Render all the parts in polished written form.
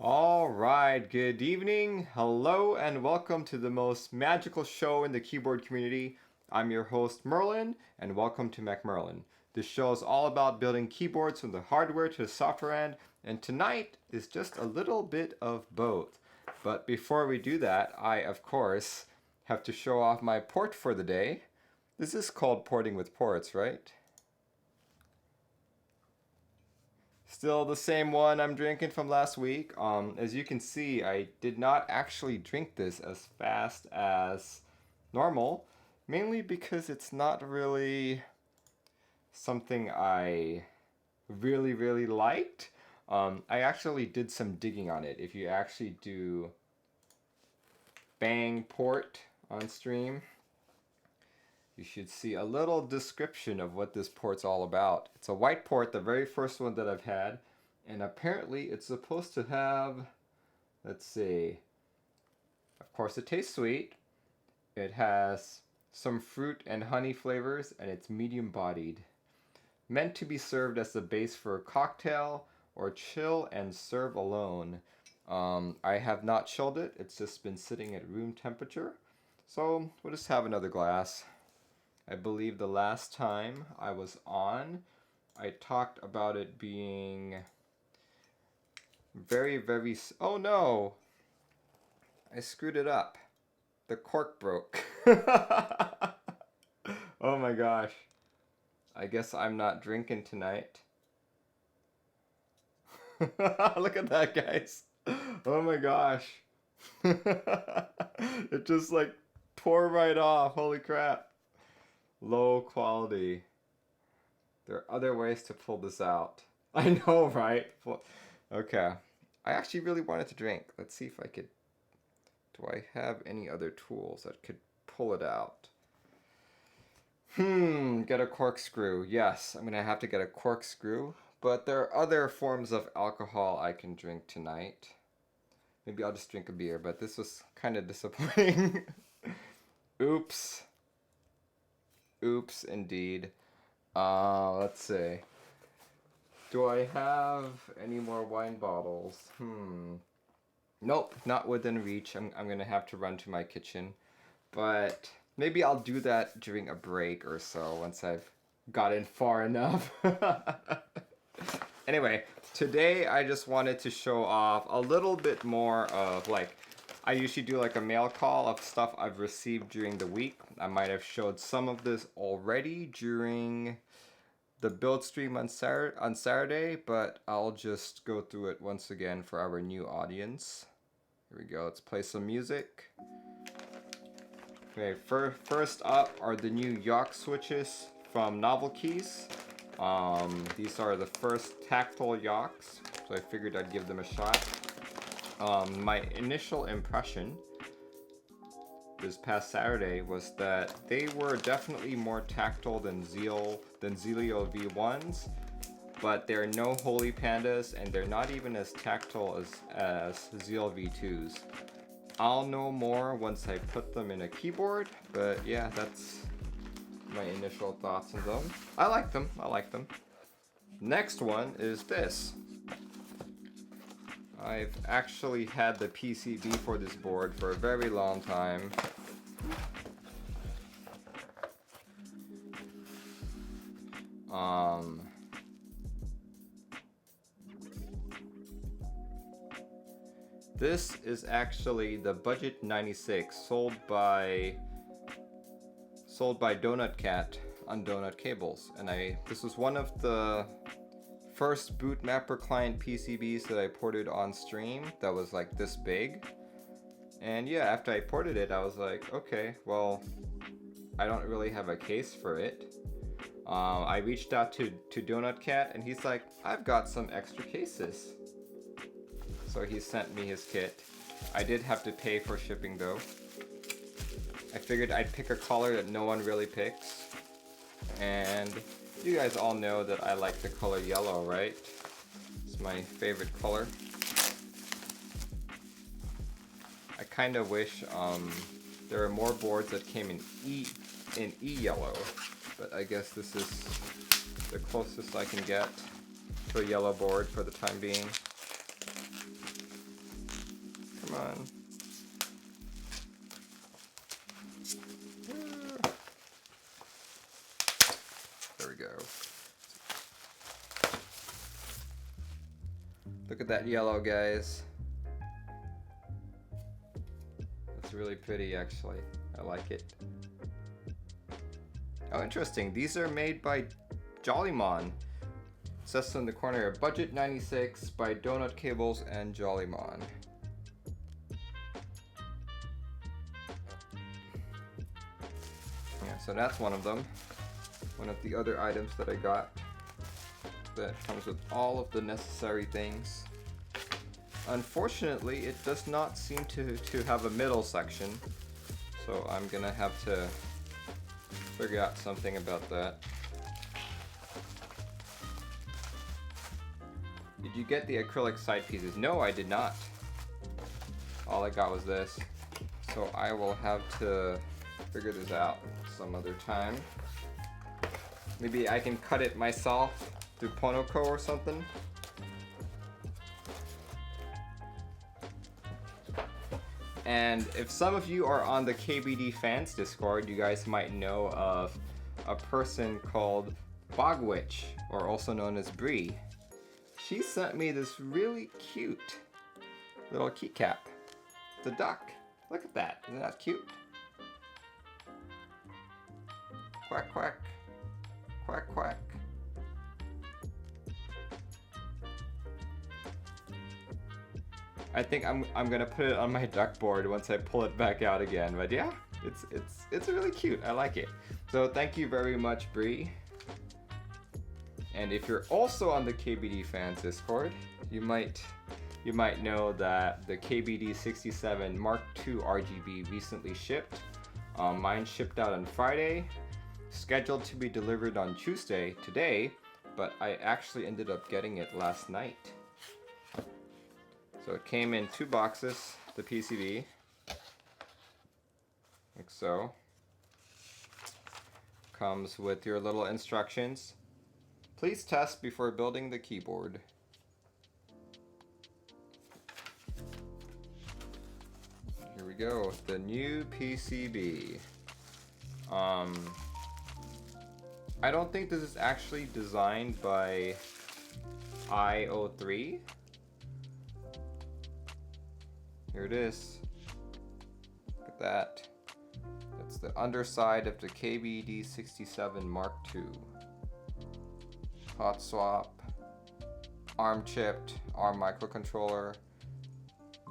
All right, good evening, hello, and welcome to the most magical show in the keyboard community. I'm your host, Merlin, and welcome to MacMerlin. This show is all about building keyboards from the hardware to the software end, and tonight is just a little bit of both. But before we do that, I, of course, have to show off my port for the day. This is called porting with ports, right? Still the same one I'm drinking from last week. As you can see, I did not actually drink this as fast as normal, mainly because it's not really something I really liked. I actually did some digging on it. If you actually do bang port on stream, you should see a little description of what this port's all about. It's a white port, the very first one that I've had, and apparently it's supposed to have, let's see, of course it tastes sweet. It has some fruit and honey flavors, and it's medium bodied. Meant to be served as the base for a cocktail or chill and serve alone. I have not chilled it, it's just been sitting at room temperature. So we'll just have another glass. I believe the last time I was on, I talked about it being very, oh no! I screwed it up. The cork broke. Oh my gosh. I guess I'm not drinking tonight. Look at that, guys. Oh my gosh. It just like tore right off. Holy crap. Low quality. There are other ways to pull this out. I know, right? Okay. I actually really wanted to drink. Let's see if I could... Do I have any other tools that could pull it out? Get a corkscrew. Yes, I'm gonna have to get a corkscrew. But there are other forms of alcohol I can drink tonight. Maybe I'll just drink a beer, but this was kind of disappointing. Oops. Oops, indeed. Let's see. Do I have any more wine bottles? Nope, not within reach. I'm gonna have to run to my kitchen. But maybe I'll do that during a break or so once I've gotten far enough. Anyway, today I just wanted to show off a little bit more of I usually do like a mail call of stuff I've received during the week. I might have showed some of this already during the build stream on Saturday, but I'll just go through it once again for our new audience. Here we go, let's play some music. Okay, first up are the new Yacht switches from Novelkeys. These are the first tactile yachts, so I figured I'd give them a shot. My initial impression this past Saturday was that they were definitely more tactile than Zelio V1s, but they're no holy pandas, and they're not even as tactile as Zeal V2s. I'll know more once I put them in a keyboard, but yeah, that's my initial thoughts on them. I like them. Next one is this. I've actually had the PCB for this board for a very long time. This is actually the Budget 96 sold by Donut Cat on Donut Cables, and this was one of the first boot mapper client PCBs that I ported on stream that was like this big. And yeah, after I ported it, I was like, okay, well, I don't really have a case for it. I reached out to Donut Cat, and he's like, I've got some extra cases. So he sent me his kit. I did have to pay for shipping though. I figured I'd pick a color that no one really picks. And you guys all know that I like the color yellow, right? It's my favorite color. I kind of wish there were more boards that came in E yellow, but I guess this is the closest I can get to a yellow board for the time being. Come on. There we go. Look at that yellow, guys. It's really pretty, actually. I like it. Oh, interesting. These are made by Jollymon. It says so in the corner, budget 96 by Donut Cables and Jollymon. Yeah, so that's one of them. One of the other items that I got that comes with all of the necessary things. Unfortunately, it does not seem to have a middle section, so I'm gonna have to figure out something about that. Did you get the acrylic side pieces? No, I did not. All I got was this. So I will have to figure this out some other time. Maybe I can cut it myself through Ponoco or something. And if some of you are on the KBD fans Discord, you guys might know of a person called Bogwitch, or also known as Bree. She sent me this really cute little keycap. The duck. Look at that. Isn't that cute? Quack, quack. Quack, quack. I think I'm gonna put it on my duck board once I pull it back out again. But yeah, it's really cute. I like it. So thank you very much, Bree. And if you're also on the KBD fans Discord, you might know that the KBD 67 Mark II RGB recently shipped. Mine shipped out on Friday, scheduled to be delivered on Tuesday, today, but I actually ended up getting it last night. So it came in 2 boxes, the PCB, like so. Comes with your little instructions. Please test before building the keyboard. Here we go, the new PCB. I don't think this is actually designed by IO3. Here it is. Look at that. That's the underside of the KBD 67 Mark II. Hot swap, ARM chipped, ARM microcontroller,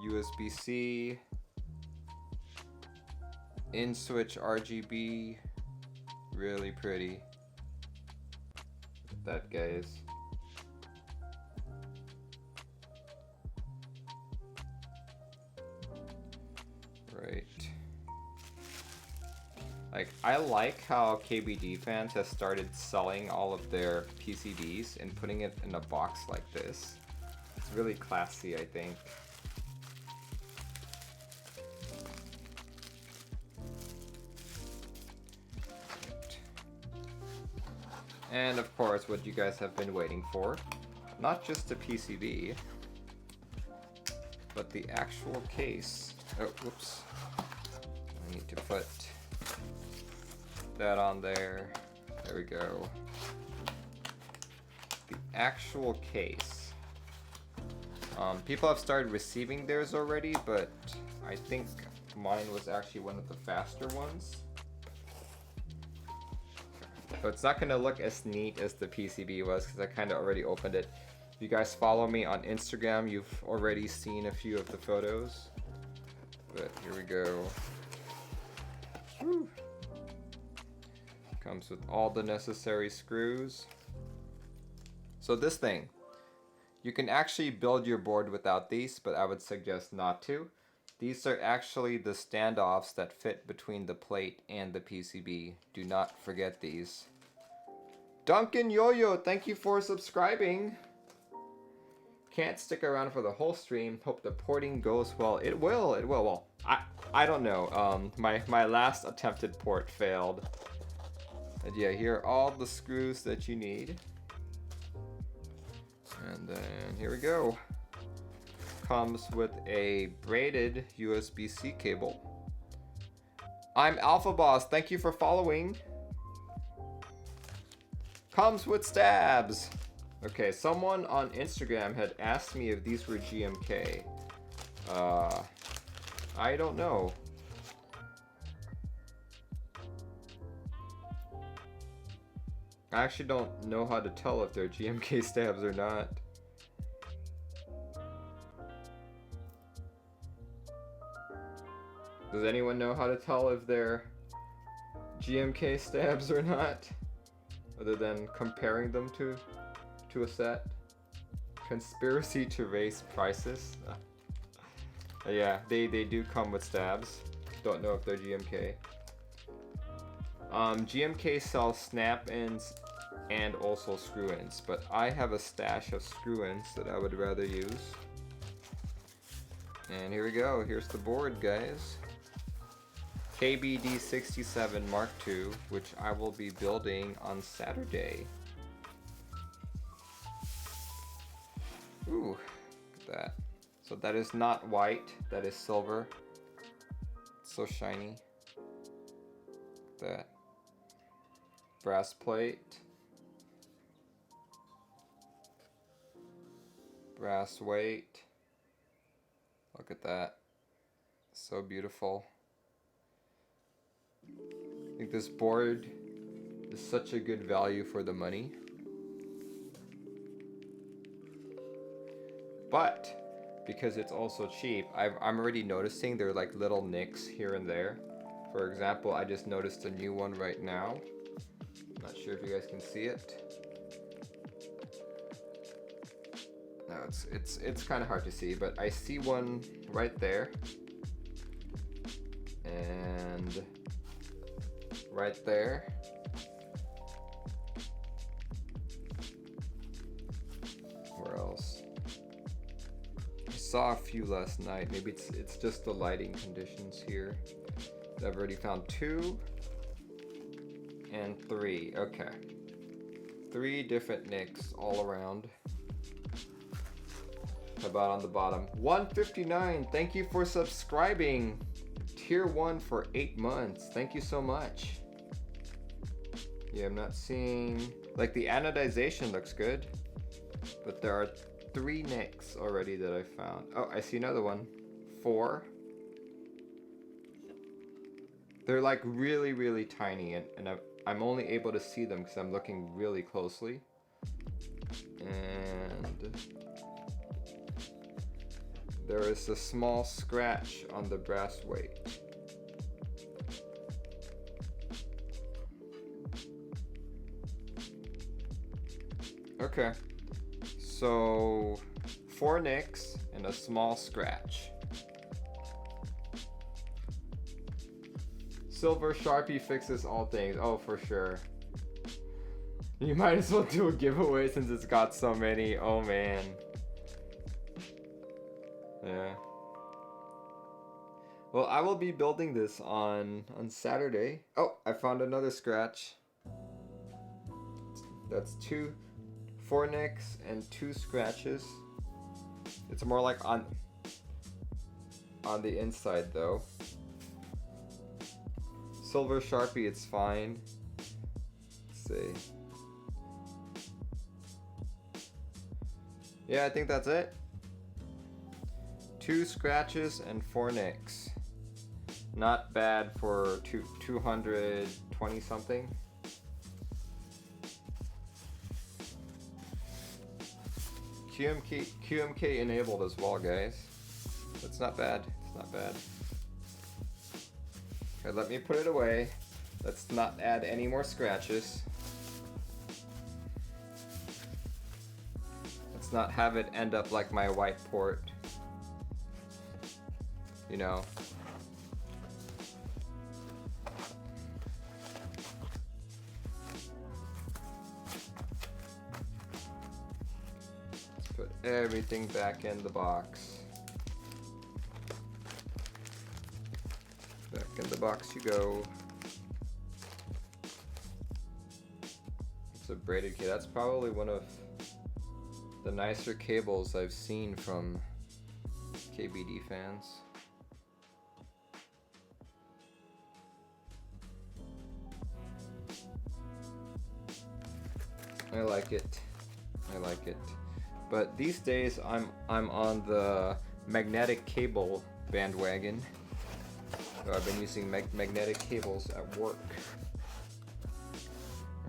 USB-C, in switch RGB, really pretty. Look at that, guys. Right. Like, I like how KBD fans has started selling all of their PCBs and putting it in a box like this. It's really classy, I think. And of course, what you guys have been waiting for, not just the PCB, but the actual case. Oh, whoops. I need to put that on there. There we go. The actual case. People have started receiving theirs already, but I think mine was actually one of the faster ones. So it's not going to look as neat as the PCB was because I kind of already opened it. If you guys follow me on Instagram, you've already seen a few of the photos. But here we go. Whew. Comes with all the necessary screws. So this thing, you can actually build your board without these, but I would suggest not to. These are actually the standoffs that fit between the plate and the PCB. Do not forget these. Duncan Yo-Yo, thank you for subscribing. Can't stick around for the whole stream. Hope the porting goes well. It will. Well, I don't know. My last attempted port failed. And yeah, here are all the screws that you need. And then here we go. comes with a braided USB-C cable. I'm Alpha Boss, thank you for following. Comes with stabs. Okay, someone on Instagram had asked me if these were GMK. I don't know. I actually don't know how to tell if they're GMK stabs or not. Does anyone know how to tell if they're GMK stabs or not? Other than comparing them to a set? Conspiracy to raise prices? Yeah, they do come with stabs. Don't know if they're GMK. GMK sells snap-ins and also screw-ins, but I have a stash of screw-ins that I would rather use. And here we go, here's the board, guys. KBD67 Mark II, which I will be building on Saturday. Ooh, look at that. So that is not white, that is silver. It's so shiny. That. Brass plate. Brass weight. Look at that. So beautiful. I think this board is such a good value for the money. But because it's also cheap, I'm already noticing there are like little nicks here and there. For example, I just noticed a new one right now. Not sure if you guys can see it. No, it's kind of hard to see, but I see one right there. And right there. Where else? I saw a few last night. Maybe it's just the lighting conditions here. I've already found 2 and 3. Okay. 3 different nicks all around. How about on the bottom? 159. Thank you for subscribing. Tier 1 for 8 months. Thank you so much. Yeah, I'm not seeing... Like, the anodization looks good. But there are 3 nicks already that I found. Oh, I see another one. 4. They're like really, really tiny. And I'm only able to see them because I'm looking really closely. And... there is a small scratch on the brass weight. Okay, so 4 nicks and a small scratch. Silver Sharpie fixes all things. Oh, for sure. You might as well do a giveaway since it's got so many. Oh man. Yeah. Well, I will be building this on Saturday. Oh, I found another scratch. That's 4 nicks and 2 scratches. It's more like on the inside though. Silver Sharpie, it's fine. Let's see. Yeah, I think that's it. 2 scratches and 4 nicks. Not bad for 220 something. QMK enabled as well, guys. That's not bad. It's not bad. Okay, let me put it away. Let's not add any more scratches. Let's not have it end up like my white port. You know. Let's put everything back in the box. Back in the box you go. It's a braided key. That's probably one of the nicer cables I've seen from KBD fans. I like it. I like it. But these days I'm on the magnetic cable bandwagon. So I've been using magnetic cables at work.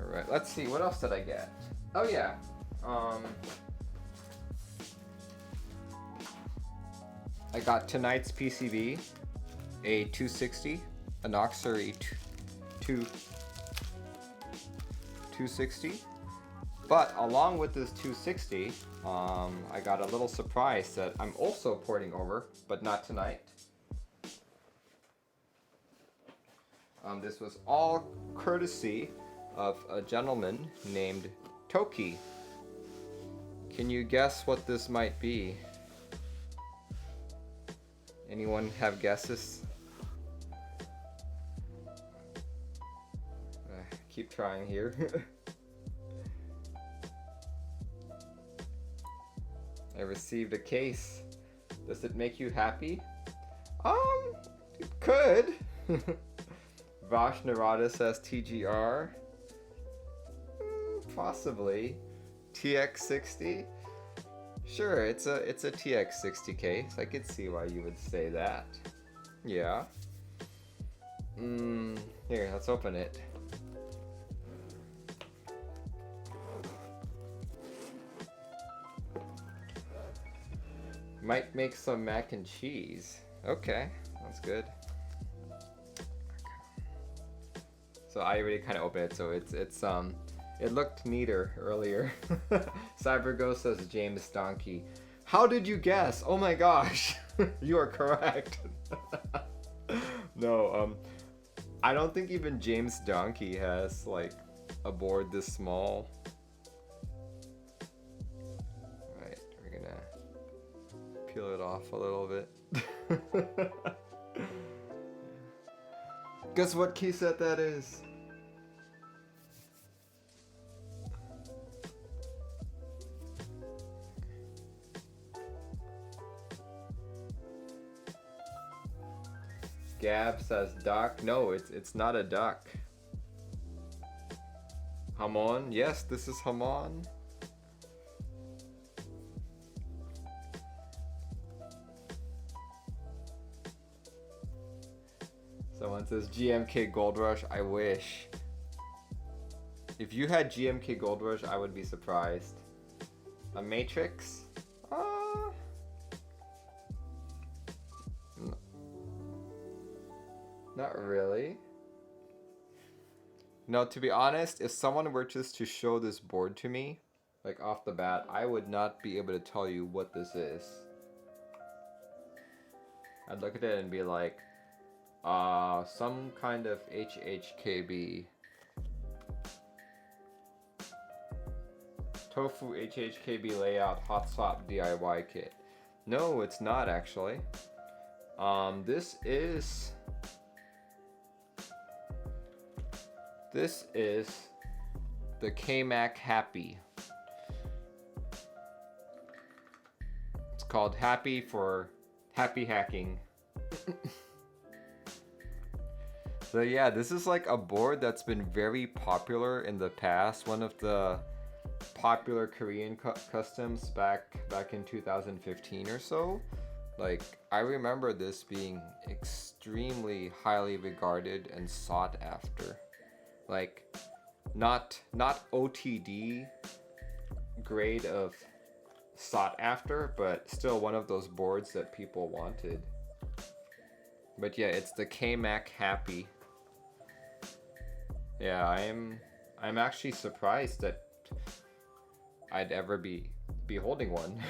Alright, let's see, what else did I get? Oh yeah. I got tonight's PCB, a 260, a Noxary 260. But along with this 260, I got a little surprise that I'm also porting over, but not tonight. This was all courtesy of a gentleman named Toki. Can you guess what this might be? Anyone have guesses? Keep trying here. I received a case. Does it make you happy? It could. Vash Narada says TGR. Possibly. TX60? Sure, it's a TX60 case. I could see why you would say that. Yeah. Here, let's open it. Might make some mac and cheese. Okay, that's good. So I already kind of opened it, so it looked neater earlier. CyberGhost says James Donkey. How did you guess? Oh my gosh, you are correct. No, I don't think even James Donkey has like a board this small. Right, we're gonna peel it off a little bit. Guess what key set that is? Gab says duck. No, it's not a duck. Hamon. Yes, this is Hamon. Someone says GMK Gold Rush. I wish. If you had GMK Gold Rush, I would be surprised. A Matrix? Not really. No, to be honest, if someone were just to show this board to me, like off the bat, I would not be able to tell you what this is. I'd look at it and be like, some kind of HHKB. Tofu HHKB layout hot swap DIY kit. No, it's not actually. This is the Keycaps Happy. It's called Happy for happy hacking. So yeah, this is like a board that's been very popular in the past. One of the popular Korean customs back in 2015 or so. Like, I remember this being extremely highly regarded and sought after. Like, not OTD grade of sought after, but still one of those boards that people wanted. But yeah, it's the Keycaps Happy. Yeah, I'm actually surprised that I'd ever be holding one.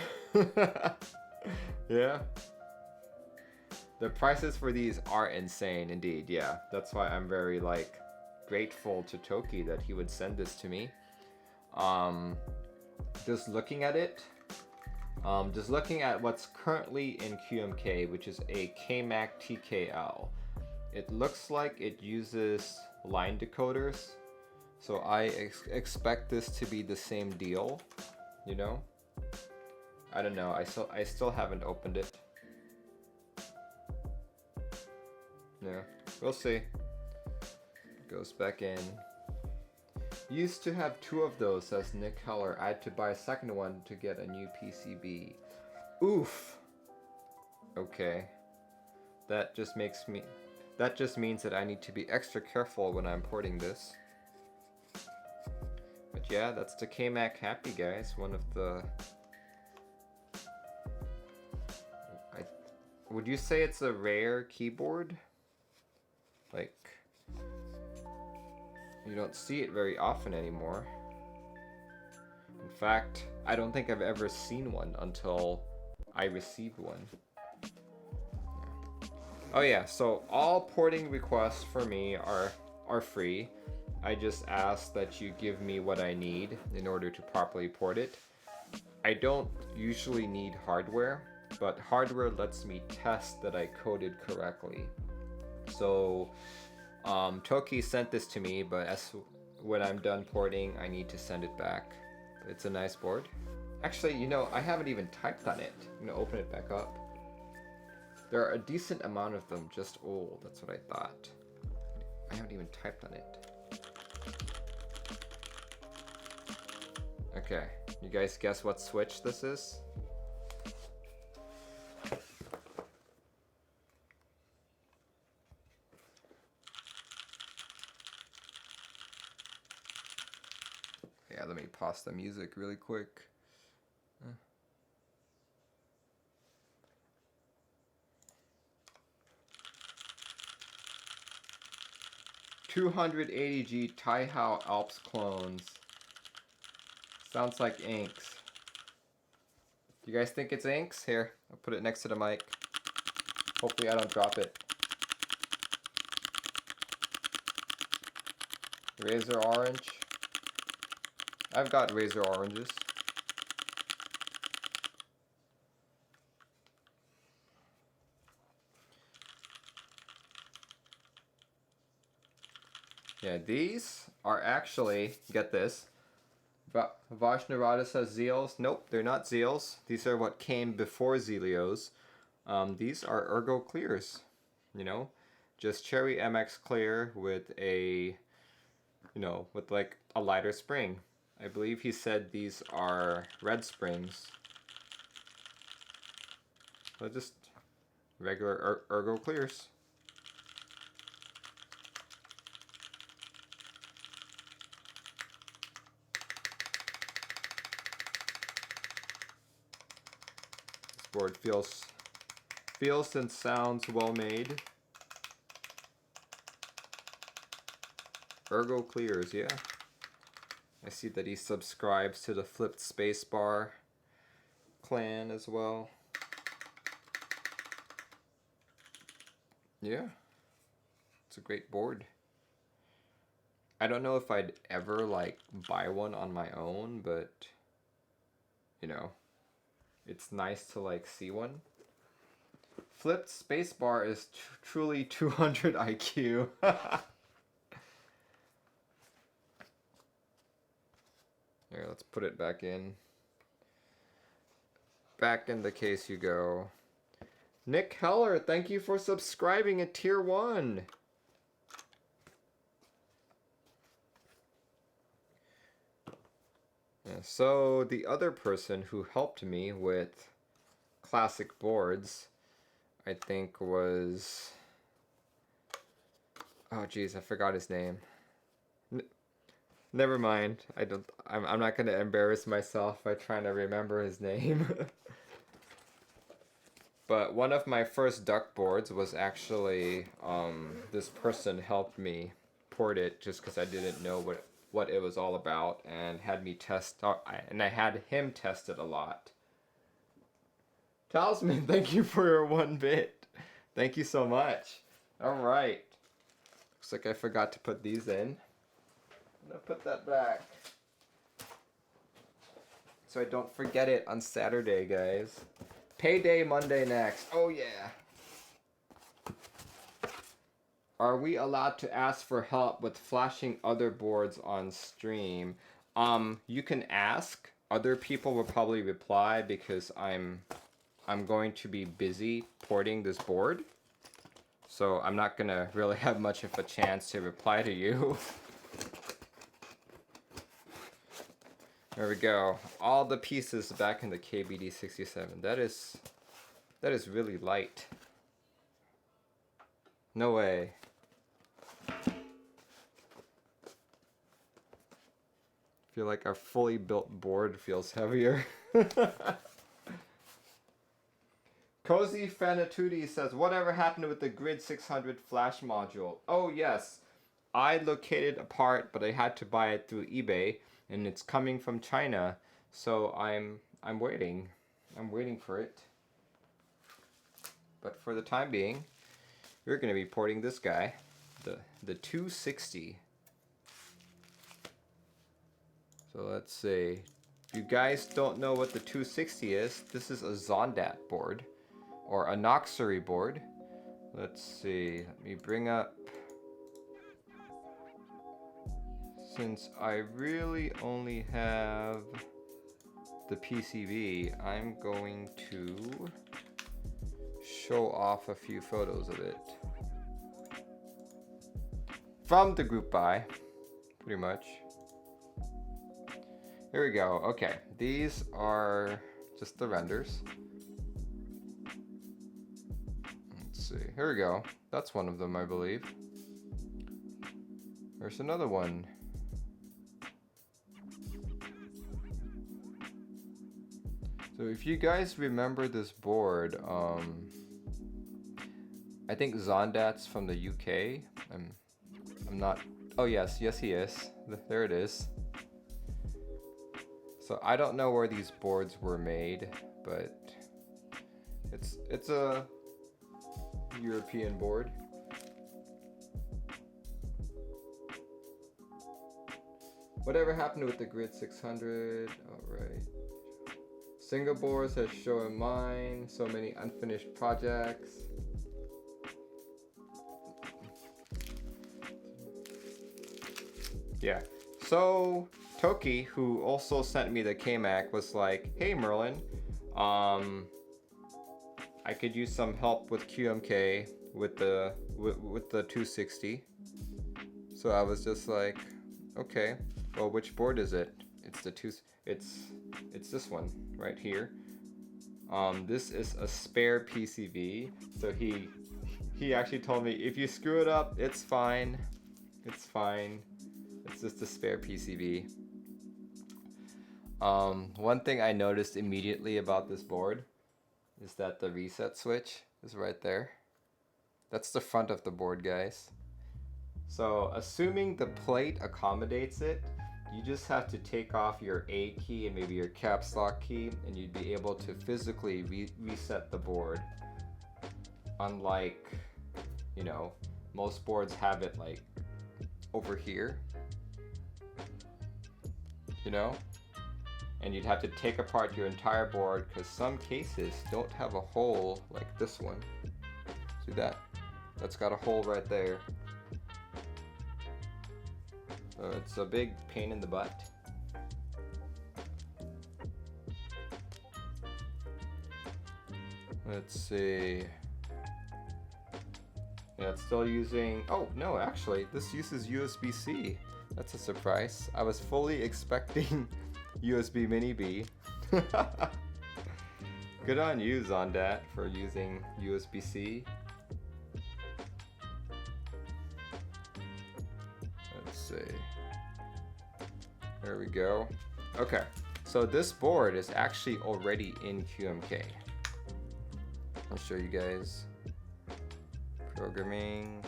Yeah. The prices for these are insane indeed. Yeah, that's why I'm very like grateful to Toki that he would send this to me. Just looking at it, just looking at what's currently in QMK, which is a Keycaps TKL. It looks like it uses line decoders, so I expect this to be the same deal, you know? I don't know, I still haven't opened it. Yeah, we'll see. Goes back in. Used to have 2 of those, says Nick Heller. I had to buy a second one to get a new PCB. Oof. Okay. That just means that I need to be extra careful when I'm porting this. But yeah, that's the K-Mac Happy, guys. One of the... Would you say it's a rare keyboard? Like... You don't see it very often anymore. In fact, I don't think I've ever seen one until I received one. Oh yeah, so all porting requests for me are free. I just ask that you give me what I need in order to properly port it. I don't usually need hardware, but hardware lets me test that I coded correctly. So Toki sent this to me, but when I'm done porting, I need to send it back. It's a nice board. Actually, you know, I haven't even typed on it. I'm gonna open it back up. There are a decent amount of them just old. That's what I thought. I haven't even typed on it. Okay, you guys guess what switch this is? Yeah, let me pause the music really quick. 280G Taihao Alps clones. Sounds like inks. Do you guys think it's inks? Here, I'll put it next to the mic. Hopefully I don't drop it. Razor orange. I've got razor oranges. Yeah, these are actually, get this, Vajnarada says Zeals. Nope, they're not Zeals. These are what came before Zelios. These are Ergo Clears, you know, just Cherry MX Clear with a, you know, with like a lighter spring. I believe he said these are red springs. So just regular Ergo Clears. Board feels and sounds well made. Ergo Clears, yeah. I see that he subscribes to the flipped spacebar clan as well. Yeah, it's a great board. I don't know if I'd ever like buy one on my own, but you know, it's nice to like see one. Flipped spacebar is truly 200 IQ. Here, let's put it back in. Back in the case you go. Nick Heller, thank you for subscribing at Tier 1. Yeah, so the other person who helped me with classic boards, I think was... Oh geez, I forgot his name. Never mind. I'm not gonna embarrass myself by trying to remember his name. But one of my first duck boards was actually this person helped me port it just because I didn't know what it was all about, and had me test, and I had him test it a lot. Talisman, thank you for your 1 bit. Thank you so much. All right. Looks like I forgot to put these in. I'm gonna put that back so I don't forget it on Saturday, guys. Payday Monday next. Oh yeah. Are we allowed to ask for help with flashing other boards on stream? You can ask. Other people will probably reply because I'm going to be busy porting this board. so I'm not gonna really have much of a chance to reply to you. There we go. All the pieces back in the KBD67. That is really light. No way. Feel like a fully built board feels heavier. Cozy Fanatuti says, whatever happened with the Grid 600 flash module? Oh yes, I located a part, but I had to buy it through eBay, and it's coming from China, so I'm waiting. I'm waiting for it. But for the time being, we're going to be porting this guy, the 260. So let's see. If you guys don't know what the 260 is, this is a ZealPC board, or a Noxary board. Let's see, let me bring up, since I really only have the PCB, I'm going to show off a few photos of it. From the group buy, pretty much. Here we go, okay, these are just the renders. See, here we go. That's one of them, I believe. There's another one. So if you guys remember this board, I think ZealPC's from the UK. I'm not. Oh yes, he is. There it is. So I don't know where these boards were made, but it's a European board. Whatever happened with the Grid 600? Alright. Single boards has shown mine. So many unfinished projects. Yeah. So Toki, who also sent me the KMac, was like, hey Merlin, I could use some help with QMK with the 260. So I was just like, okay, well, which board is it? It's this one right here. This is a spare PCB. So he actually told me, if you screw it up, it's fine. It's fine. It's just a spare PCB. One thing I noticed immediately about this board is that the reset switch is right there. That's the front of the board, guys. So assuming the plate accommodates it, you just have to take off your A key and maybe your caps lock key, and you'd be able to physically reset the board. Unlike, you know, most boards have it like over here, you know? And you'd have to take apart your entire board because some cases don't have a hole like this one. See that? That's got a hole right there. So it's a big pain in the butt. Let's see. Yeah, it's still using, oh no, actually, this uses USB-C. That's a surprise. I was fully expecting USB Mini B. Good on you, ZealPC, for using USB-C. Let's see. There we go. Okay, so this board is actually already in QMK. I'll show you guys. Programming.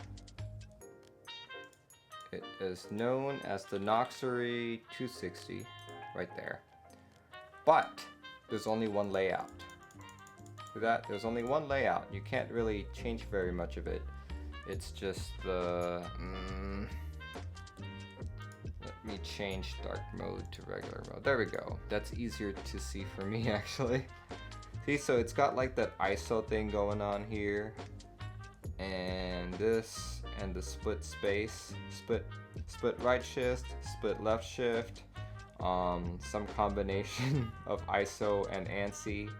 It is known as the Noxary 260, right there. But there's only one layout. See that? There's only one layout. You can't really change very much of it. It's just the... let me change dark mode to regular mode. There we go. That's easier to see for me, actually. See, so it's got like that ISO thing going on here. And this, and the split space, split right shift, split left shift, some combination of ISO and ANSI,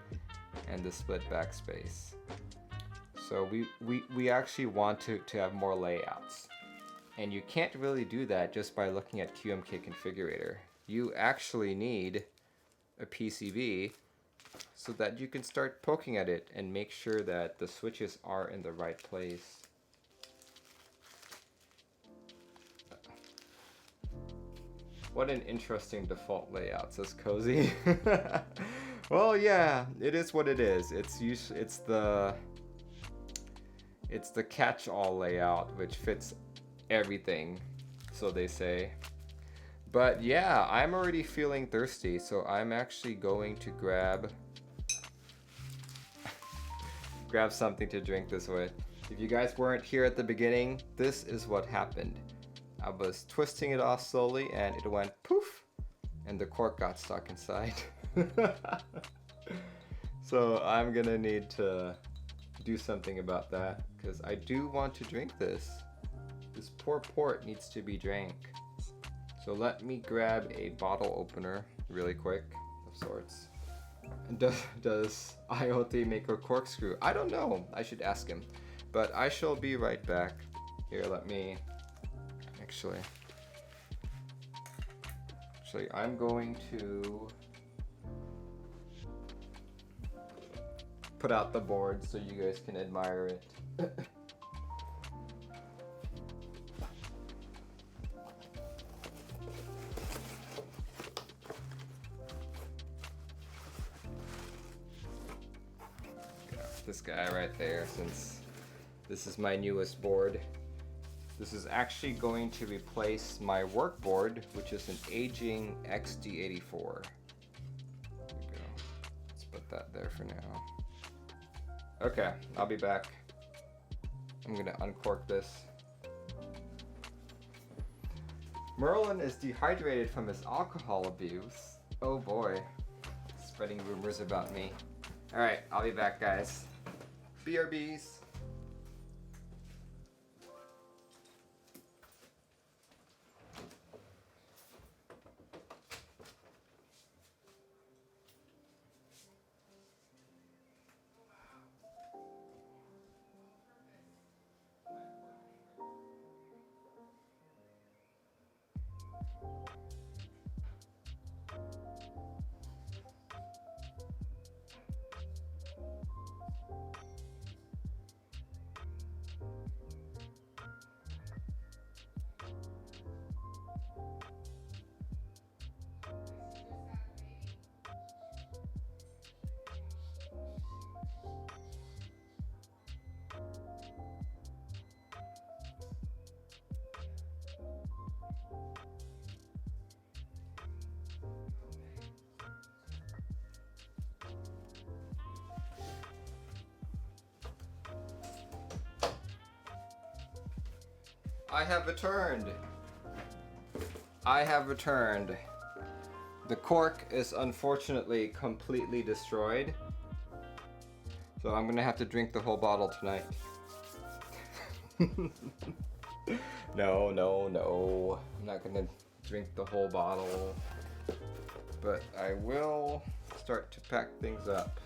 and the split backspace. So we actually want to have more layouts. And you can't really do that just by looking at QMK Configurator. You actually need a PCB so that you can start poking at it and make sure that the switches are in the right place. What an interesting default layout, says Cozy. Well, yeah, it is what it is. It's the catch-all layout which fits everything, so they say. But yeah, I'm already feeling thirsty, so I'm actually going to grab something to drink this with. If you guys weren't here at the beginning, this is what happened. I was twisting it off slowly and it went poof, and the cork got stuck inside. So I'm gonna need to do something about that, because I do want to drink this. This poor port needs to be drank. So let me grab a bottle opener really quick, of sorts. And does IoT make a corkscrew? I don't know. I should ask him. But I shall be right back. Here, let me... Actually, I'm going to put out the board so you guys can admire it. This guy right there, since this is my newest board. This is actually going to replace my work board, which is an aging XD84. There we go. Let's put that there for now. Okay, I'll be back. I'm gonna uncork this. Merlin is dehydrated from his alcohol abuse. Oh boy, spreading rumors about me. All right, I'll be back, guys. BRBs. I have returned. I have returned. The cork is unfortunately completely destroyed. So I'm gonna have to drink the whole bottle tonight. No, no, no. I'm not gonna drink the whole bottle. But I will start to pack things up.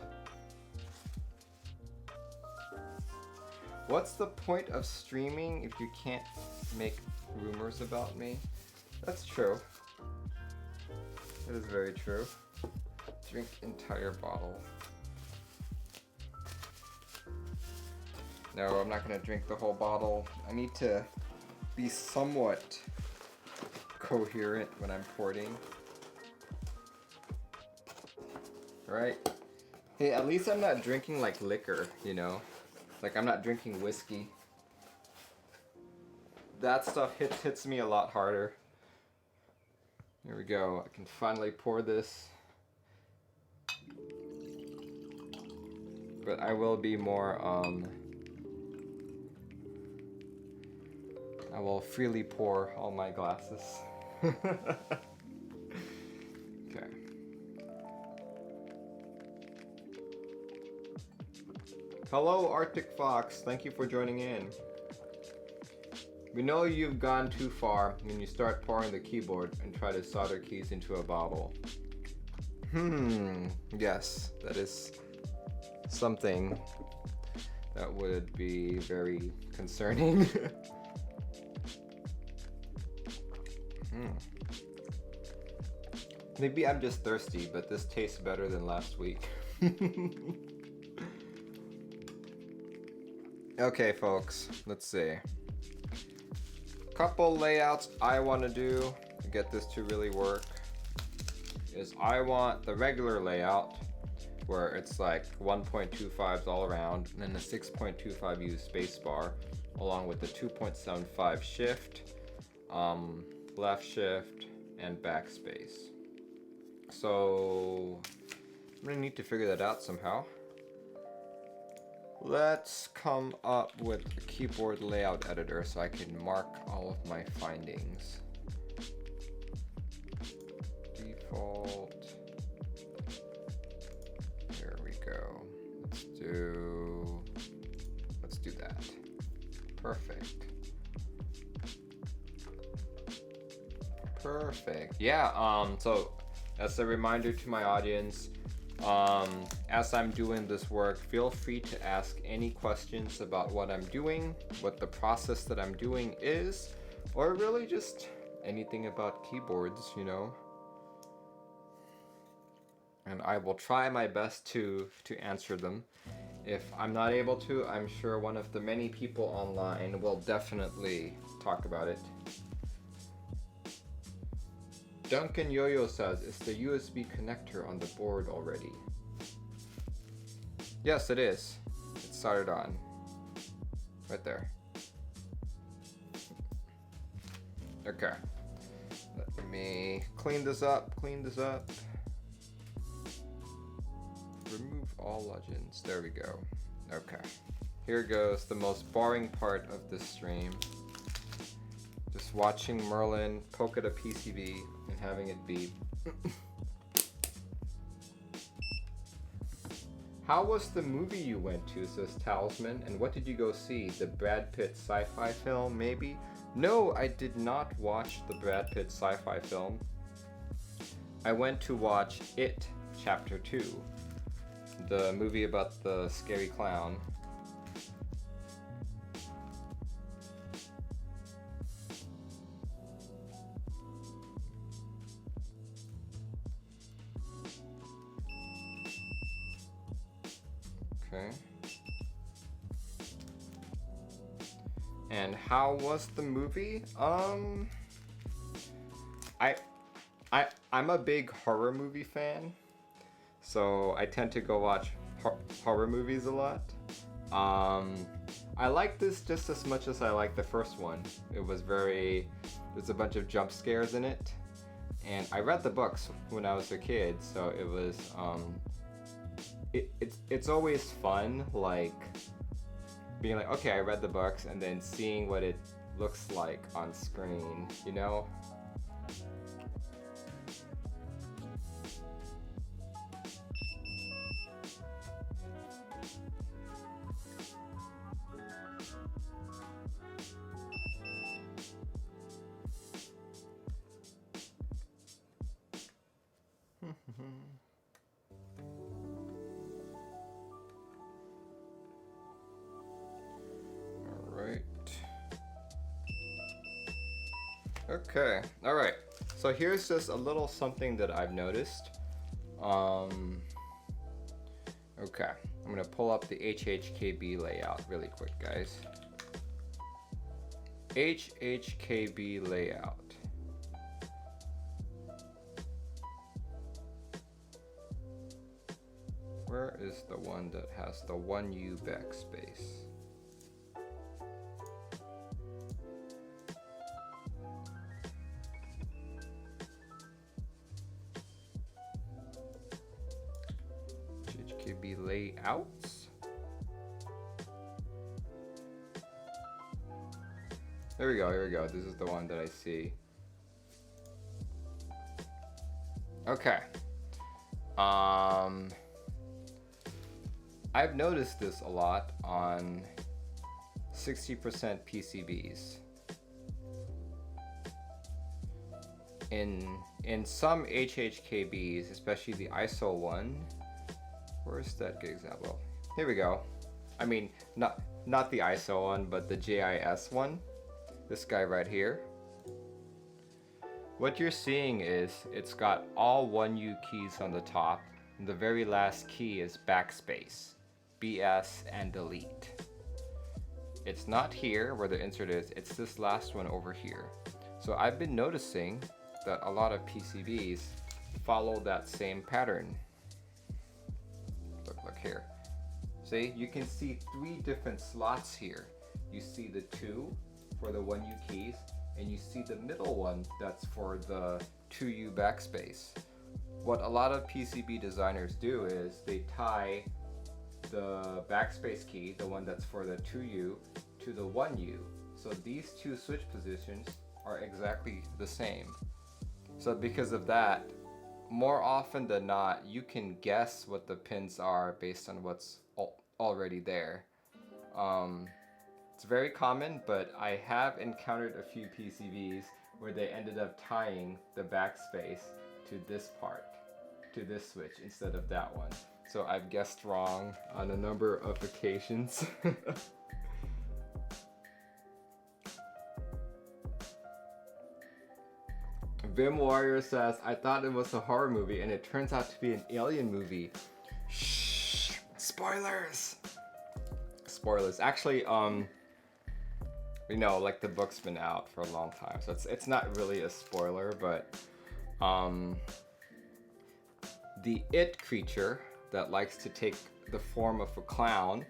What's the point of streaming if you can't make rumors about me? That's true. That is very true. Drink entire bottle. No, I'm not gonna drink the whole bottle. I need to be somewhat coherent when I'm porting. Right? Hey, at least I'm not drinking like liquor, you know? Like, I'm not drinking whiskey. That stuff hits me a lot harder. Here we go. I can finally pour this. But I will be more, I will freely pour all my glasses. Okay. Hello, Arctic Fox. Thank you for joining in. We know you've gone too far when you start pouring the keyboard and try to solder keys into a bottle. Yes, that is something That would be very concerning. Maybe I'm just thirsty, but this tastes better than last week. Okay, folks, let's see. Couple layouts I want to do to get this to really work is I want the regular layout where it's like 1.25s all around, and then the 6.25 use spacebar, along with the 2.75 shift, left shift, and backspace. So I'm gonna need to figure that out somehow. Let's come up with a keyboard layout editor so I can mark all of my findings. Default. There we go. Let's do that. Perfect. Perfect. Yeah, so as a reminder to my audience, as I'm doing this work, feel free to ask any questions about what I'm doing, what the process that I'm doing is, or really just anything about keyboards, you know. And I will try my best to answer them. If I'm not able to, I'm sure one of the many people online will definitely talk about it. Duncan Yo-Yo says, is the USB connector on the board already? Yes, it is. It's soldered on. Right there. Okay. Let me clean this up, Remove all legends. There we go. Okay. Here goes the most boring part of this stream. Just watching Merlin poke at a PCB and having it beep. How was the movie you went to, says Talisman, and what did you go see? The Brad Pitt sci-fi film, maybe? No, I did not watch the Brad Pitt sci-fi film. I went to watch It, Chapter 2, the movie about the scary clown. Okay. And how was the movie? I'm a big horror movie fan, so I tend to go watch horror movies a lot. I like this just as much as I like the first one. There's a bunch of jump scares in it, and I read the books when I was a kid, so it was it's always fun, like being like, okay, I read the books, and then seeing what it looks like on screen, you know? Okay, alright. So here's just a little something that I've noticed. Okay, I'm gonna pull up the HHKB layout really quick, guys. HHKB layout. Where is the one that has the 1U backspace? HHKB layouts. There we go, here we go. This is the one that I see. Okay. I've noticed this a lot on 60% PCBs. In some HHKBs, especially the ISO one, where's that good example? Here we go. I mean, not the ISO one, but the JIS one. This guy right here. What you're seeing is it's got all 1U keys on the top, and the very last key is backspace, BS, and delete. It's not here where the insert is, it's this last one over here. So I've been noticing that a lot of PCBs follow that same pattern. Look here. See, you can see 3 different slots here. You see the 2 for the 1U keys, and you see the middle one that's for the 2U backspace. What a lot of PCB designers do is they tie the backspace key, the one that's for the 2U, to the 1U. So these 2 switch positions are exactly the same. So because of that, more often than not, you can guess what the pins are based on what's already there. It's very common, but I have encountered a few PCBs where they ended up tying the backspace to this part, to this switch instead of that one. So I've guessed wrong on a number of occasions. Vim Warrior says, I thought it was a horror movie and it turns out to be an alien movie. Shh! Spoilers! Spoilers. Actually, you know, like the book's been out for a long time, so it's not really a spoiler, but the it creature that likes to take the form of a clown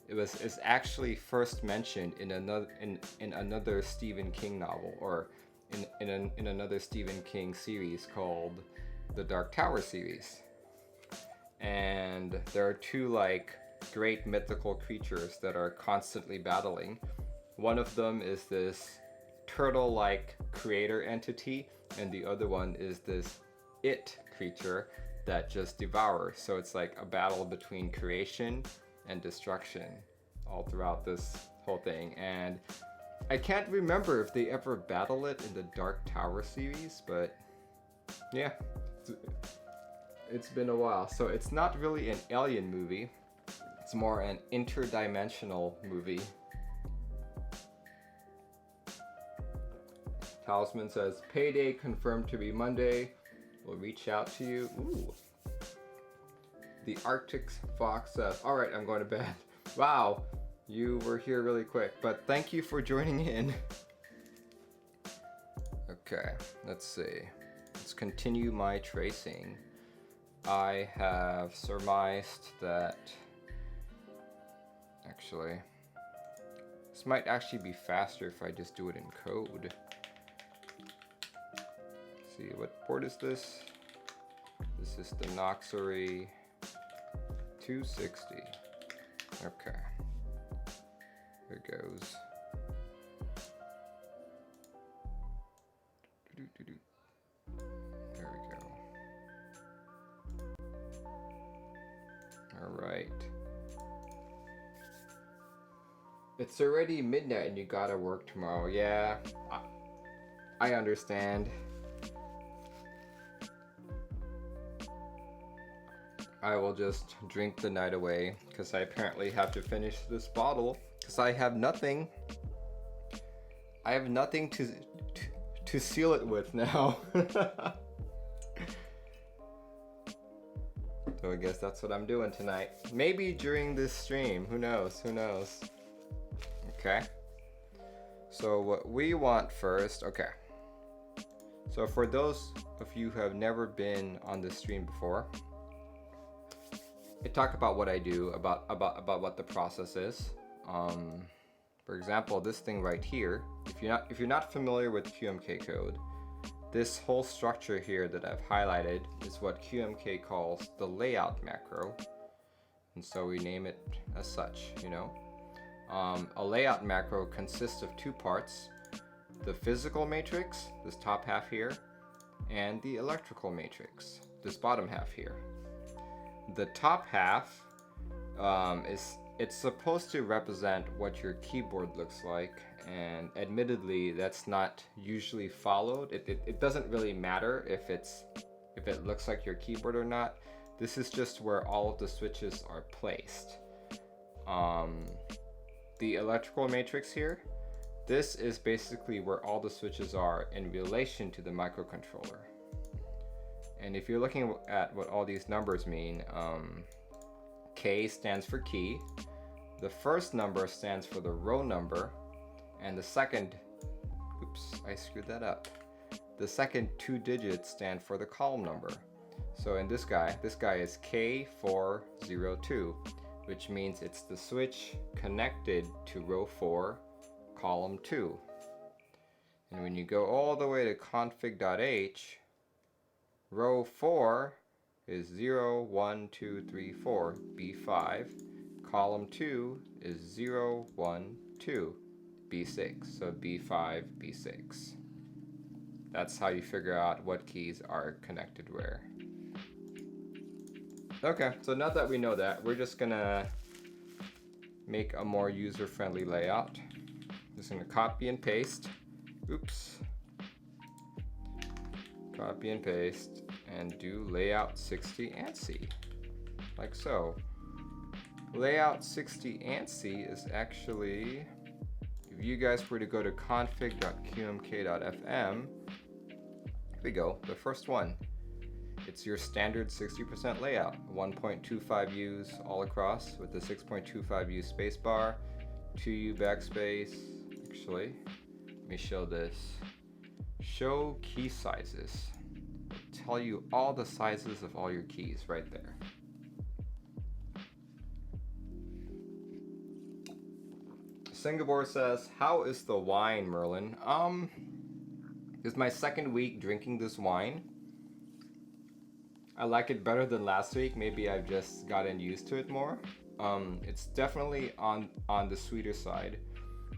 is actually first mentioned in another Stephen King novel, or in another Stephen King series called the Dark Tower series. And there are 2 like great mythical creatures that are constantly battling. One of them is this turtle-like creator entity, and the other one is this it creature that just devours. So it's like a battle between creation and destruction all throughout this whole thing. And I can't remember if they ever battle it in the Dark Tower series, but yeah, it's been a while. So it's not really an alien movie, it's more an interdimensional movie. Talisman says, payday confirmed to be Monday. We'll reach out to you. Ooh. The Arctic Fox says, all right, I'm going to bed. Wow, you were here really quick, but thank you for joining in. Okay, let's see. Let's continue my tracing. I have surmised that, actually, this might actually be faster if I just do it in code. See, what port is this? This is the Noxary 260. Okay. Here goes. There we go. Alright. It's already midnight and you gotta work tomorrow. Yeah, I understand. I will just drink the night away because I apparently have to finish this bottle because I have nothing. I have nothing to seal it with now. So I guess that's what I'm doing tonight. Maybe during this stream. Who knows? Who knows? Okay. So what we want first. Okay. So for those of you who have never been on this stream before, I talk about what I do, about what the process is. For example, this thing right here, if you're not familiar with QMK code, this whole structure here that I've highlighted is what QMK calls the layout macro, and so we name it as such. You know, a layout macro consists of 2 parts: the physical matrix, this top half here, and the electrical matrix, this bottom half here. The top half it's supposed to represent what your keyboard looks like, and admittedly that's not usually followed. It doesn't really matter if it looks like your keyboard or not. This is just where all of the switches are placed. the electrical matrix here, this is basically where all the switches are in relation to the microcontroller. And if you're looking at what all these numbers mean, K stands for key, the first number stands for the row number, and the second, oops, I screwed that up. The second 2 digits stand for the column number. So in this guy is K402, which means it's the switch connected to row 4, column 2. And when you go all the way to config.h, row 4 is 0, 1, 2, 3, 4, B5. Column 2 is 0, 1, 2, B6. So B5, B6. That's how you figure out what keys are connected where. Okay, so now that we know that, we're just gonna make a more user-friendly layout. Just gonna copy and paste. Oops. Copy and paste and do layout 60 ANSI, like so. Layout 60 ANSI is actually, if you guys were to go to config.qmk.fm, here we go, the first one. It's your standard 60% layout, 1.25 U's all across with the 6.25 U spacebar, 2 U backspace. Actually, let me show this. Show key sizes. It'll tell you all the sizes of all your keys right there. Singapore says, how is the wine, Merlin? This is my second week drinking this wine. I like it better than last week. Maybe I've just gotten used to it more. It's definitely on the sweeter side.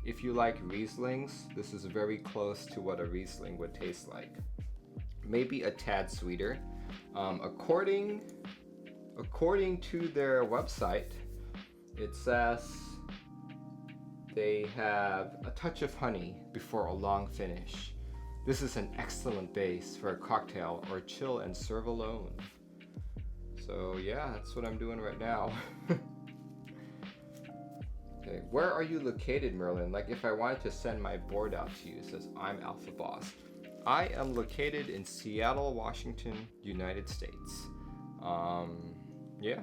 If you like Rieslings, this is very close to what a Riesling would taste like. Maybe a tad sweeter. According to their website, it says they have a touch of honey before a long finish. This is an excellent base for a cocktail or chill and serve alone. So yeah, that's what I'm doing right now. Okay, where are you located, Merlin? Like if I wanted to send my board out to you, it says I'm Alpha Boss. I am located in Seattle, Washington, United States. Yeah.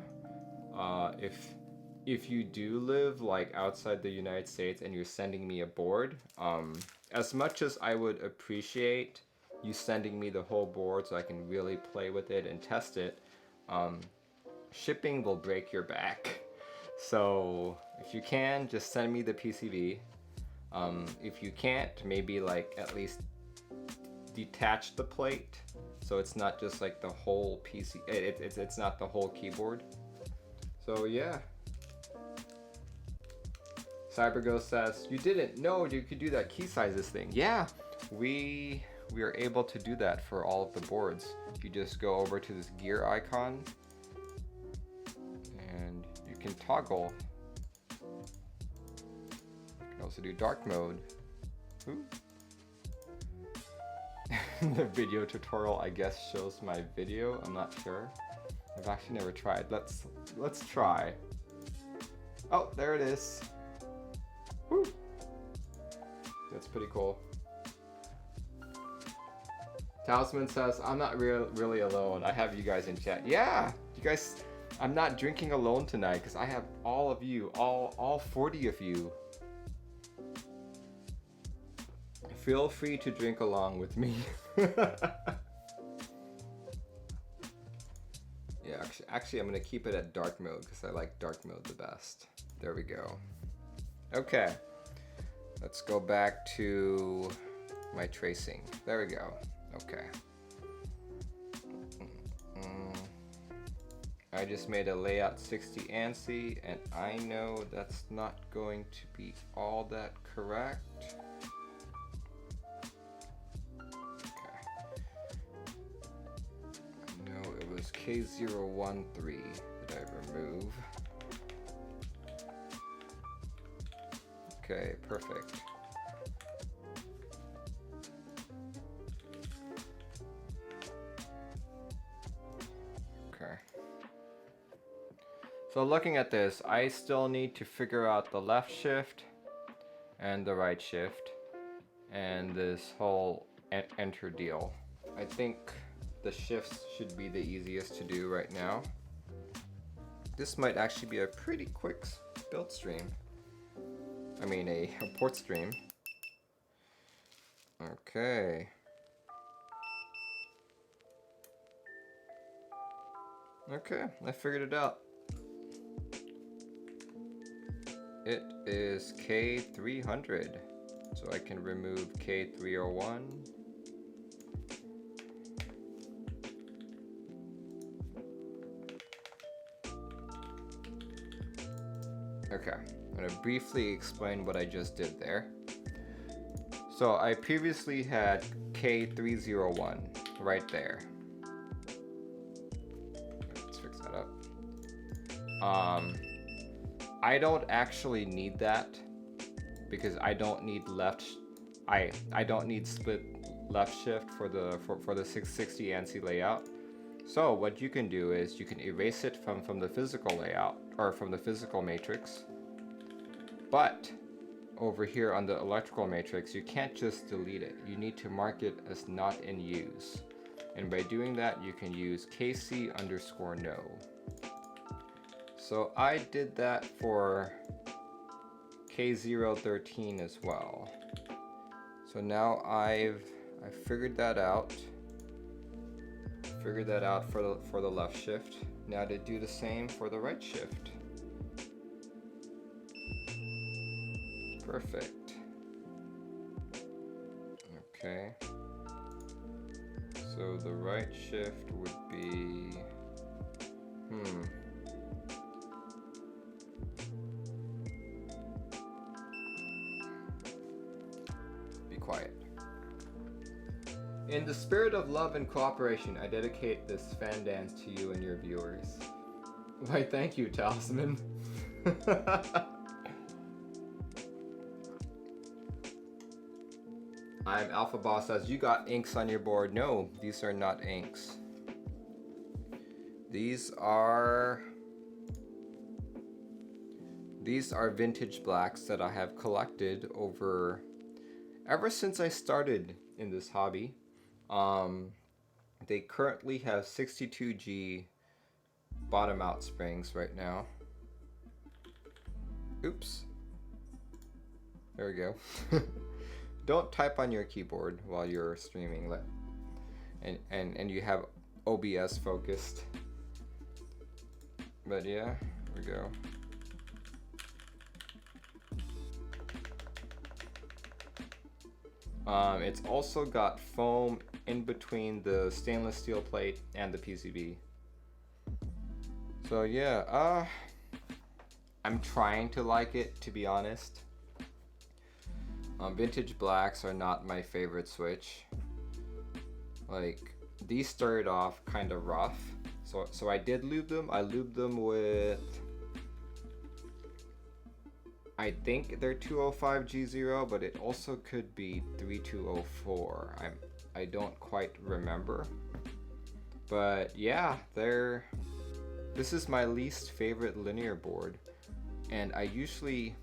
If you do live like outside the United States and you're sending me a board, as much as I would appreciate you sending me the whole board so I can really play with it and test it, shipping will break your back. So if you can, just send me the PCB. If you can't, maybe like at least detach the plate so it's not just like the whole PC. It's not the whole keyboard. So yeah. CyberGhost says, you didn't know you could do that key sizes thing. Yeah, we are able to do that for all of the boards. You just go over to this gear icon and you can toggle. You can also do dark mode. Ooh. The video tutorial, I guess, shows my video. I'm not sure. I've actually never tried. Let's try. Oh, there it is. Woo. That's pretty cool. Talisman says, I'm not really alone. I have you guys in chat. Yeah, you guys, I'm not drinking alone tonight because I have all of you, all 40 of you. Feel free to drink along with me. Yeah, actually I'm gonna keep it at dark mode because I like dark mode the best. There we go. Okay, let's go back to my tracing. There we go. Okay. I just made a layout 60 ANSI and I know that's not going to be all that correct. Okay. No, it was K013 that I remove. Okay, perfect. Okay. So looking at this, I still need to figure out the left shift and the right shift and this whole enter deal. I think the shifts should be the easiest to do right now. This might actually be a pretty quick build stream. I mean a port stream. Okay. Okay, I figured it out. It is K300, so I can remove K301. Okay, I'm going to briefly explain what I just did there. So I previously had K301 right there. Let's fix that up. I don't actually need that because I don't need I don't need split left shift for the 660 ANSI layout. So what you can do is you can erase it from the physical layout or from the physical matrix. But over here on the electrical matrix, you can't just delete it. You need to mark it as not in use. And by doing that, you can use KC_no. So I did that for K013 as well. So now I figured that out. Figured that out for the left shift. Now to do the same for the right shift. Perfect. Okay. So the right shift would be Be quiet. In the spirit of love and cooperation, I dedicate this fan dance to you and your viewers. Why, thank you, Talisman. I'm Alpha Boss says, you got inks on your board. No, these are not inks. These are vintage blacks that I have collected ever since I started in this hobby. They currently have 62G bottom out springs right now. Oops. There we go. Don't type on your keyboard while you're streaming, and you have OBS focused. But yeah, here we go. It's also got foam in between the stainless steel plate and the PCB. So yeah, I'm trying to like it, to be honest. Vintage blacks are not my favorite switch. Like, these started off kind of rough. So I did lube them. I lubed them with, I think they're 205 G0, but it also could be 3204. I don't quite remember. But yeah, this is my least favorite linear board. And I usually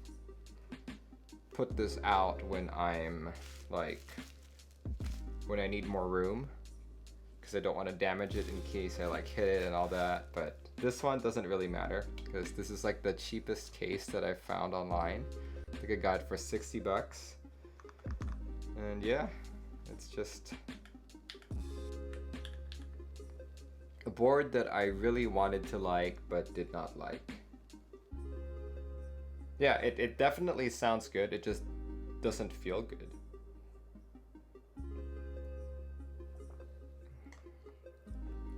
put this out when I'm when I need more room, because I don't want to damage it in case I hit it and all that. But this one doesn't really matter because this is the cheapest case that I found online. I think I got it for 60 bucks. And yeah, it's just a board that I really wanted to like but did not like. Yeah, it definitely sounds good, it just doesn't feel good.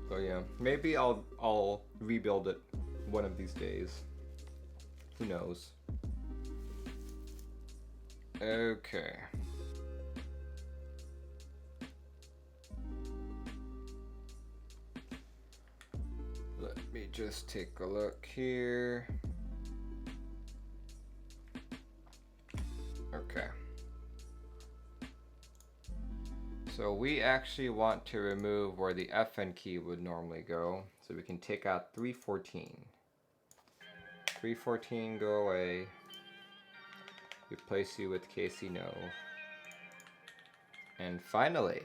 So yeah, maybe I'll rebuild it one of these days. Who knows? Okay. Let me just take a look here. Okay. So we actually want to remove where the FN key would normally go, so we can take out 314. 314, go away. Replace you with Casey No. And finally,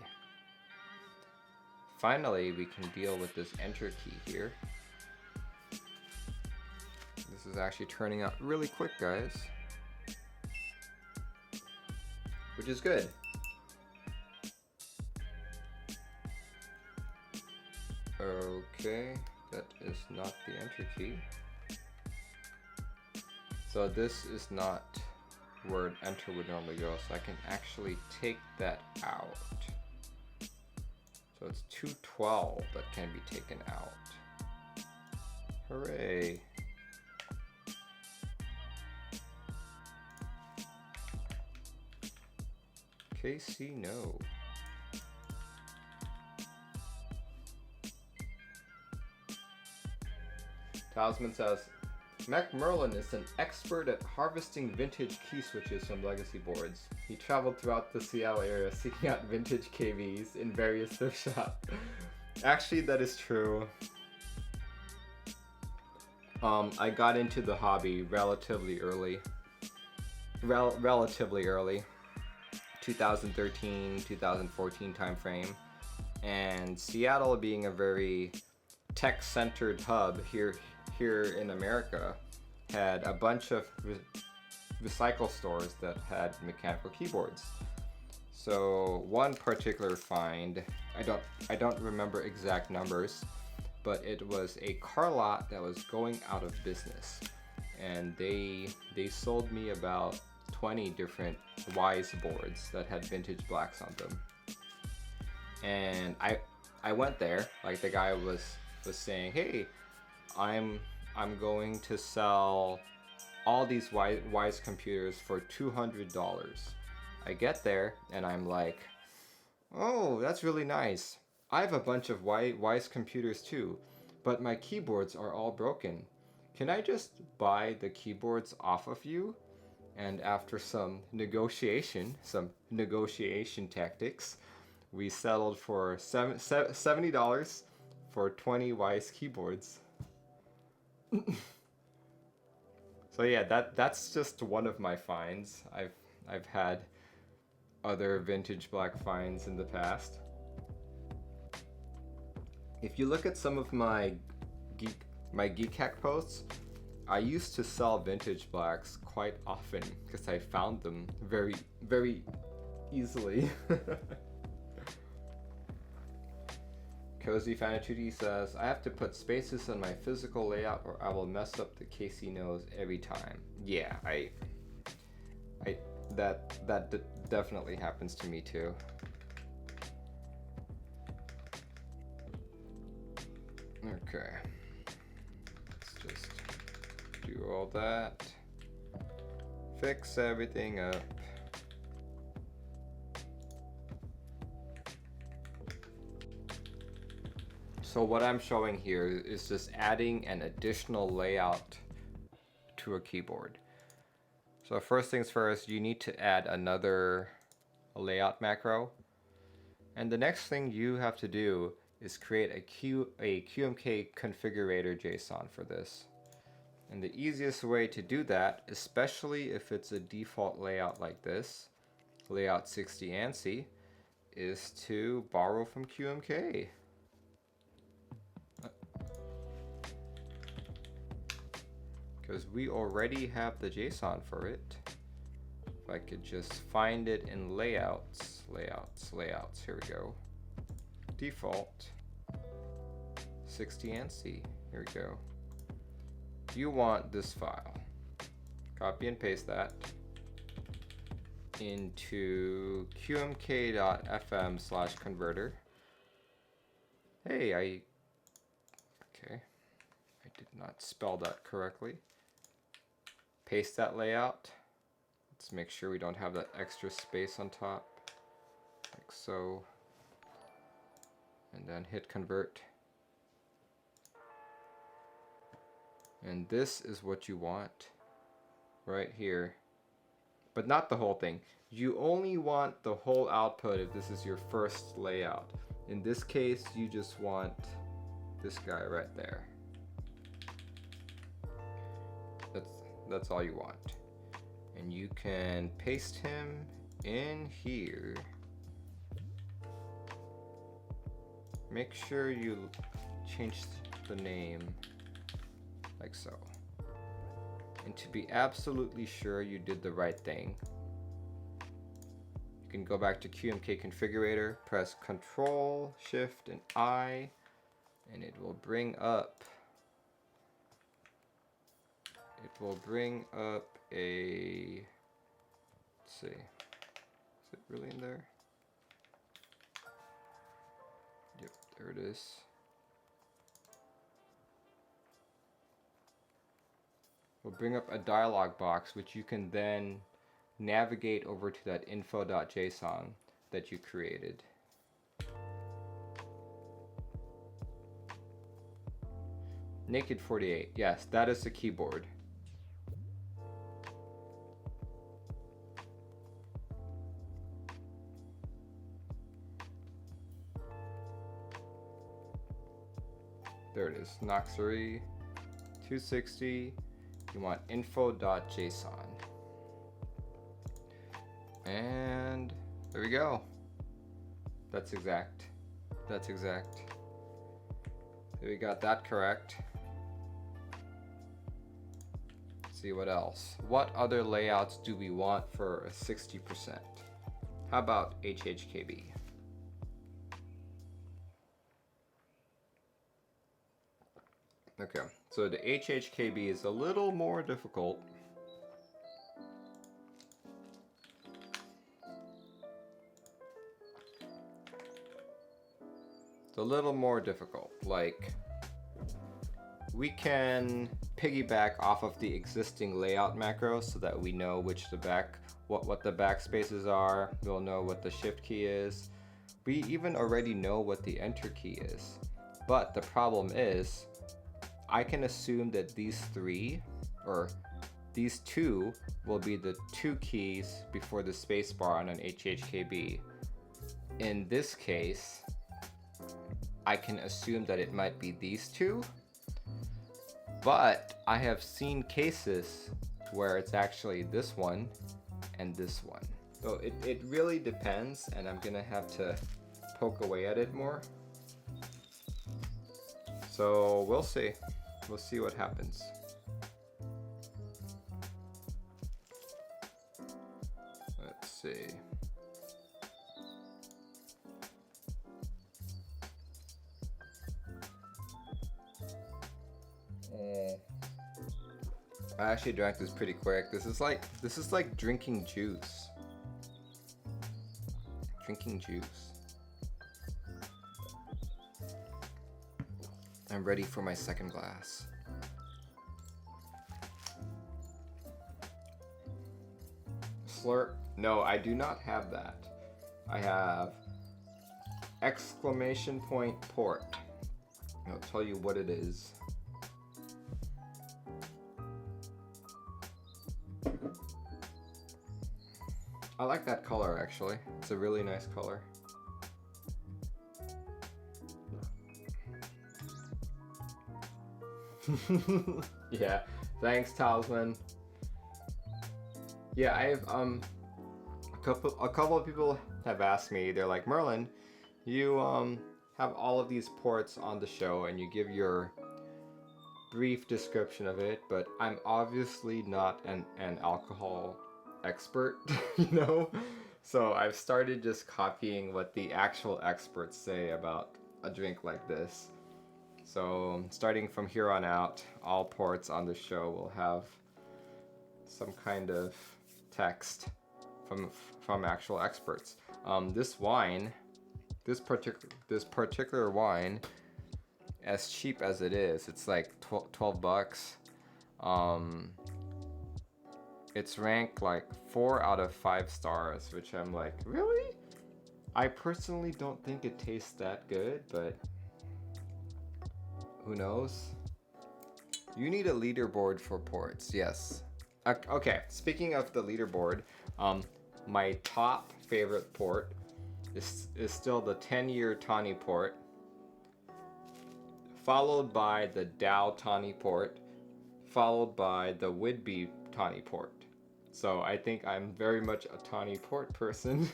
we can deal with this enter key here. This is actually turning out really quick, guys. Which is good. Okay, that is not the enter key. So this is not where an enter would normally go, so I can actually take that out. So it's 212 that can be taken out. Hooray! Casey No. Talisman says, Mech Merlin is an expert at harvesting vintage key switches from legacy boards. He traveled throughout the Seattle area seeking out vintage KVs in various thrift shops. Actually, that is true. I got into the hobby relatively early. Relatively early. 2013, 2014 timeframe. And Seattle being a very tech-centered hub here in America, had a bunch of recycle stores that had mechanical keyboards. So one particular find, I don't remember exact numbers, but it was a car lot that was going out of business, and they sold me about 20 different Wise boards that had vintage blacks on them. And I went there, like the guy was saying, hey, I'm going to sell all these Wise computers for $200. I get there and I'm like, oh, that's really nice. I have a bunch of Wise computers too, but my keyboards are all broken. Can I just buy the keyboards off of you? And after some negotiation tactics, we settled for $70 for 20 Wise keyboards. So yeah, that's just one of my finds. I've had other vintage black finds in the past. If you look at some of my geek hack posts, I used to sell vintage blacks quite often because I found them very, very easily. Cozy Fan 2D says, I have to put spaces on my physical layout or I will mess up the Casey nose every time. Yeah, that definitely happens to me too. Okay. Let's just do all that. Fix everything up. So what I'm showing here is just adding an additional layout to a keyboard. So first things first, you need to add another layout macro. And the next thing you have to do is create a QMK configurator JSON for this. And the easiest way to do that, especially if it's a default layout like this, layout 60 ANSI, is to borrow from QMK. Because we already have the JSON for it. If I could just find it in layouts, here we go. Default 60 ANSI, here we go. You want this file. Copy and paste that into qmk.fm/converter. Hey, I did not spell that correctly. Paste that layout. Let's make sure we don't have that extra space on top, like so. And then hit convert. And this is what you want right here, but not the whole thing. You only want the whole output if this is your first layout. In this case, you just want this guy right there. That's all you want. And you can paste him in here. Make sure you change the name like so. And to be absolutely sure you did the right thing, you can go back to QMK configurator, press Control, Shift, and I, and it will bring up a, let's see, is it really in there? Yep, there it is. We'll bring up a dialog box which you can then navigate over to that info.json that you created. Naked 48, yes, that is the keyboard. There it is, Noxary 260. You want info.json. And there we go. That's exact. That's exact. So we got that correct. Let's see what else. What other layouts do we want for a 60%? How about HHKB? Okay, so the HHKB is a little more difficult. It's a little more difficult. Like, we can piggyback off of the existing layout macro so that we know which the what the backspaces are. We'll know what the shift key is. We even already know what the enter key is. But the problem is, I can assume that these three, or these two, will be the two keys before the spacebar on an HHKB. In this case, I can assume that it might be these two, but I have seen cases where it's actually this one and this one. So it really depends, and I'm gonna have to poke away at it more. So we'll see. We'll see what happens. Let's see. I actually drank this pretty quick. This is like drinking juice. Drinking juice. I'm ready for my second glass. Slurp? No, I do not have that. I have exclamation point port. I'll tell you what it is. I like that color actually. It's a really nice color. Yeah, thanks Talisman. Yeah, I have a couple of people have asked me, they're like, Merlin, you have all of these ports on the show and you give your brief description of it, but I'm obviously not an alcohol expert, you know? So I've started just copying what the actual experts say about a drink like this. So starting from here on out, all ports on the show will have some kind of text from actual experts. This wine, this particular wine, as cheap as it is, it's like 12 bucks. It's ranked like 4 out of 5 stars, which I'm like, really? I personally don't think it tastes that good, but who knows? You need a leaderboard for ports, yes. Okay, speaking of the leaderboard, my top favorite port is still the 10-year Tawny port, followed by the Dow Tawny port, followed by the would-be tawny port. So I think I'm very much a tawny port person.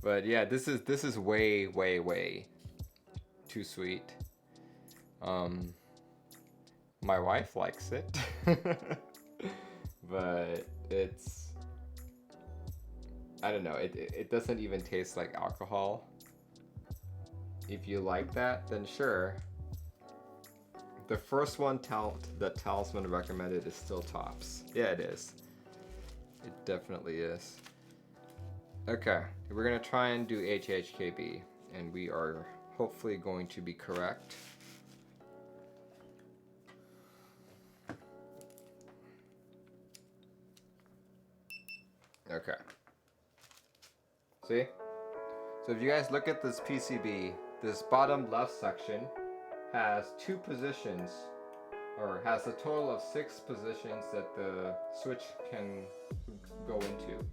But yeah, this is way, way, way too sweet. My wife likes it. But it's, I don't know, it doesn't even taste like alcohol. If you like that, then sure. The first one that Talisman recommended is still tops. Yeah, it is. It definitely is. Okay, we're gonna try and do HHKB, and we are hopefully going to be correct. Okay. See? So if you guys look at this PCB, this bottom left section has 2 positions, or has a total of 6 positions that the switch can go into.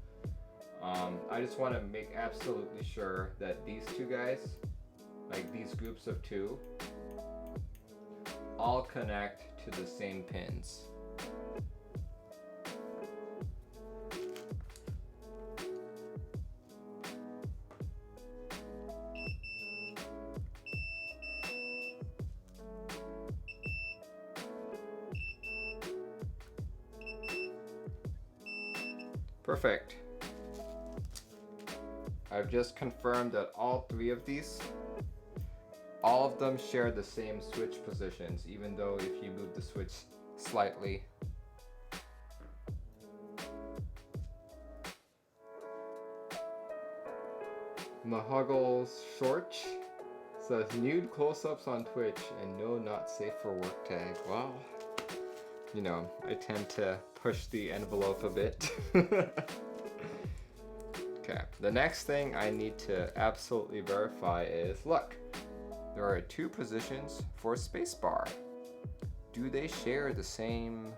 I just want to make absolutely sure that these 2 guys, like these groups of 2, all connect to the same pins. Perfect. I've just confirmed that all 3 of these, all of them share the same switch positions, even though if you move the switch slightly. Mahuggles Shorch says nude close-ups on Twitch and no not safe for work tag. Well, you know, I tend to push the envelope a bit. Okay, the next thing I need to absolutely verify is, look, there are 2 positions for spacebar. Do they share the same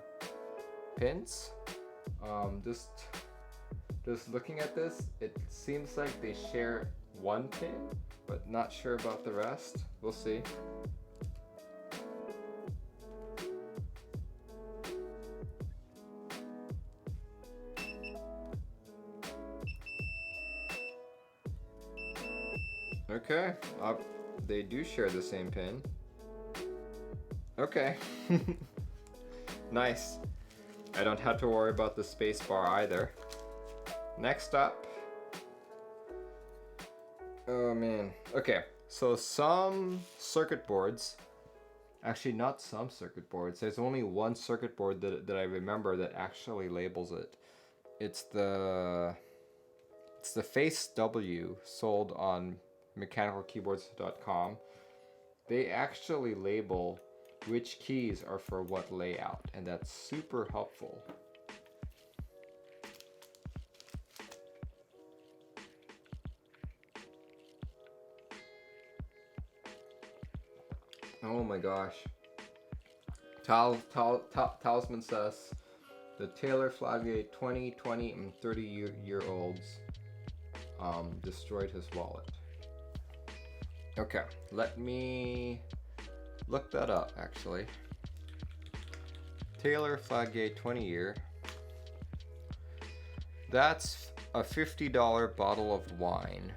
pins? Just looking at this, it seems like they share 1 pin, but not sure about the rest. We'll see. Okay, they do share the same pin. Okay. Nice. I don't have to worry about the space bar either. Next up. Oh man. Okay, so some circuit boards, actually not some circuit boards, there's only one circuit board that I remember that actually labels it. It's the Face W, sold on mechanicalkeyboards.com. They actually label which keys are for what layout, and that's super helpful. Oh my gosh. Talisman says the Taylor Fladgate 20, 20, and 30-year-olds destroyed his wallet. Okay, let me look that up actually. Taylor Fladgate 20-year. That's a $50 bottle of wine.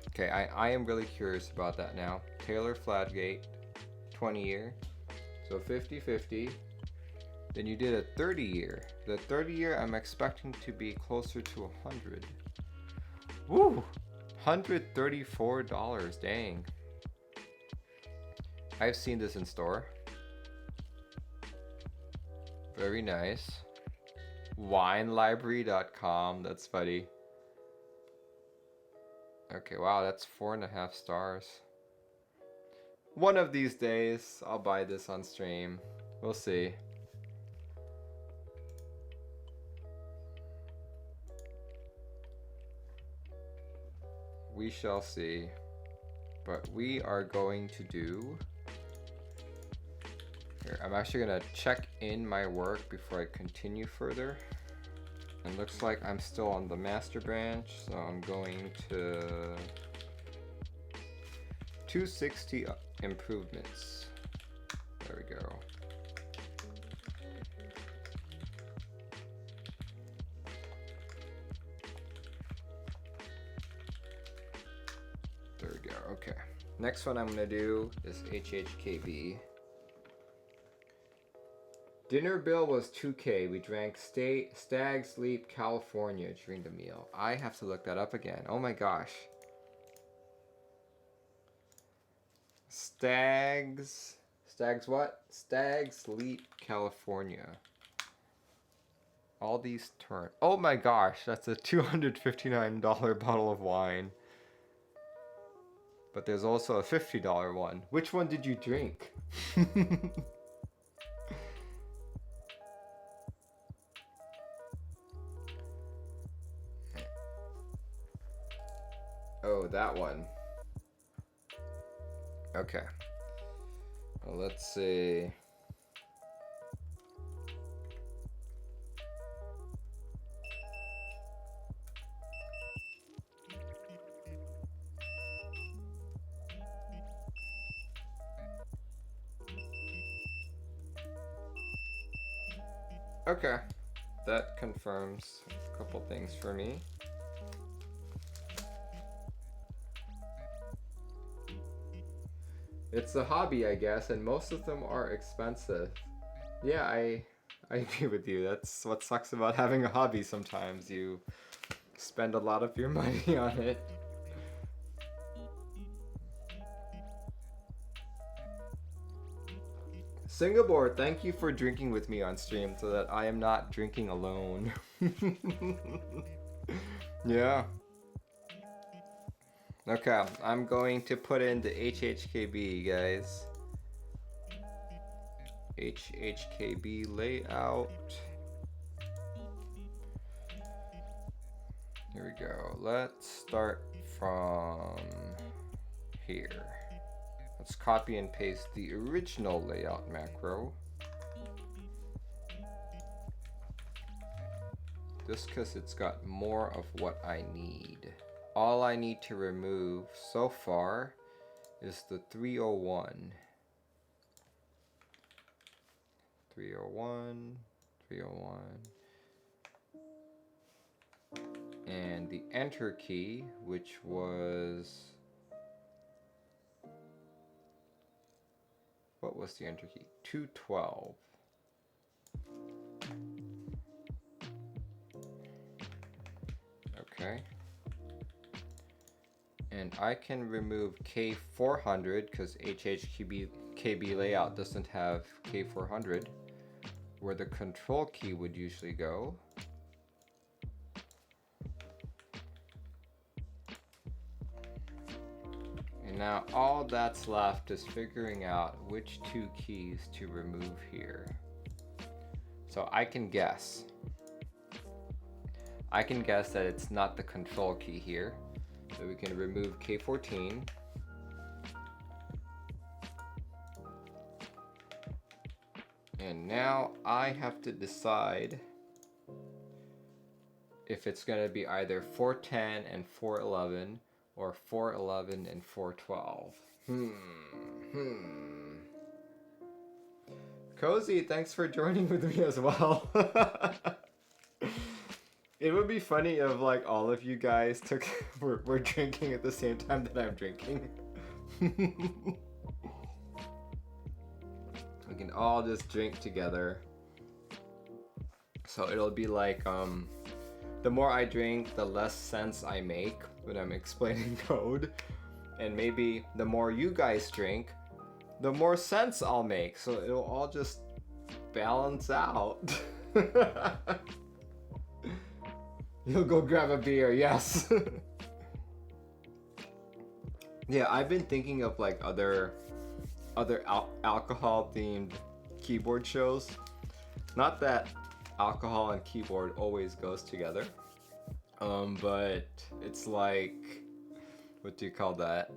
Okay, I am really curious about that now. Taylor Fladgate 20-year. So 50-50. Then you did a 30-year. The 30-year I'm expecting to be closer to 100. Woo! $134, dang. I've seen this in store. Very nice. WineLibrary.com, that's funny. Okay, wow, that's 4.5 stars. One of these days, I'll buy this on stream. We'll see. We shall see. But we are going to do... Here, I'm actually going to check in my work before I continue further. And looks like I'm still on the master branch, so I'm going to 260 improvements. There we go. Next one I'm gonna do is HHKB. Dinner bill was $2K. We drank Stag's Leap California during the meal. I have to look that up again. Oh my gosh. Stag's what? Stag's Leap California. All these terms. Oh my gosh, that's a $259 bottle of wine. But there's also a $50 one. Which one did you drink? Oh, that one. Okay. Well, let's see. Okay, that confirms a couple things for me. It's a hobby, I guess, and most of them are expensive. Yeah, I agree with you. That's what sucks about having a hobby sometimes. You spend a lot of your money on it. Singapore, thank you for drinking with me on stream so that I am not drinking alone. Yeah. Okay, I'm going to put in the HHKB, guys. HHKB layout. Here we go. Let's start from here. Let's copy and paste the original layout macro. Just because it's got more of what I need. All I need to remove so far is the 301. 301, 301. And the enter key, which was... What was the enter key? 212. Okay. And I can remove K400 because HHKB layout doesn't have K400, where the control key would usually go. And now all that's left is figuring out which two keys to remove here. So I can guess. I can guess that it's not the control key here. So we can remove K14. And now I have to decide if it's going to be either 410 and 411 or 411 and 412. Cozy, thanks for joining with me as well. It would be funny if like all of you guys were drinking at the same time that I'm drinking. We can all just drink together. So it'll be like the more I drink, the less sense I make when I'm explaining code. And maybe the more you guys drink, the more sense I'll make. So it'll all just balance out. You'll go grab a beer, yes. Yeah, I've been thinking of like other alcohol themed keyboard shows. Not that alcohol and keyboard always goes together, but it's like, what do you call that?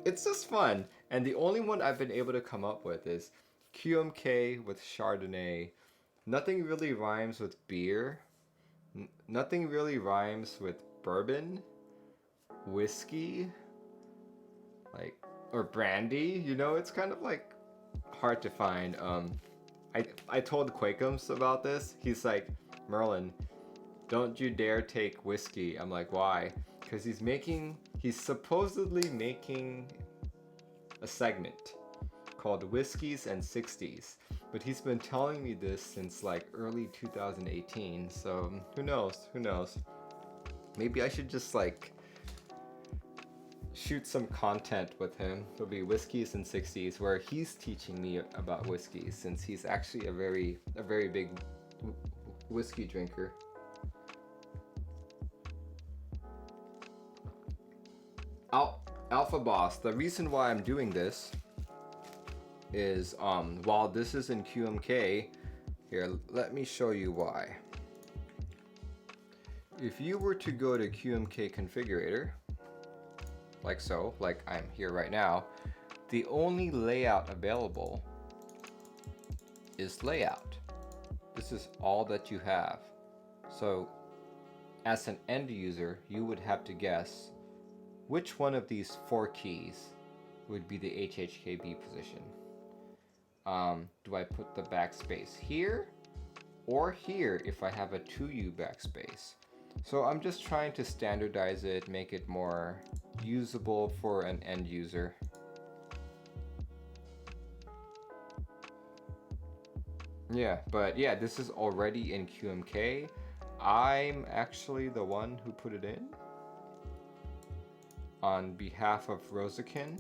It's just fun, and the only one I've been able to come up with is QMK with Chardonnay. Nothing really rhymes with beer. Nothing really rhymes with bourbon, whiskey, like, or brandy. You know, it's kind of like hard to find. I told Quakums about this. He's like, Merlin, don't you dare take whiskey. I'm like, why? Because he's making He's supposedly making a segment called Whiskeys and 60s, but he's been telling me this since like early 2018, so who knows. Maybe I should just like shoot some content with him. It'll be Whiskeys and 60s, where he's teaching me about whiskeys, since he's actually a very big whiskey drinker. Alpha Boss, the reason why I'm doing this is while this is in QMK, here, let me show you why. If you were to go to QMK configurator, like so, like I'm here right now, the only layout available is layout. This is all that you have. So as an end user, you would have to guess which one of these 4 keys would be the HHKB position. Do I put the backspace here or here if I have a 2U backspace? So I'm just trying to standardize it, make it more usable for an end user. Yeah, but yeah, this is already in QMK. I'm actually the one who put it in on behalf of Rosakin.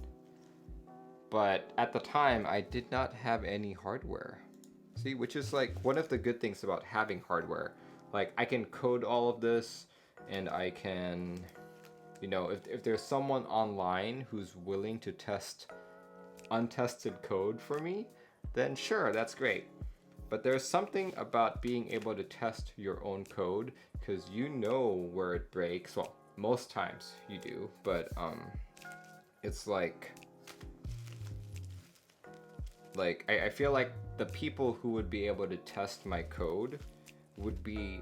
But at the time, I did not have any hardware. See, which is like one of the good things about having hardware. Like I can code all of this, and I can, you know, if there's someone online who's willing to test untested code for me, then sure, that's great. But there's something about being able to test your own code, because you know where it breaks. Well, most times you do, but it's like I feel like the people who would be able to test my code would be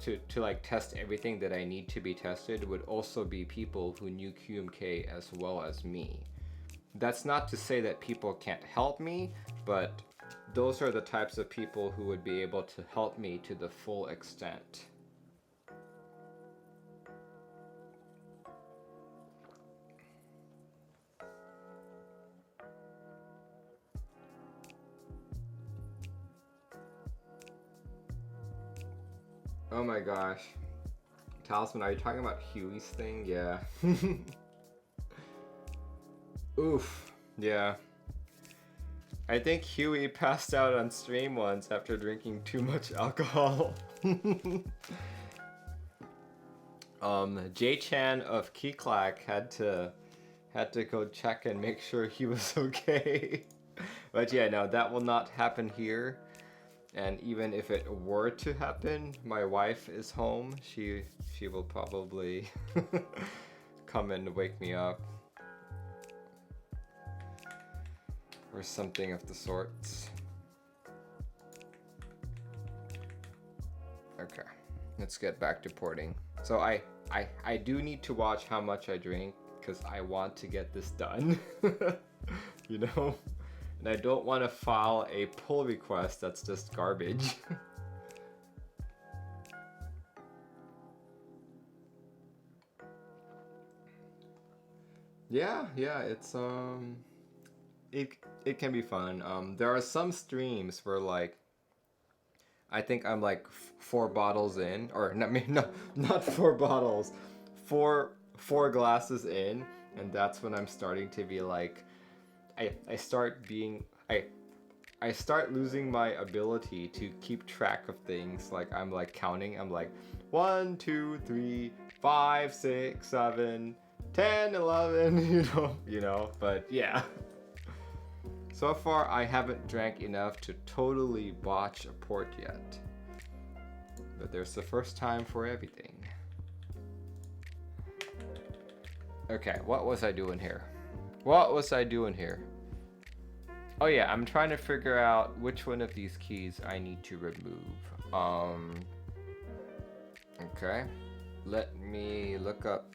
to like test everything that I need to be tested would also be people who knew QMK as well as me. That's not to say that people can't help me, but those are the types of people who would be able to help me to the full extent. Oh my gosh. Talisman, are you talking about Huey's thing? Yeah. Oof. Yeah. I think Huey passed out on stream once after drinking too much alcohol. J-Chan of Keyclack had to go check and make sure he was okay. But yeah, no, that will not happen here. And even if it were to happen, my wife is home. She will probably come and wake me up. Or something of the sorts. Okay, let's get back to porting. So I do need to watch how much I drink, because I want to get this done. You know? And I don't want to file a pull request that's just garbage. Yeah, it's it can be fun. There are some streams where like I think I'm like 4 bottles in, or not 4 bottles, 4 glasses in, and that's when I'm starting to be like I start losing my ability to keep track of things. Like I'm like counting. I'm like 1, 2, 3, 5, 6, 7, 10, 11. You know. But yeah. So far, I haven't drank enough to totally botch a port yet. But there's the first time for everything. Okay, what was I doing here? Oh yeah, I'm trying to figure out which one of these keys I need to remove. Okay. Let me look up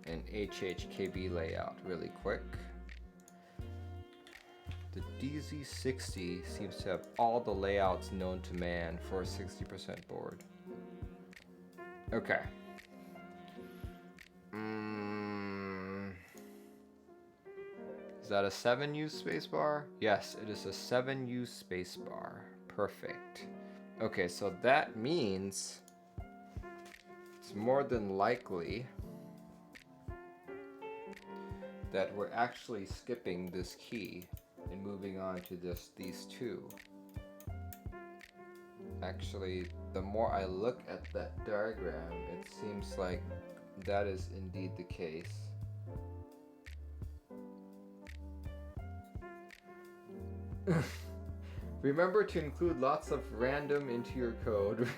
an HHKB layout really quick. The DZ60 seems to have all the layouts known to man for a 60% board. Okay. Is that a 7U spacebar? Yes, it is a 7U spacebar. Perfect. Okay, so that means it's more than likely that we're actually skipping this key and moving on to these two. Actually, the more I look at that diagram, it seems like that is indeed the case. Remember to include lots of random into your code.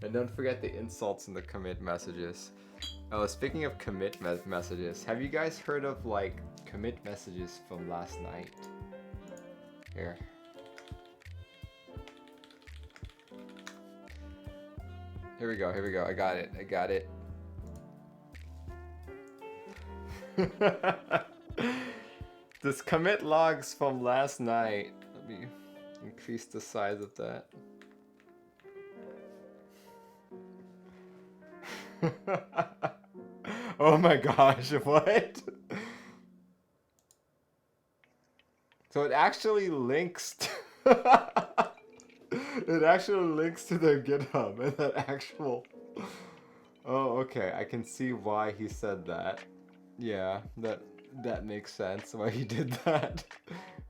And don't forget the insults in the commit messages. Oh, speaking of commit messages, have you guys heard of like commit messages from last night? Here. Here we go, here we go. I got it, I got it. This commit logs from last night. Let me increase the size of that. Oh my gosh, what? So it actually links to it actually links to their GitHub and that actual. Oh, okay. I can see why he said that. Yeah, that makes sense why he did that.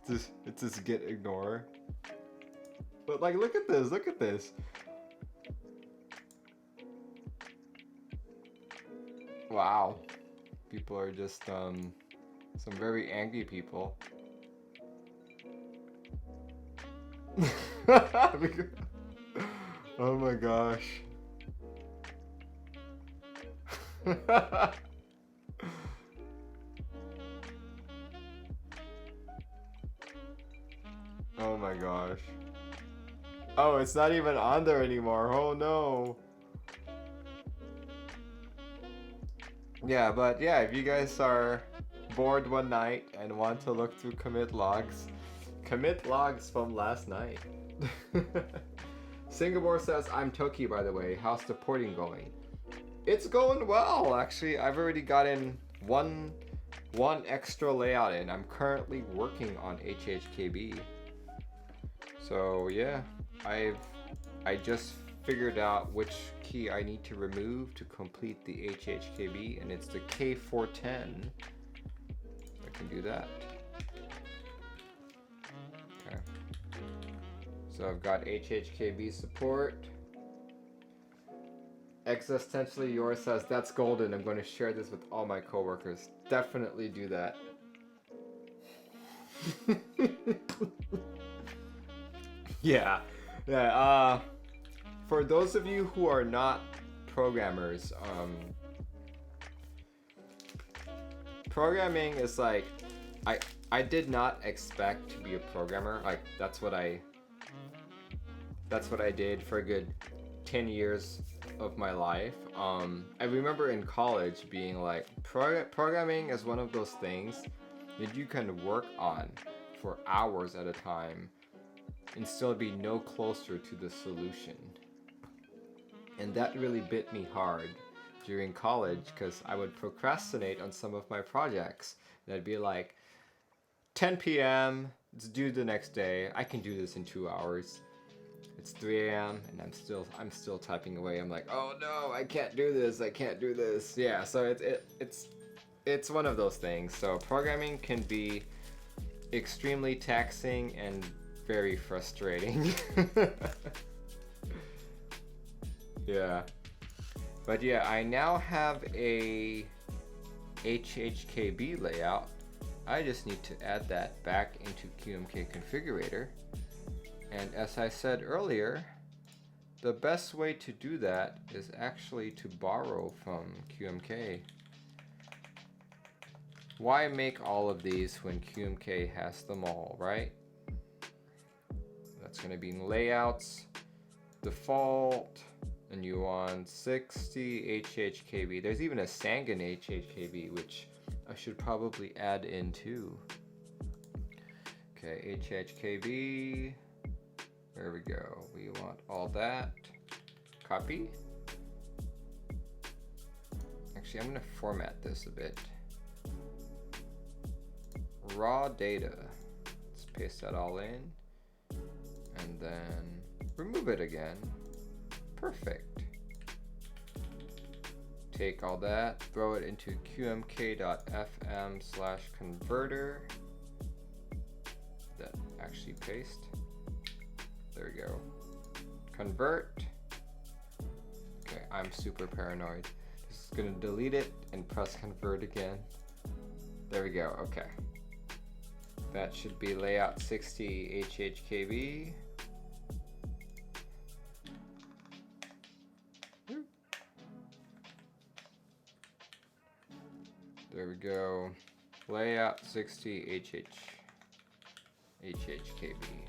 It's just git ignore. But like, look at this. Look at this. Wow. People are just some very angry people. Oh my gosh. Oh my gosh. Oh, it's not even on there anymore. Oh no. Yeah, but yeah, if you guys are bored one night and want to look through commit logs from last night. Singapore says, I'm Toki, by the way. How's the porting going? It's going well, actually. I've already gotten one extra layout in. I'm currently working on HHKB. So yeah, I just figured out which key I need to remove to complete the HHKB, and it's the K410. I can do that. Okay. So I've got HHKB support. Existentially yours says, that's golden. I'm going to share this with all my coworkers. Definitely do that. Yeah. For those of you who are not programmers, programming is like, I did not expect to be a programmer. Like that's what I did for a good 10 years of my life. I remember in college being like, programming is one of those things that you can work on for hours at a time and still be no closer to the solution. And that really bit me hard during college because I would procrastinate on some of my projects. And I'd be like, 10 p.m., it's due the next day. I can do this in 2 hours. It's 3 a.m. and I'm still typing away. I'm like, oh no, I can't do this. I can't do this. Yeah, so it's one of those things. So programming can be extremely taxing and very frustrating. Yeah. But yeah, I now have a HHKB layout. I just need to add that back into QMK configurator. And as I said earlier, the best way to do that is actually to borrow from QMK. Why make all of these when QMK has them all, right? That's going to be in layouts, default, and you want 60 HHKB. There's even a Sangan HHKB, which I should probably add in too. Okay, HHKB. There we go. We want all that. Copy. Actually, I'm gonna format this a bit. Raw data. Let's paste that all in. And then remove it again. Perfect. Take all that, throw it into qmk.fm/converter. That actually paste. There we go. Convert. Okay, I'm super paranoid. Just gonna delete it and press convert again. There we go, okay. That should be layout 60 HHKB. There we go. Layout 60 HHKB.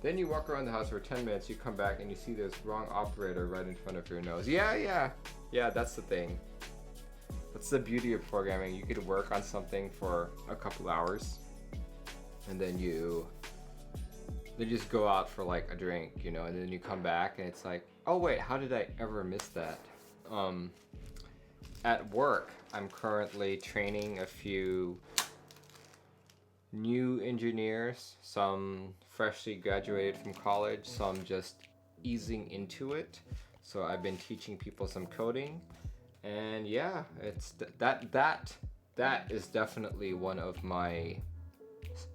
Then you walk around the house for 10 minutes, you come back and you see this wrong operator right in front of your nose. Yeah, that's the thing. That's the beauty of programming. You could work on something for a couple hours and then you just go out for like a drink, you know, and then you come back and it's like, oh wait, how did I ever miss that? At work, I'm currently training a few new engineers, some freshly graduated from college, some just easing into it. So I've been teaching people some coding, and yeah, it's that is definitely one of my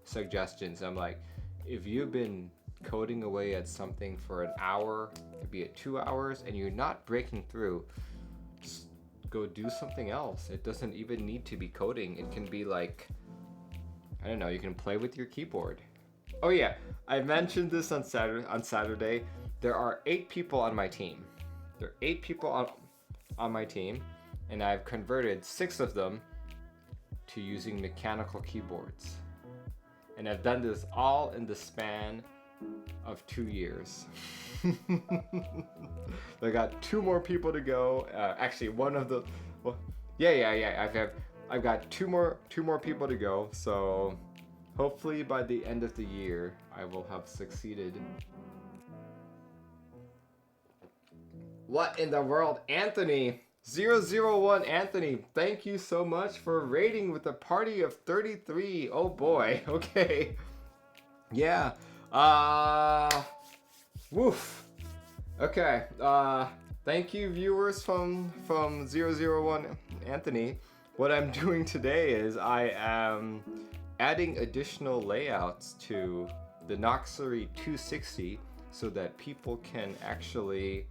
suggestions. I'm like, if you've been coding away at something for an hour, maybe at 2 hours, and you're not breaking through, just go do something else. It doesn't even need to be coding. It can be like, I don't know, you can play with your keyboard. Oh yeah, I mentioned this on Saturday. There are 8 people on my team. There are 8 people on my team, and I've converted 6 of them to using mechanical keyboards. And I've done this all in the span of 2 years. I got 2 more people to go. Actually, one of the, well, yeah. I've got two more people to go. So hopefully by the end of the year, I will have succeeded. What in the world, Anthony? 001 Anthony, thank you so much for raiding with a party of 33. Oh boy, okay. Yeah, woof. Okay, thank you viewers from 001 Anthony. What I'm doing today is I am adding additional layouts to the Noxary 260 so that people can actually,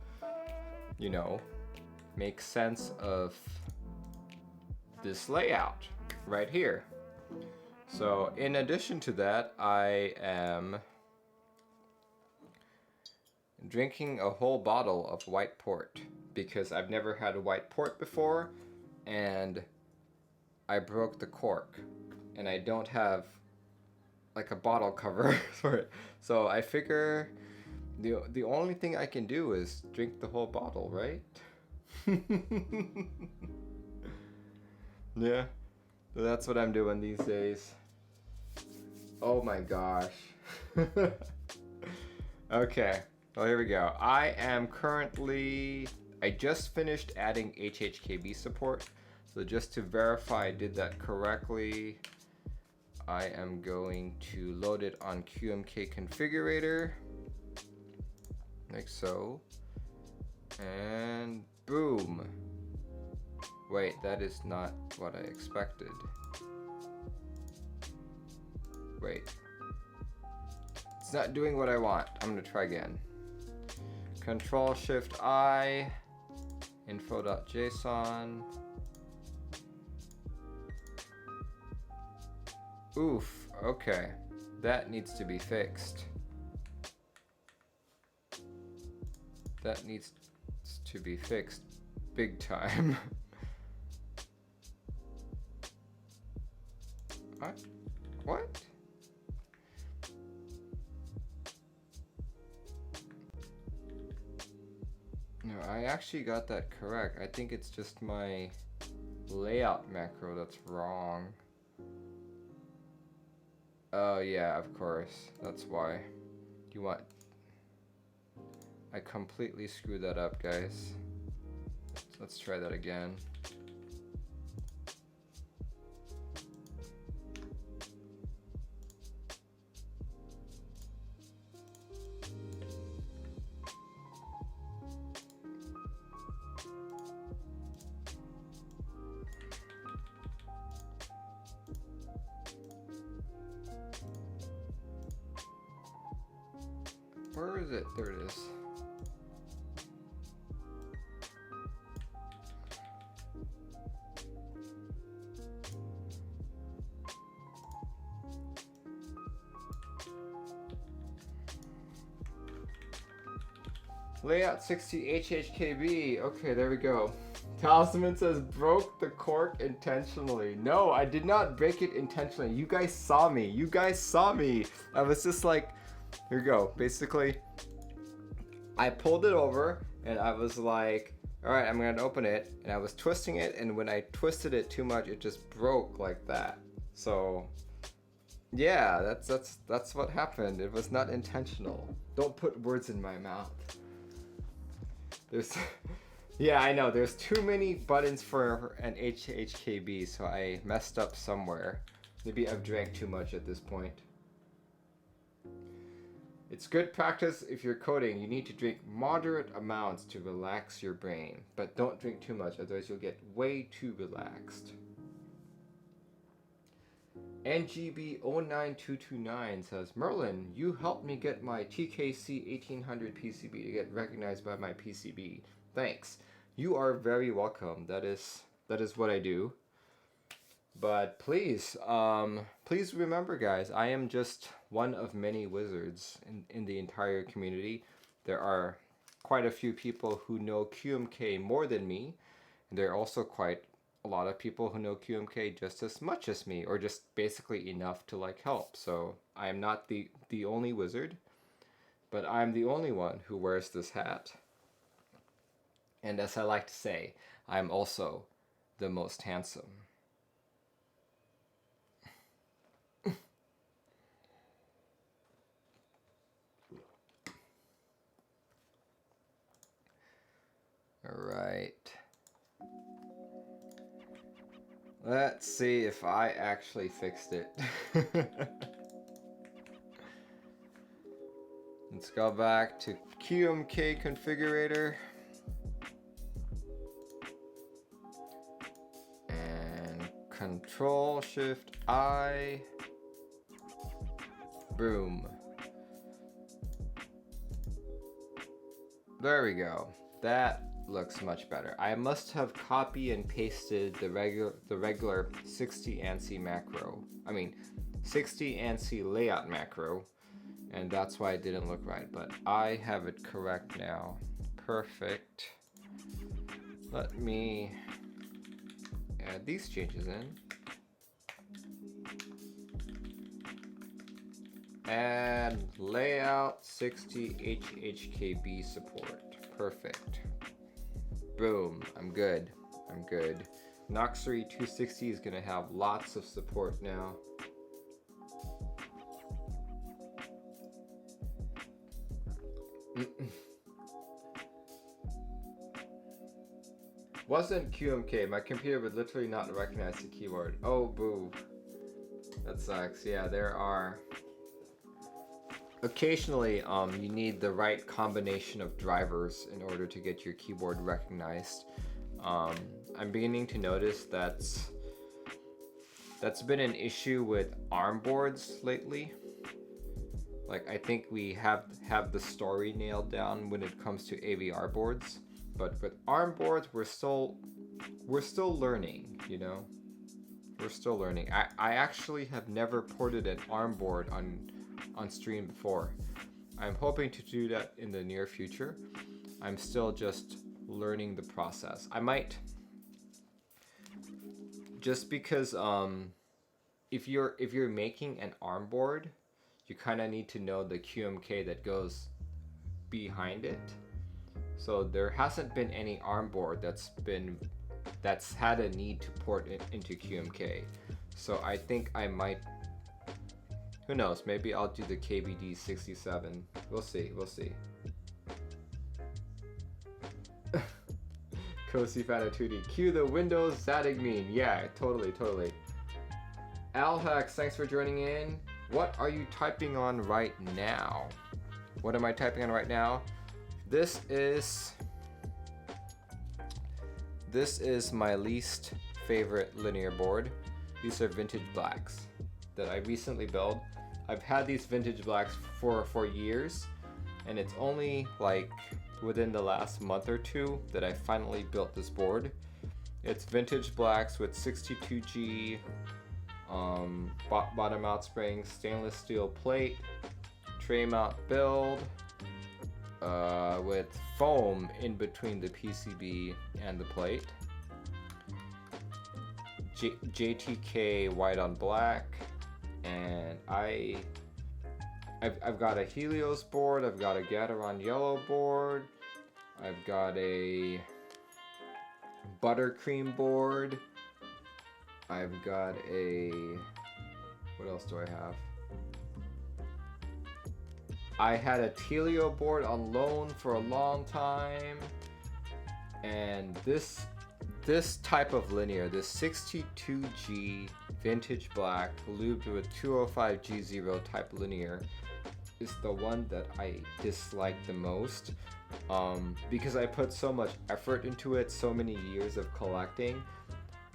you know, make sense of this layout right here. So in addition to that, I am drinking a whole bottle of white port because I've never had a white port before and I broke the cork and I don't have like a bottle cover for it. So I figure the only thing I can do is drink the whole bottle, right? Yeah, that's what I'm doing these days. Oh my gosh. Okay, well here we go. I just finished adding HHKB support. So just to verify I did that correctly, I am going to load it on QMK configurator, like so, and boom. Wait, that is not what I expected. Wait. It's not doing what I want. I'm gonna try again. Control-Shift-I, info.json. Oof, okay. That needs to be fixed. That needs to be fixed big time. What? No, I actually got that correct. I think it's just my layout macro that's wrong. Oh yeah, of course. That's why. I completely screwed that up, guys. Let's try that again. Where is it? There it is. Layout 60 HHKB. Okay, there we go. Talisman says broke the cork intentionally. No, I did not break it intentionally. You guys saw me. You guys saw me. I was just like, here we go. Basically, I pulled it over and I was like, all right, I'm gonna open it. And I was twisting it, and when I twisted it too much, it just broke like that. So yeah, that's what happened. It was not intentional. Don't put words in my mouth. There's, yeah, I know. There's too many buttons for an HHKB, so I messed up somewhere. Maybe I've drank too much at this point. It's good practice if you're coding. You need to drink moderate amounts to relax your brain, but don't drink too much, otherwise you'll get way too relaxed. NGB09229 says, Merlin, you helped me get my TKC 1800 PCB to get recognized by my PCB. Thanks. You are very welcome. That is what I do. But please, please remember, guys, I am just one of many wizards in the entire community. There are quite a few people who know QMK more than me, and there are also quite a lot of people who know QMK just as much as me, or just basically enough to like help. So I am not the only wizard, but I'm the only one who wears this hat. And as I like to say, I'm also the most handsome. All right. Let's see if I actually fixed it. Let's go back to QMK configurator. And Control-Shift-I. Boom. There we go. That looks much better. I must have copy and pasted the regular 60 ANSI macro. I mean 60 ANSI layout macro, and that's why it didn't look right, but I have it correct now. Perfect. Let me add these changes in. Add layout 60 HHKB support. Perfect. Boom, I'm good. I'm good. Noxary 260 is gonna have lots of support now. Wasn't QMK. My computer would literally not recognize the keyboard. Oh, boo. That sucks. Yeah, there are. Occasionally, you need the right combination of drivers in order to get your keyboard recognized. I'm beginning to notice that's been an issue with ARM boards lately. Like, I think we have the story nailed down when it comes to AVR boards, but with ARM boards, we're still learning. You know, we're still learning. I actually have never ported an ARM board on stream before. I'm hoping to do that in the near future. I'm still just learning the process. I might, just because if you're making an ARM board, you kind of need to know the QMK that goes behind it. So there hasn't been any ARM board that's had a need to port it into QMK. So I think I might. Who knows? Maybe I'll do the KBD 67. We'll see. We'll see. Kosi Fanatudi. Cue the Windows Zadig meme. Yeah, totally. Alhax, thanks for joining in. What are you typing on right now? What am I typing on right now? This is my least favorite linear board. These are vintage blacks that I recently built. I've had these vintage blacks for years, and it's only like within the last month or two that I finally built this board. It's vintage blacks with 62G bottom mount springs, stainless steel plate, tray mount build with foam in between the PCB and the plate. JTK white on black, and I've got a Helios board, I've got a Gateron yellow board, I've got a buttercream board, I've got a, what else do I have? I had a Telio board on loan for a long time, and this type of linear, this 62G vintage black lubed with 205G0 type linear is the one that I dislike the most, because I put so much effort into it, so many years of collecting.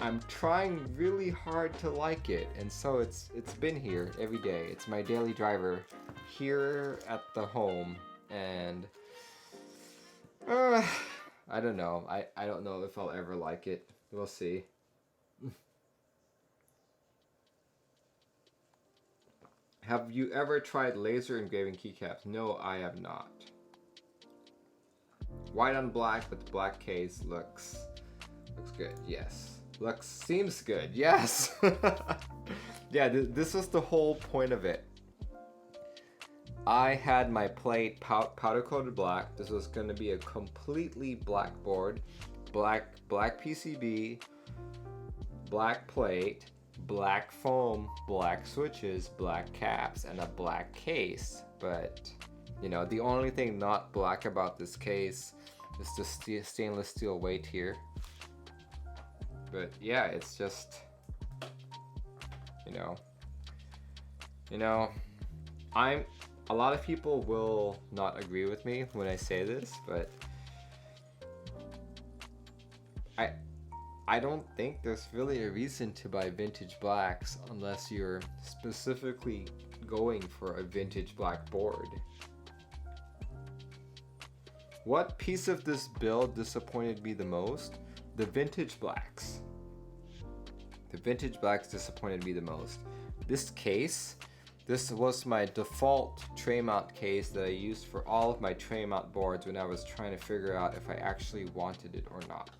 I'm trying really hard to like it, and so it's been here every day. It's my daily driver here at the home, and I don't know. I don't know if I'll ever like it. We'll see. Have you ever tried laser engraving keycaps? No, I have not. White on black with black case looks good. Yes. Seems good. Yes. Yeah, this was the whole point of it. I had my plate powder coated black. This was going to be a completely black board, black PCB, black plate, black foam, black switches, black caps, and a black case. But you know, the only thing not black about this case is the stainless steel weight here. But yeah, it's just, you know, a lot of people will not agree with me when I say this, but I don't think there's really a reason to buy vintage blacks unless you're specifically going for a vintage black board. What piece of this build disappointed me the most? The vintage blacks. The vintage blacks disappointed me the most. This case, this was my default tray mount case that I used for all of my tray mount boards when I was trying to figure out if I actually wanted it or not.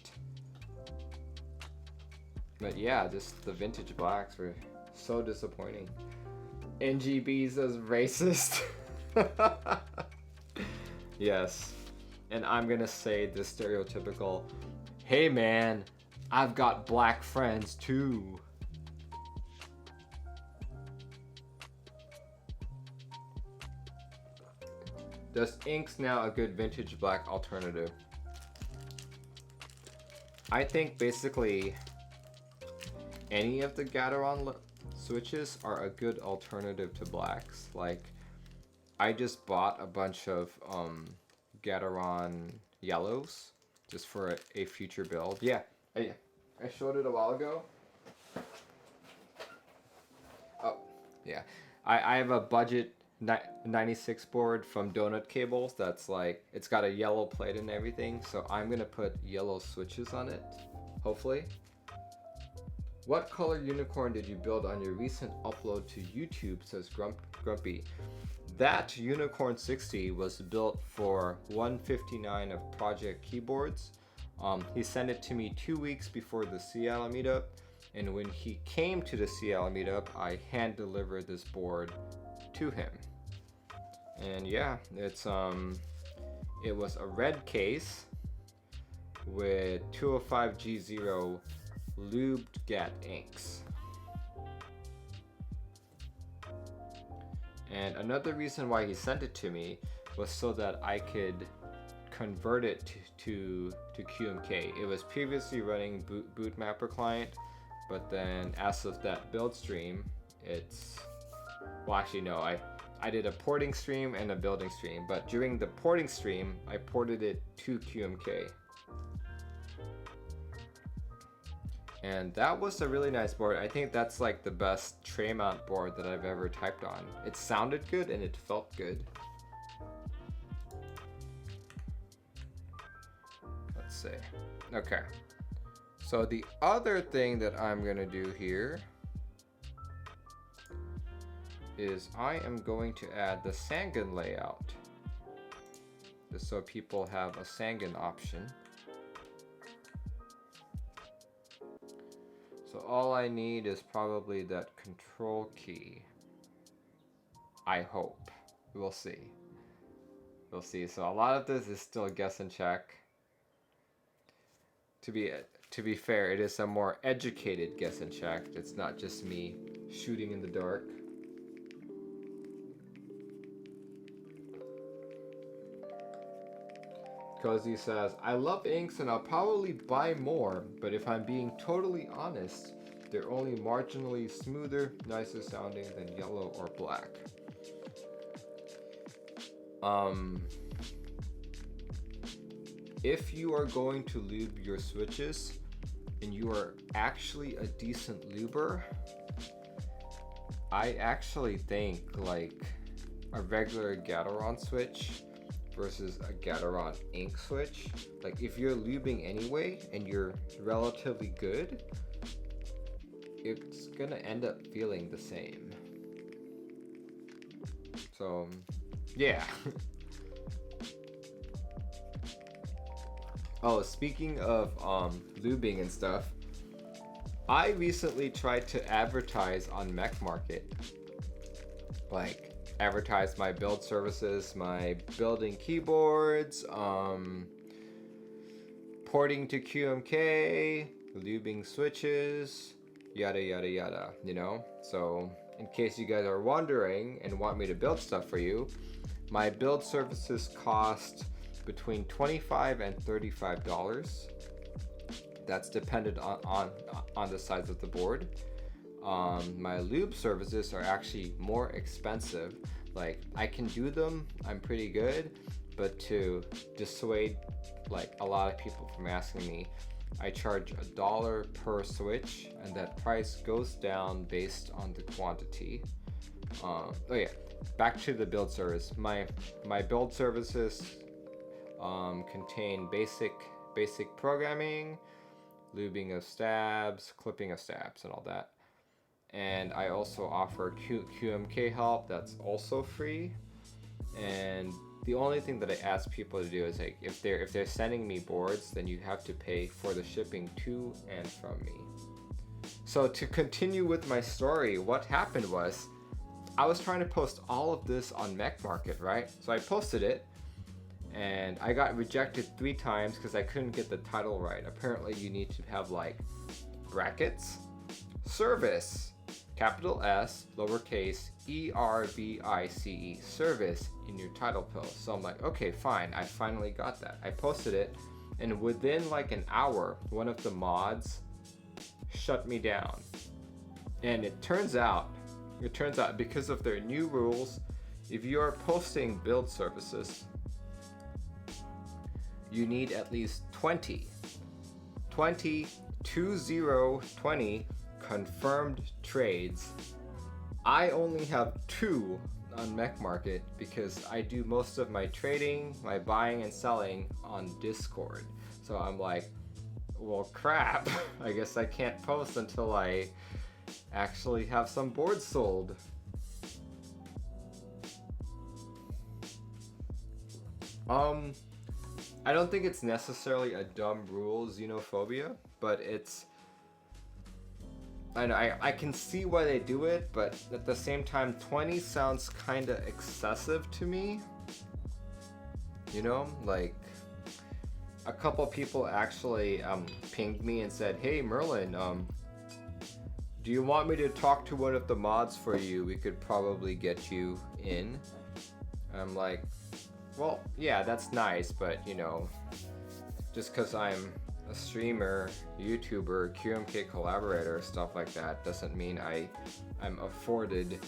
But yeah, just the vintage blacks were so disappointing. NGB says racist. Yes. And I'm gonna say the stereotypical, hey man, I've got black friends too. Does inks now a good vintage black alternative? I think basically any of the Gateron switches are a good alternative to blacks. Like, I just bought a bunch of Gateron yellows just for a future build. Yeah, I showed it a while ago. Oh, yeah. I have a budget 96 board from Donut Cables that's like, it's got a yellow plate and everything, so I'm gonna put yellow switches on it, hopefully. What color unicorn did you build on your recent upload to YouTube, says Grumpy. That Unicorn 60 was built for 159 of Project Keyboards. He sent it to me 2 weeks before the Seattle meetup, and when he came to the Seattle meetup, I hand delivered this board to him. And yeah, it was a red case with 205G0 lubed GAT inks. And another reason why he sent it to me was so that I could convert it to QMK. It was previously running bootmapper client, but then as of that build stream, it's, well, actually no, I did a porting stream and a building stream, but during the porting stream, I ported it to QMK. And that was a really nice board. I think that's like the best tray mount board that I've ever typed on. It sounded good and it felt good. Let's see. Okay. So the other thing that I'm gonna do here is I am going to add the Sangan layout, just so people have a Sangan option. So all I need is probably that control key. I hope. We'll see. We'll see. So a lot of this is still guess and check. To be fair, it is a more educated guess and check. It's not just me shooting in the dark. Cozy says, I love inks and I'll probably buy more, but if I'm being totally honest, they're only marginally smoother, nicer sounding than yellow or black. If you are going to lube your switches and you are actually a decent luber, I actually think like a regular Gateron switch versus a Gateron ink switch, like if you're lubing anyway and you're relatively good, it's gonna end up feeling the same. So yeah. Oh, speaking of lubing and stuff, I recently tried to advertise on Mech Market, like advertise my build services, my building keyboards, porting to QMK, lubing switches, yada yada yada, you know? So in case you guys are wondering and want me to build stuff for you, my build services cost between $25 and $35. That's dependent on the size of the board. My lube services are actually more expensive. Like I can do them, I'm pretty good, but to dissuade like a lot of people from asking me, I charge $1 per switch, and that price goes down based on the quantity. Oh yeah, back to the build service. My build services contain basic programming, lubing of stabs, clipping of stabs, and all that. And I also offer QMK help that's also free. And the only thing that I ask people to do is like if they're sending me boards, then you have to pay for the shipping to and from me. So to continue with my story, what happened was I was trying to post all of this on Mech Market, right? So I posted it and I got rejected 3 times because I couldn't get the title right. Apparently you need to have like brackets, service, capital S, lowercase ERVICE, service in your title post. So I'm like, okay, fine. I finally got that. I posted it, and within like an hour, one of the mods shut me down. And it turns out because of their new rules, if you are posting build services, you need at least 20 confirmed trades. I only have 2 on Mech Market because I do most of my trading, my buying and selling on Discord. So I'm like, well crap, I guess I can't post until I actually have some boards sold. I don't think it's necessarily a dumb rule, xenophobia, but it's, I know, I can see why they do it, but at the same time, 20 sounds kind of excessive to me. You know, like a couple people actually pinged me and said, hey Merlin, do you want me to talk to one of the mods for you? We could probably get you in. I'm like, Well, yeah, that's nice, but you know, just because I'm a streamer, YouTuber, QMK collaborator, stuff like that, doesn't mean I'm afforded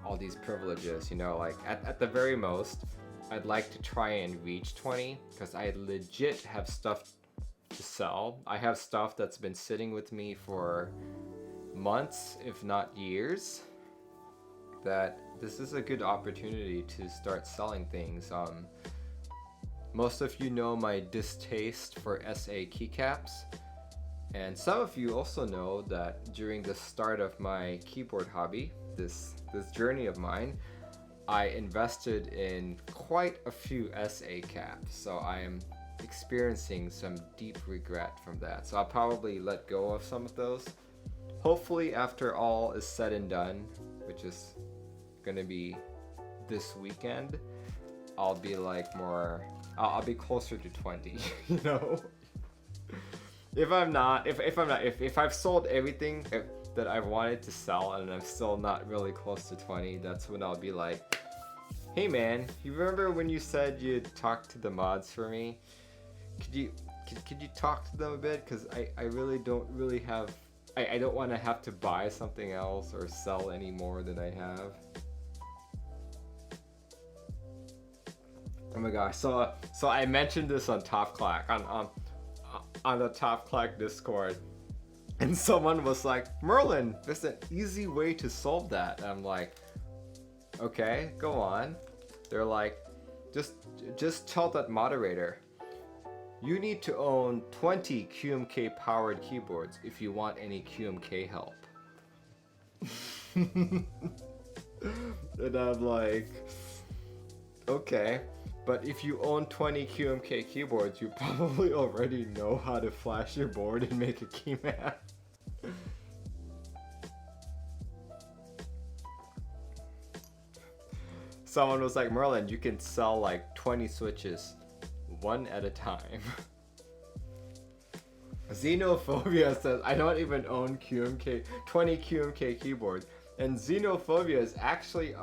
all these privileges, you know, like at the very most, I'd like to try and reach 20, because I legit have stuff to sell. I have stuff that's been sitting with me for months, if not years, that this is a good opportunity to start selling things. Most of you know my distaste for SA keycaps, and some of you also know that during the start of my keyboard hobby, this journey of mine, I invested in quite a few SA caps, so I am experiencing some deep regret from that. So I'll probably let go of some of those. Hopefully after all is said and done, which is gonna be this weekend, I'll be like more, I'll be closer to 20, you know? If I've sold everything that I've wanted to sell and I'm still not really close to 20, that's when I'll be like, hey man, you remember when you said you'd talk to the mods for me? Could you talk to them a bit? Because I really don't really have, I don't want to have to buy something else or sell any more than I have. Oh my gosh, so I mentioned this on Top Clack, on the Top Clack Discord, and someone was like, Merlin, there's an easy way to solve that. And I'm like, okay, go on. They're like, just tell that moderator, you need to own 20 QMK powered keyboards if you want any QMK help. And I'm like, okay, but if you own 20 QMK keyboards, you probably already know how to flash your board and make a key map. Someone was like, Merlin, you can sell like 20 switches, one at a time. Xenophobia says, I don't even own 20 QMK keyboards. And Xenophobia is actually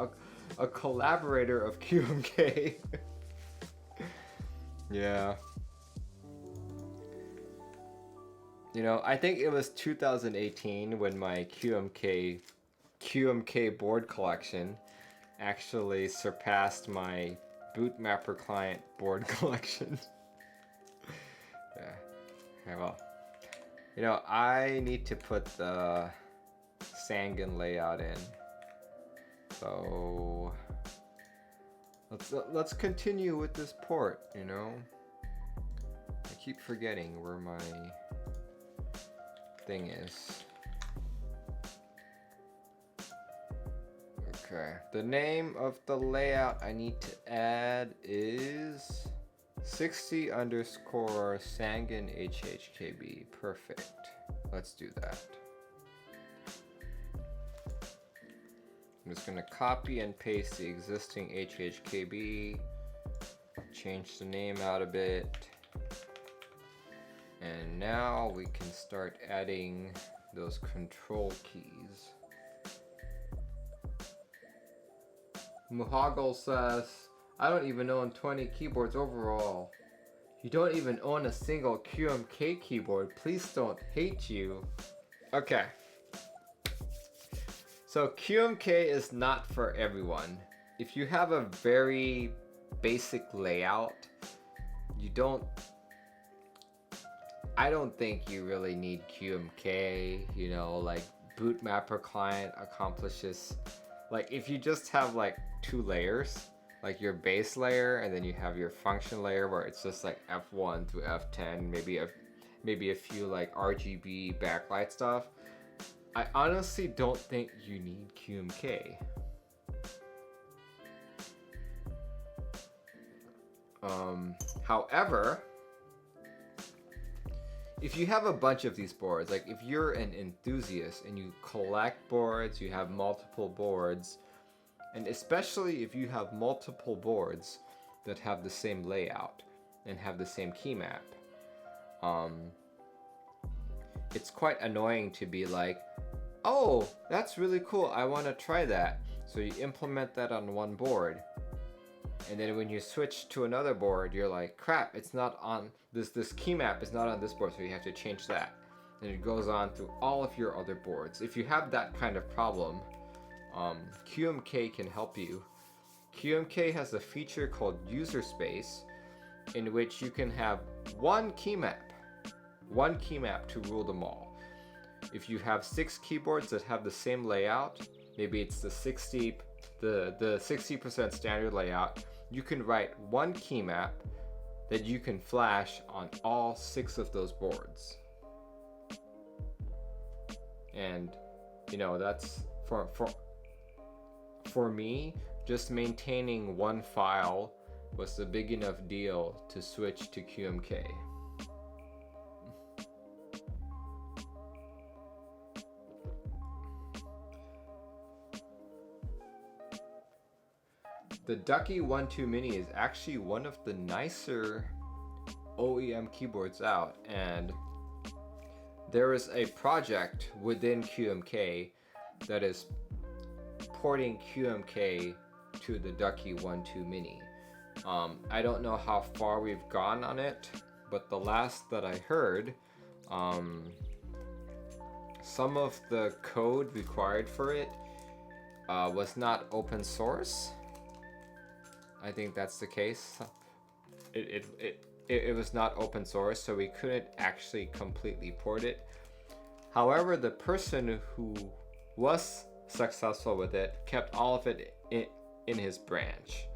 a collaborator of QMK. Yeah. You know, I think it was 2018 when my QMK board collection actually surpassed my Bootmapper client board collection. Yeah. Okay, well, you know, I need to put the Sangan layout in. So let's continue with this port, you know. I keep forgetting where my thing is. Okay, the name of the layout I need to add is 60_Sangan HHKB. Perfect. Let's do that. I'm just gonna copy and paste the existing HHKB, change the name out a bit, and now we can start adding those control keys. Muhagel says, I don't even own 20 keyboards overall. You don't even own a single QMK keyboard. Please don't hate you. Okay. So QMK is not for everyone. If you have a very basic layout, I don't think you really need QMK, you know, like Bootmapper client accomplishes, like if you just have like 2 layers, like your base layer and then you have your function layer where it's just like F1 through F10, maybe a few like RGB backlight stuff, I honestly don't think you need QMK. However, if you have a bunch of these boards, like if you're an enthusiast and you collect boards, you have multiple boards, and especially if you have multiple boards that have the same layout and have the same key map, it's quite annoying to be like, oh, that's really cool, I want to try that. So you implement that on one board. And then when you switch to another board, you're like, crap, it's not on this key map is not on this board, so you have to change that. And it goes on through all of your other boards. If you have that kind of problem, QMK can help you. QMK has a feature called user space, in which you can have one key map to rule them all. If you have 6 keyboards that have the same layout, maybe it's the 60% standard layout, you can write one key map that you can flash on all 6 of those boards. And you know, that's for me, just maintaining one file was a big enough deal to switch to QMK. The Ducky 1-2 Mini is actually one of the nicer OEM keyboards out, and there is a project within QMK that is porting QMK to the Ducky 1-2 Mini. I don't know how far we've gone on it, but the last that I heard, some of the code required for it was not open source. I think that's the case. It was not open source, so we couldn't actually completely port it. However, the person who was successful with it kept all of it in his branch.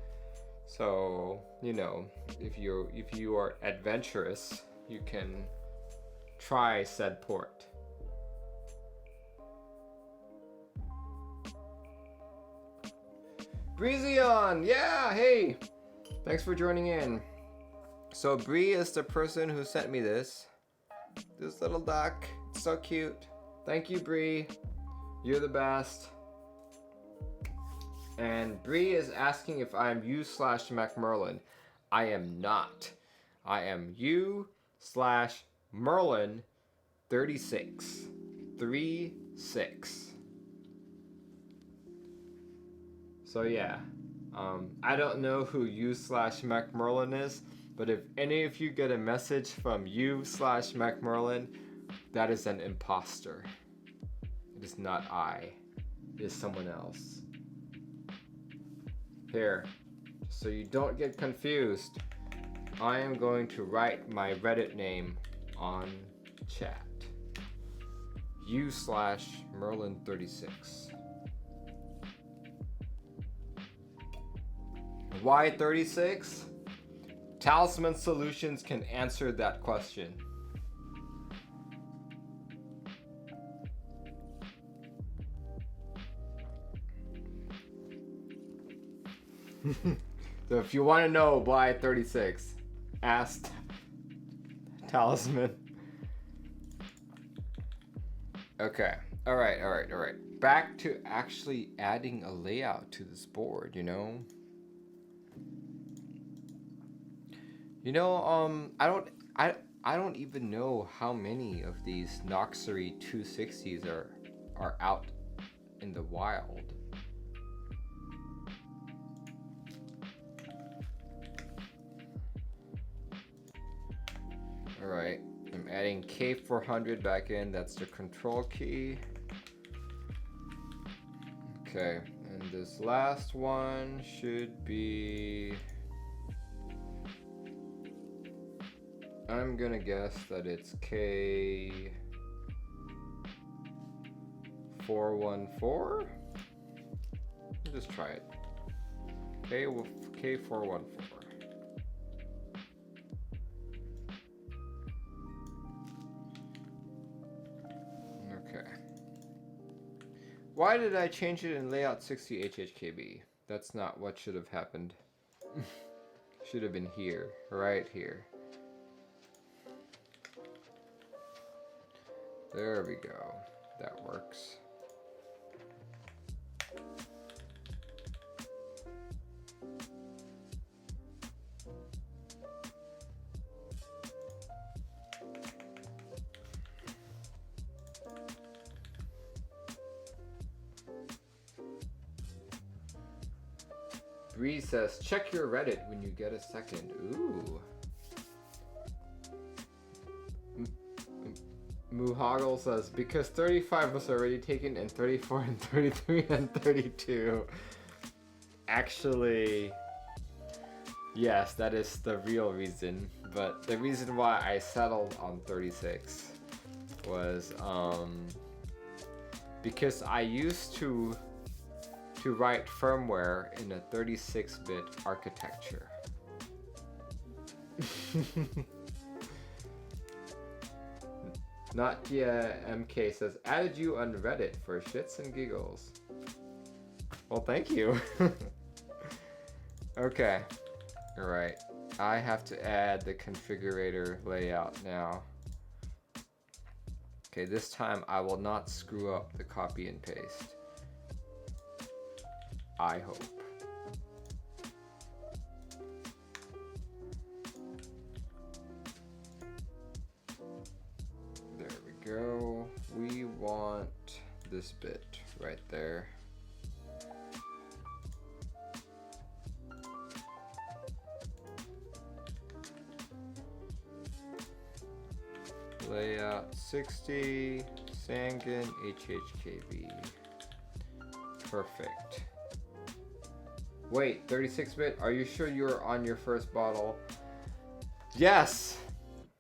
So, you know, if you are adventurous, you can try said port. Breezeon! Yeah, hey! Thanks for joining in. So Bree is the person who sent me this little duck. It's so cute. Thank you, Bree. You're the best. And Bree is asking if I'm u/Macmerlin. I am not. I am u/Merlin 36. 36. So yeah, I don't know who u/Macmerlin is, but if any of you get a message from u/Macmerlin, that is an imposter. It is not I. It is someone else. Here, so you don't get confused, I am going to write my Reddit name on chat. u/Merlin 36. Why 36? Talisman Solutions can answer that question. So if you want to know why 36, ask Talisman. Okay, all right. Back to actually adding a layout to this board, you know? I don't even know how many of these Noxary 260s are out in the wild. All right, I'm adding K400 back in. That's the control key. Okay, and this last one should be, I'm gonna guess that it's K414. Just try it. K414. Okay. Why did I change it in layout 60 HHKB? That's not what should have happened. Should have been here, right here. There we go. That works. Bree says, check your Reddit when you get a second. Ooh. Muhoggle says, because 35 was already taken and 34 and 33 and 32. Actually, yes, that is the real reason. But the reason why I settled on 36 was because I used to write firmware in a 36-bit architecture. Natya MK says, added you on Reddit for shits and giggles. Well, thank you. Okay. Alright. I have to add the configurator layout now. Okay, this time I will not screw up the copy and paste. I hope. There we go. We want this bit right there. Layout 60, Sangan, HHKV. Perfect. Wait, 36-bit? Are you sure you're on your first bottle? Yes!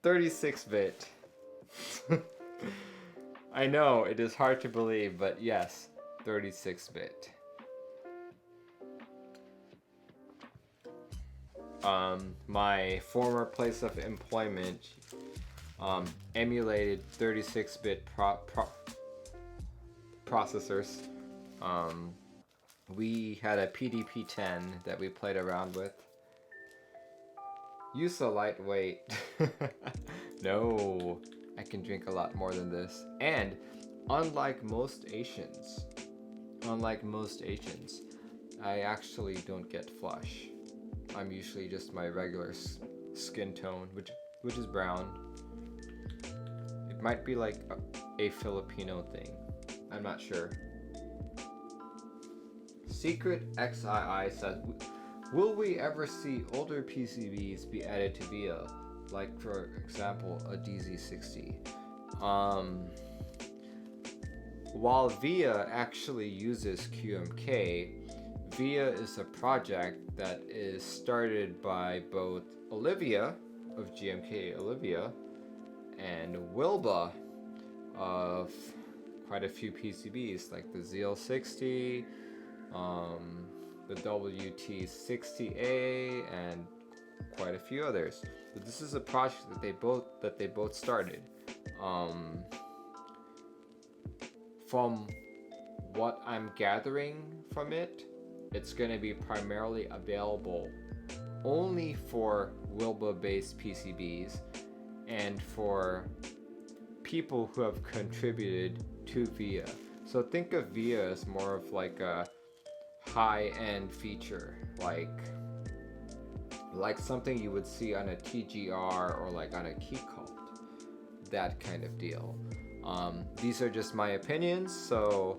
36-bit. I know, it is hard to believe, but yes, 36-bit. My former place of employment emulated 36-bit processors. We had a PDP-10 that we played around with. Use a lightweight. No, I can drink a lot more than this. And unlike most Asians, I actually don't get flush. I'm usually just my regular skin tone, which is brown. It might be like a Filipino thing. I'm not sure. Secret XII says, will we ever see older PCBs be added to VIA? Like, for example, a DZ60. While VIA actually uses QMK, VIA is a project that is started by both Olivia of GMK Olivia and Wilba of quite a few PCBs like the ZealPC, the WT60A, and quite a few others. But this is a project that they both started. From what I'm gathering from it, it's going to be primarily available only for Wilba-based PCBs and for people who have contributed to VIA. So think of VIA as more of like a high-end feature, like something you would see on a TGR or like on a Keycap, that kind of deal. These are just my opinions, so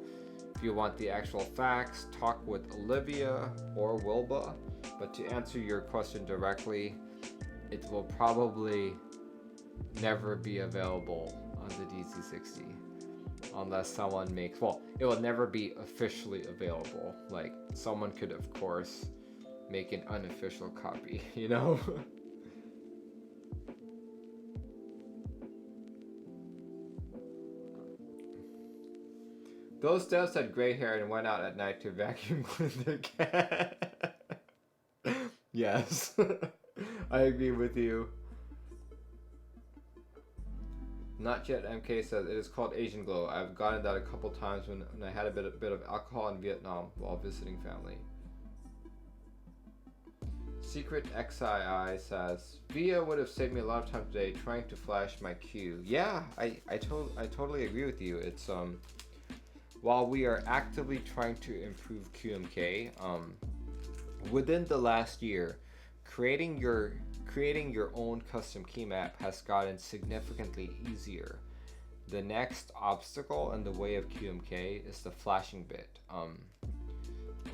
if you want the actual facts, talk with Olivia or Wilba. But to answer your question directly, it will probably never be available on the DC60 unless someone makes, well, it will never be officially available. Like, someone could, of course, make an unofficial copy, you know? Those devs had gray hair and went out at night to vacuum clean their cat. Yes, I agree with you. Not yet. MK says it is called Asian Glow. I've gotten that a couple times when I had a bit of alcohol in Vietnam while visiting family. Secret XII says VIA would have saved me a lot of time today trying to flash my queue. Yeah, I totally agree with you. It's while we are actively trying to improve QMK, within the last year, creating your own custom key map has gotten significantly easier. The next obstacle in the way of QMK is the flashing bit.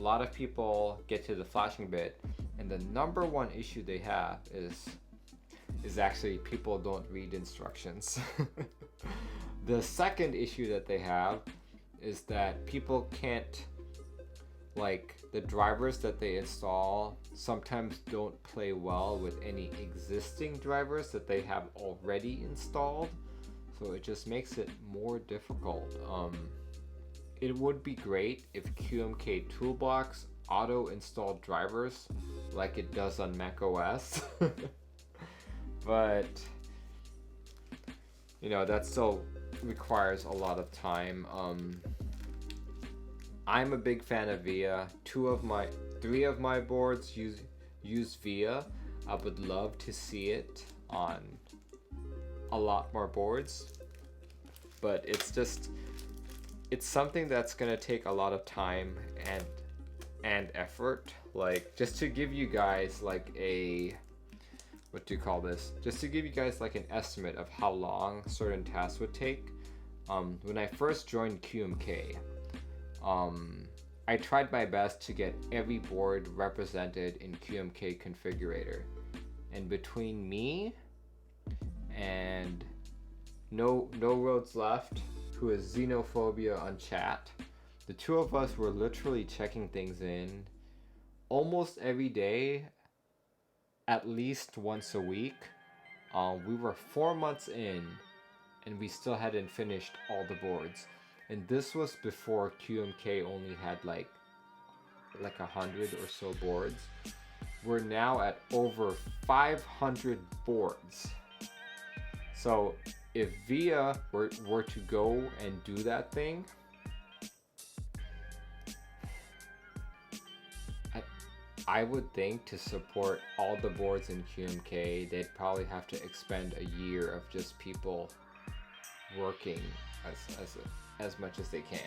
a lot of people get to the flashing bit, and the number one issue they have is actually people don't read instructions. The second issue that they have is that people can't, like, the drivers that they install sometimes don't play well with any existing drivers that they have already installed, so it just makes it more difficult. It would be great if QMK Toolbox auto installed drivers like it does on macOS. But you know, that still requires a lot of time. I'm a big fan of VIA. 3 of my boards use VIA. I would love to see it on a lot more boards, but it's something that's gonna take a lot of time and effort. Like, just to give you guys like a, what do you call this? Just to give you guys like an estimate of how long certain tasks would take. When I first joined QMK, I tried my best to get every board represented in QMK Configurator, and between me and No Roads Left, who is Xenophobia on chat, the two of us were literally checking things in almost every day, at least once a week. We were 4 months in, and we still hadn't finished all the boards. And this was before QMK only had like 100 or so boards. We're now at over 500 boards. So if VIA were to go and do that thing, I would think to support all the boards in QMK, they'd probably have to expend a year of just people working as much as they can.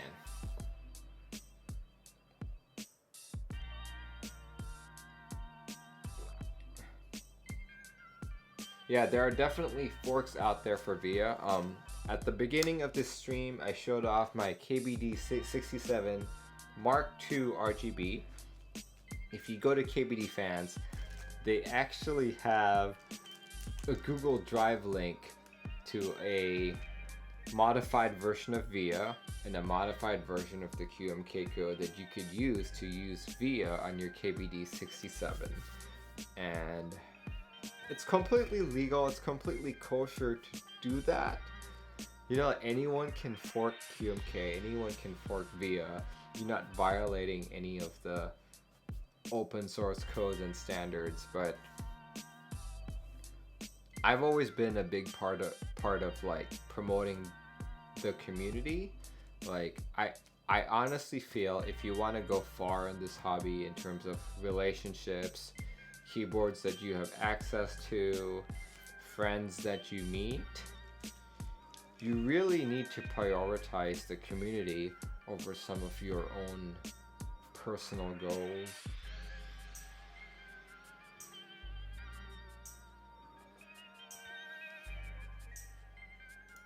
Yeah, there are definitely forks out there for VIA. At the beginning of this stream, I showed off my KBD67 Mark II RGB. If you go to KBD Fans, they actually have a Google Drive link to a modified version of VIA and a modified version of the QMK code that you could use to use VIA on your KBD67. And it's completely legal, it's completely kosher to do that. You know, anyone can fork QMK, anyone can fork VIA. You're not violating any of the open source codes and standards, but I've always been a big part of like promoting the community. Like, I honestly feel if you want to go far in this hobby in terms of relationships, keyboards that you have access to, friends that you meet, you really need to prioritize the community over some of your own personal goals.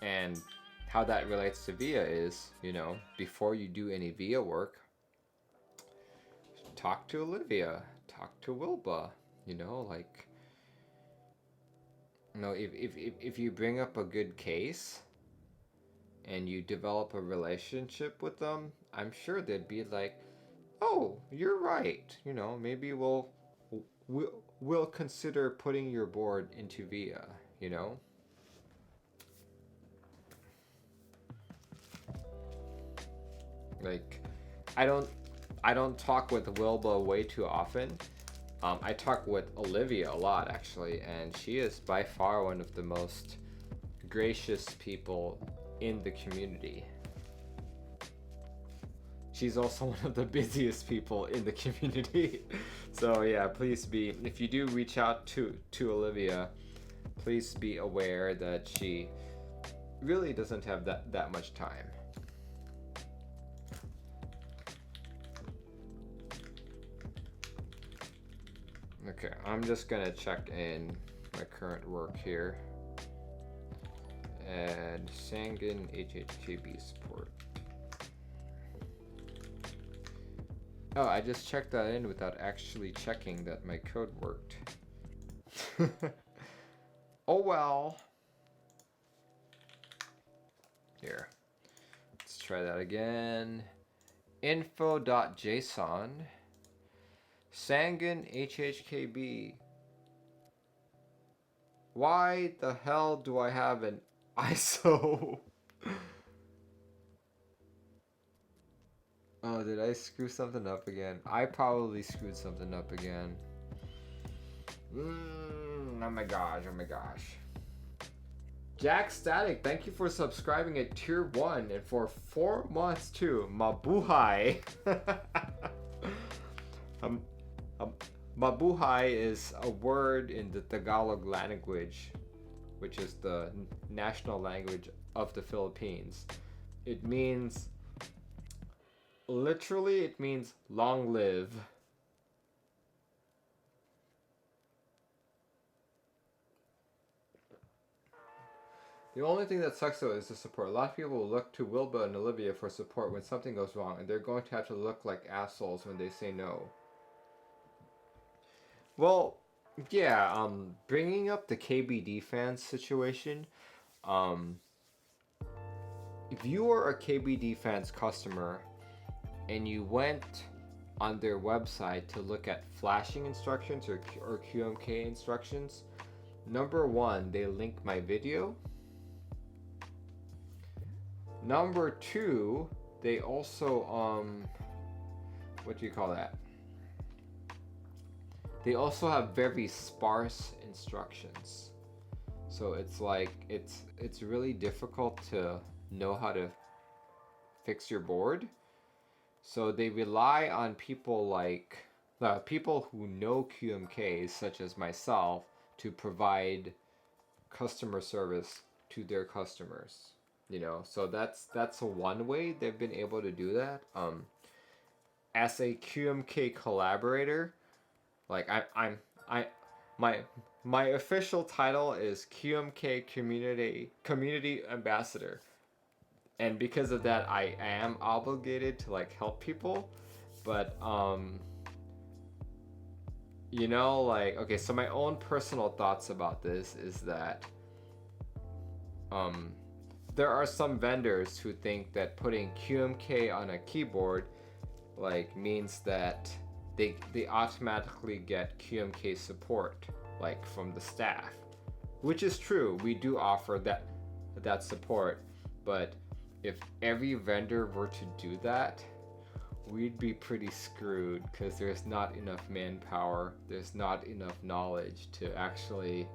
And how that relates to VIA is, you know, before you do any VIA work, talk to Olivia, talk to Wilba, you know, like, you know, if you bring up a good case and you develop a relationship with them, I'm sure they'd be like, oh, you're right, you know, maybe we'll consider putting your board into VIA, you know. Like, I don't talk with Wilba way too often. I talk with Olivia a lot, actually, and she is by far one of the most gracious people in the community. She's also one of the busiest people in the community. So yeah, please be, if you do reach out to Olivia, please be aware that she really doesn't have that much time. Okay, I'm just gonna check in my current work here. And Sangan HHKB support. Oh, I just checked that in without actually checking that my code worked. Oh well. Here. Let's try that again. Info.json. Sangan HHKB. Why the hell do I have an ISO? Oh, did I screw something up again? I probably screwed something up again. Oh my gosh, oh my gosh. Jack Static, thank you for subscribing at tier 1 and for 4 months too. Mabuhay. Mabuhay is a word in the Tagalog language, which is the national language of the Philippines. It means, literally, it means long live. The only thing that sucks though is the support. A lot of people will look to Wilba and Olivia for support when something goes wrong, and they're going to have to look like assholes when they say no. Well, yeah, bringing up the KBD fans situation, if you are a KBD fans customer and you went on their website to look at flashing instructions or QMK instructions, number one, they link my video. Number two, they also, what do you call that? They also have very sparse instructions. So it's like, it's really difficult to know how to fix your board. So they rely on people like, people who know QMKs, such as myself, to provide customer service to their customers. You know, so that's one way they've been able to do that. As a QMK collaborator, like my official title is QMK community ambassador, and because of that, I am obligated to like help people, but you know, like, okay, so my own personal thoughts about this is that there are some vendors who think that putting QMK on a keyboard like means that they automatically get QMK support like from the staff, which is true. We do offer that support, but if every vendor were to do that, we'd be pretty screwed because there's not enough manpower, there's not enough knowledge to actually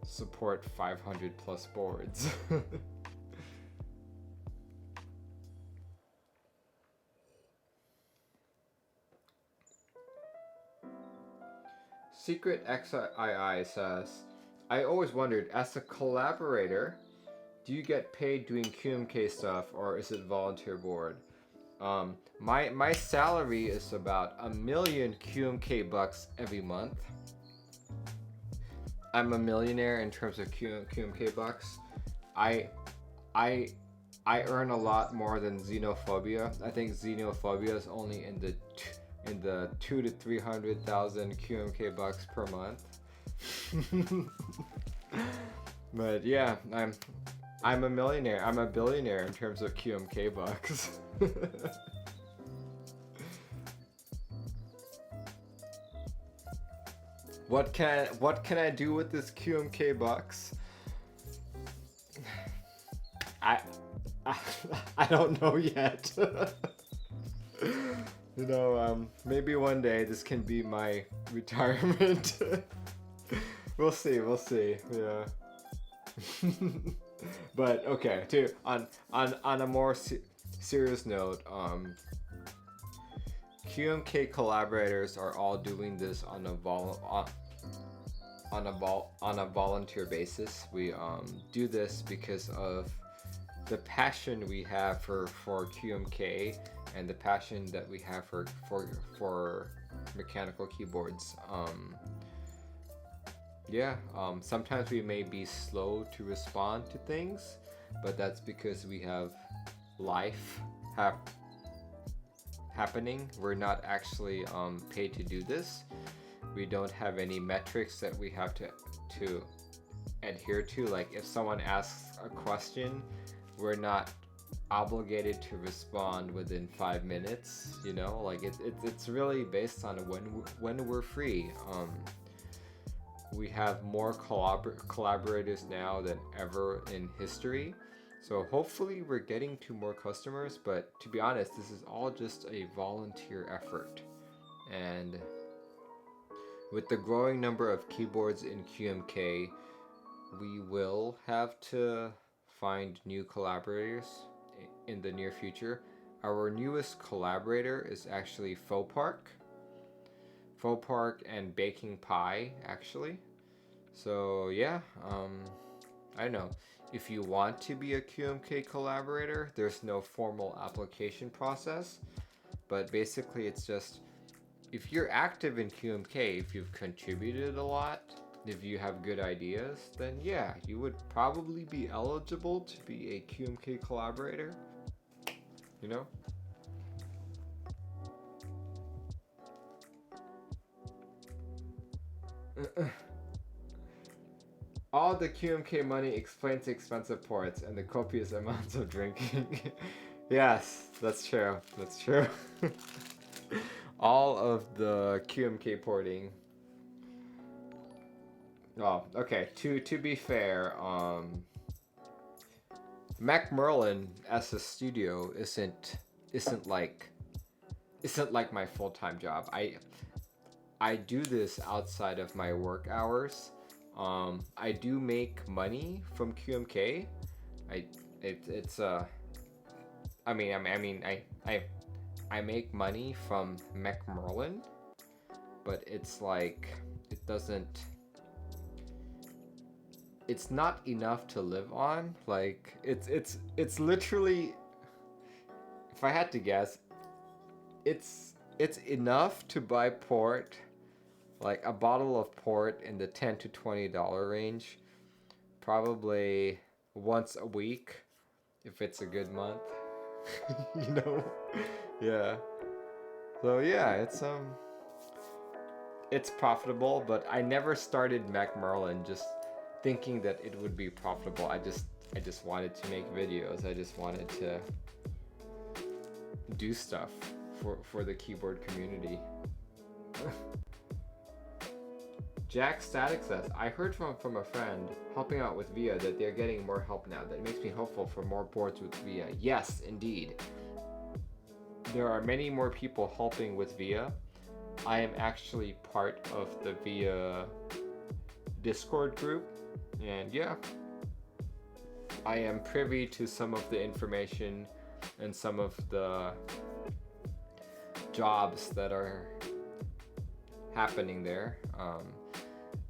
support 500 plus boards. Secret XII says, I always wondered, as a collaborator, do you get paid doing QMK stuff or is it volunteer board? My salary is about $1 million QMK bucks every month. I'm a millionaire in terms of QMK bucks. I earn a lot more than Xenophobia. I think Xenophobia is only in the 200,000 to 300,000 QMK bucks per month. But yeah, I'm a millionaire. I'm a billionaire in terms of QMK bucks. What can I do with this QMK bucks? I don't know yet. You know, maybe one day this can be my retirement. We'll see. Yeah. But okay, on a more serious note, QMK collaborators are all doing this on a volunteer basis. We do this because of the passion we have for QMK and the passion that we have for mechanical keyboards. Sometimes we may be slow to respond to things, but that's because we have happening. We're not actually paid to do this. We don't have any metrics that we have to adhere to. Like if someone asks a question, we're not obligated to respond within 5 minutes, you know, like it's really based on when we're free. We have more collaborators now than ever in history, so hopefully we're getting to more customers, but to be honest, this is all just a volunteer effort. And with the growing number of keyboards in QMK, we will have to find new collaborators in the near future. Our newest collaborator is actually Faux Park and Baking Pie, actually. So yeah, I don't know. If you want to be a QMK collaborator, there's no formal application process, but basically it's just, if you're active in QMK, if you've contributed a lot, if you have good ideas, then yeah, you would probably be eligible to be a QMK collaborator, you know? All the QMK money explains the expensive ports and the copious amounts of drinking. Yes, that's true. That's true. All of the QMK porting. Oh, okay. To be fair, Mac Merlin as a studio isn't like my full-time job. I do this outside of my work hours. I do make money from QMK. I make money from Mac Merlin, but it's like it's not enough to live on. Like it's literally, if I had to guess, it's enough to buy port, like a bottle of port in the $10 to $20 range, probably once a week if it's a good month. You know? Yeah. So yeah, it's profitable, but I never started Mac Merlin just thinking that it would be profitable. I just wanted to make videos. I just wanted to do stuff for the keyboard community. Jack Static says, I heard from a friend helping out with VIA that they're getting more help now. That makes me hopeful for more boards with VIA. Yes, indeed. There are many more people helping with VIA. I am actually part of the VIA Discord group, and yeah, I am privy to some of the information and some of the jobs that are happening there.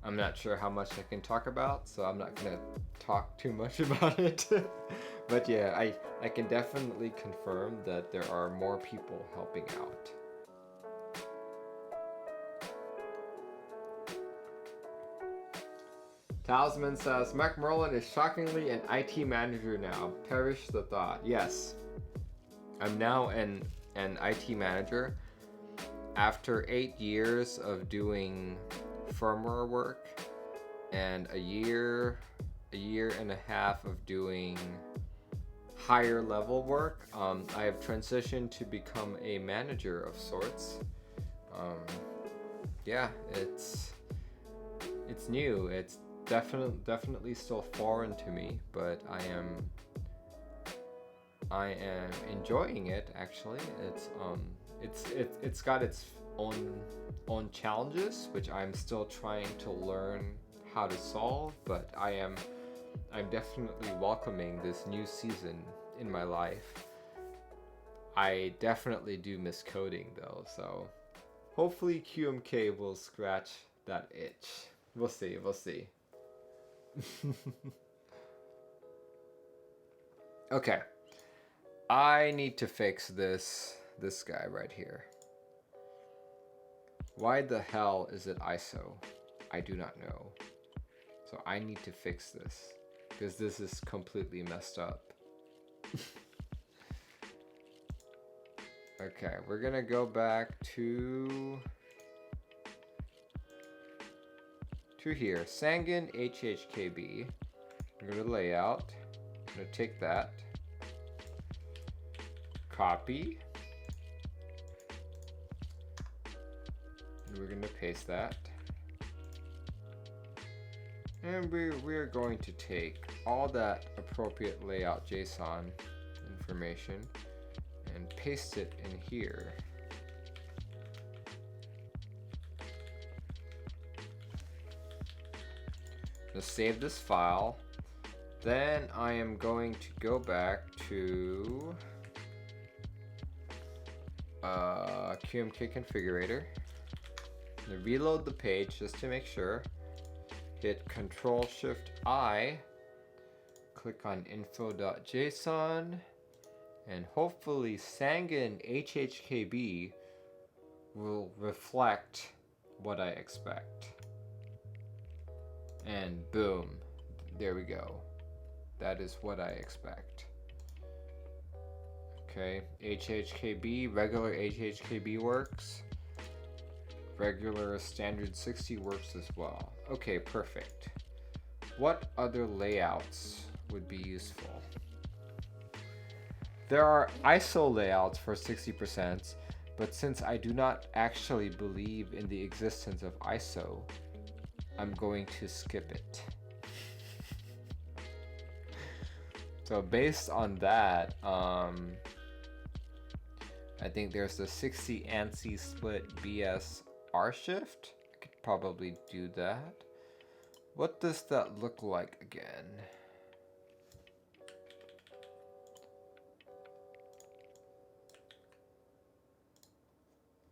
I'm not sure how much I can talk about, so I'm not gonna talk too much about it. But yeah, I can definitely confirm that there are more people helping out. Talisman says, Mac Merlin is shockingly an IT manager now. Perish the thought. Yes, I'm now an IT manager. After 8 years of doing firmware work and a year and a half of doing higher level work, I have transitioned to become a manager of sorts. Yeah, it's new. It's definitely still foreign to me, but I am enjoying it actually. It's got its own challenges, which I'm still trying to learn how to solve, but I'm definitely welcoming this new season in my life. I definitely do miss coding though, so hopefully QMK will scratch that itch. We'll see. Okay, I need to fix this guy right here. Why the hell is it ISO? I do not know. So I need to fix this because this is completely messed up. Okay, we're gonna go back to here. Sanguine HHKB. Go to layout. I'm gonna take that. Copy. And we're gonna paste that. And we're going to take all that appropriate layout JSON information and paste it in here. To save this file, then I am going to go back to QMK configurator, and reload the page just to make sure. Hit Control-Shift-I, click on info.json, and hopefully Sanguine HHKB will reflect what I expect. And boom, there we go. That is what I expect. Okay, HHKB, regular HHKB works. Regular standard 60 works as well. Okay, perfect. What other layouts would be useful? There are ISO layouts for 60%, but since I do not actually believe in the existence of ISO, I'm going to skip it. So based on that, I think there's the 60 ANSI split BS R shift. I could probably do that. What does that look like again?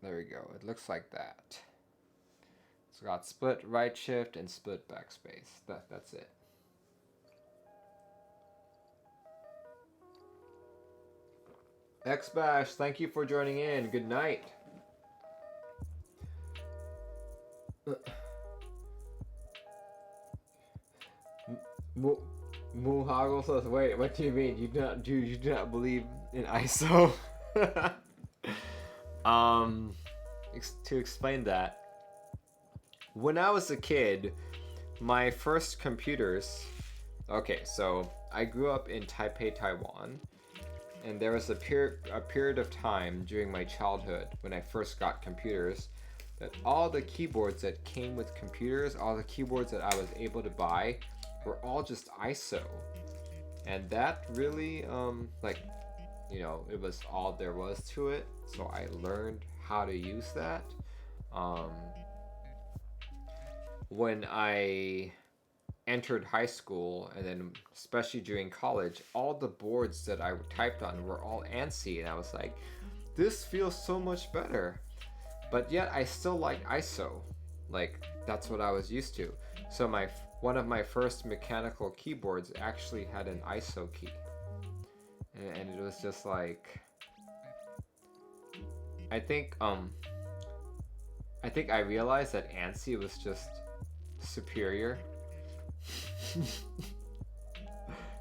There we go. It looks like that. It's got split right shift and split backspace. That's it. Xbash, thank you for joining in. Good night. Muhagel says, wait, what do you mean? You do not believe in ISO? To explain that, when I was a kid, my first computers, okay, so I grew up in Taipei, Taiwan, and there was a period of time during my childhood when I first got computers that all the keyboards that came with computers, all the keyboards that I was able to buy, were all just ISO. And that really, it was all there was to it. So I learned how to use that. When I entered high school, and then especially during college, all the boards that I typed on were all ANSI, and I was like, this feels so much better. But yet I still like ISO. Like, that's what I was used to. So one of my first mechanical keyboards actually had an ISO key. And it was just like, I think I realized that ANSI was just superior.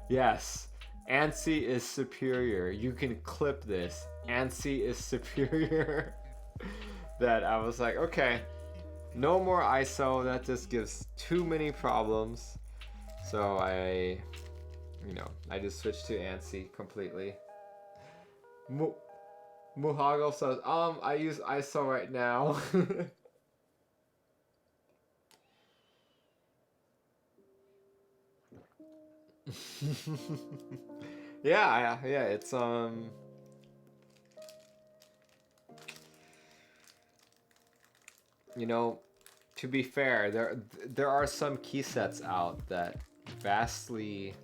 Yes, ANSI is superior. You can clip this. ANSI is superior. That I was like, okay, no more ISO. That just gives too many problems. So I just switched to ANSI completely. Muhago says, I use ISO right now. yeah, it's to be fair, there are some key sets out that vastly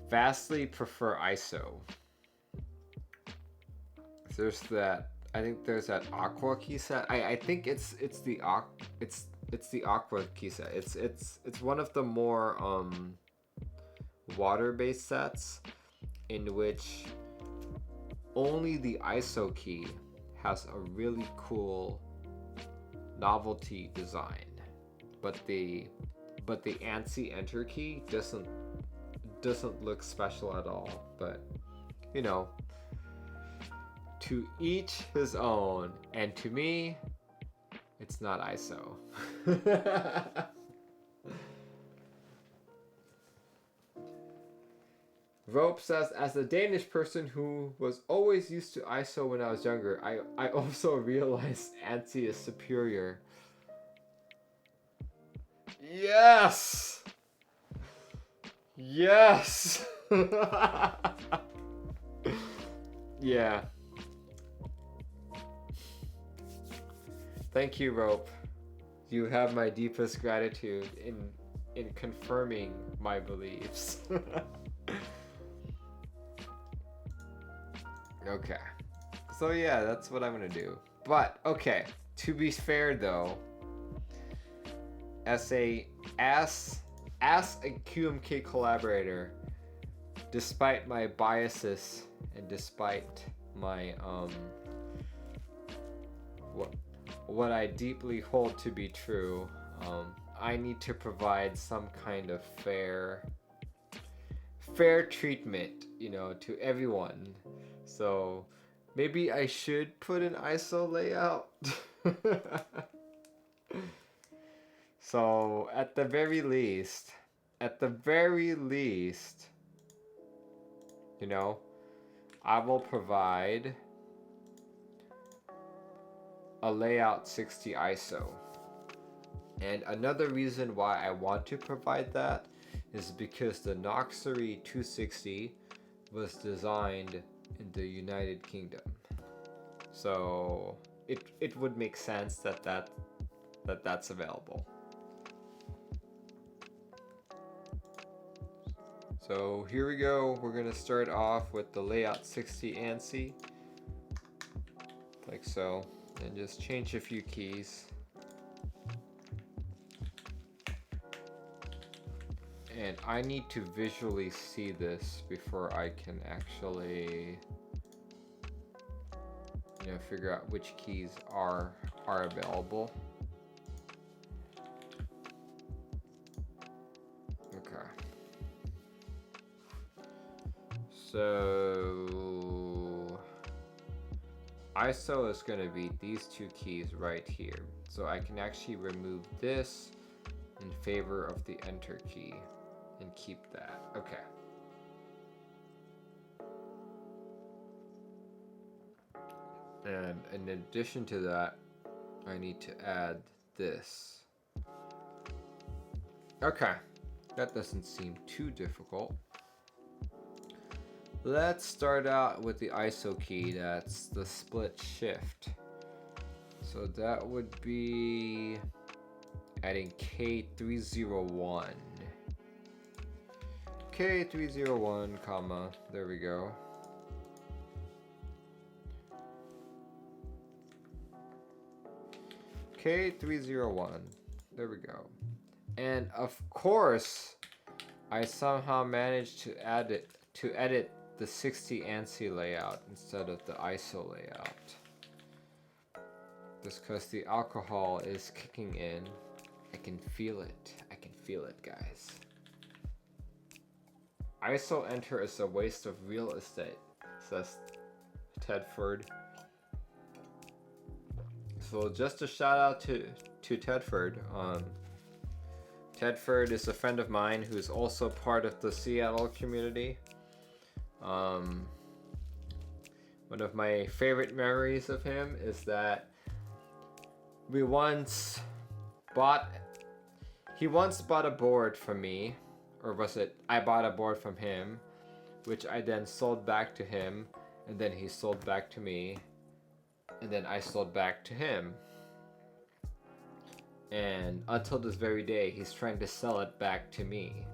prefer ISO. There's that. I think there's that Aqua key set. I think it's the Aqua key set. It's one of the more water-based sets in which only the ISO key has a really cool novelty design, but the ANSI enter key doesn't look special at all. But To each his own, and to me, it's not ISO. Rope says, as a Danish person who was always used to ISO when I was younger, I also realized ANSI is superior. Yes! Yes! Yeah. Thank you, Rope. You have my deepest gratitude in confirming my beliefs. Okay. So yeah, that's what I'm gonna do. But okay, to be fair though, as a QMK collaborator, despite my biases and despite my what I deeply hold to be true, I need to provide some kind of fair treatment, you know, to everyone. So maybe I should put an ISO layout. So at the very least, you know, I will provide a layout 60 ISO. And another reason why I want to provide that is because the Noxary 260 was designed in the United Kingdom. So it would make sense that's available. So here we go. We're gonna start off with the layout 60 ANSI, like so, and just change a few keys. And I need to visually see this before I can actually, you know, figure out which keys are available. Okay. So ISO is going to be these two keys right here. So I can actually remove this in favor of the enter key and keep that. Okay. And in addition to that, I need to add this. Okay. That doesn't seem too difficult. Let's start out with the ISO key. That's the split shift. So that would be adding K301. K301, comma, there we go. K301, there we go. And of course, I somehow managed to edit the 60 ANSI layout instead of the ISO layout. Just because the alcohol is kicking in. I can feel it. I can feel it, guys. ISO enter is a waste of real estate, says Tedford. So just a shout out to Tedford. Tedford is a friend of mine who's also part of the Seattle community. One of my favorite memories of him is that he once bought a board from me, or was it I bought a board from him, which I then sold back to him, and then he sold back to me, and then I sold back to him. And until this very day, he's trying to sell it back to me.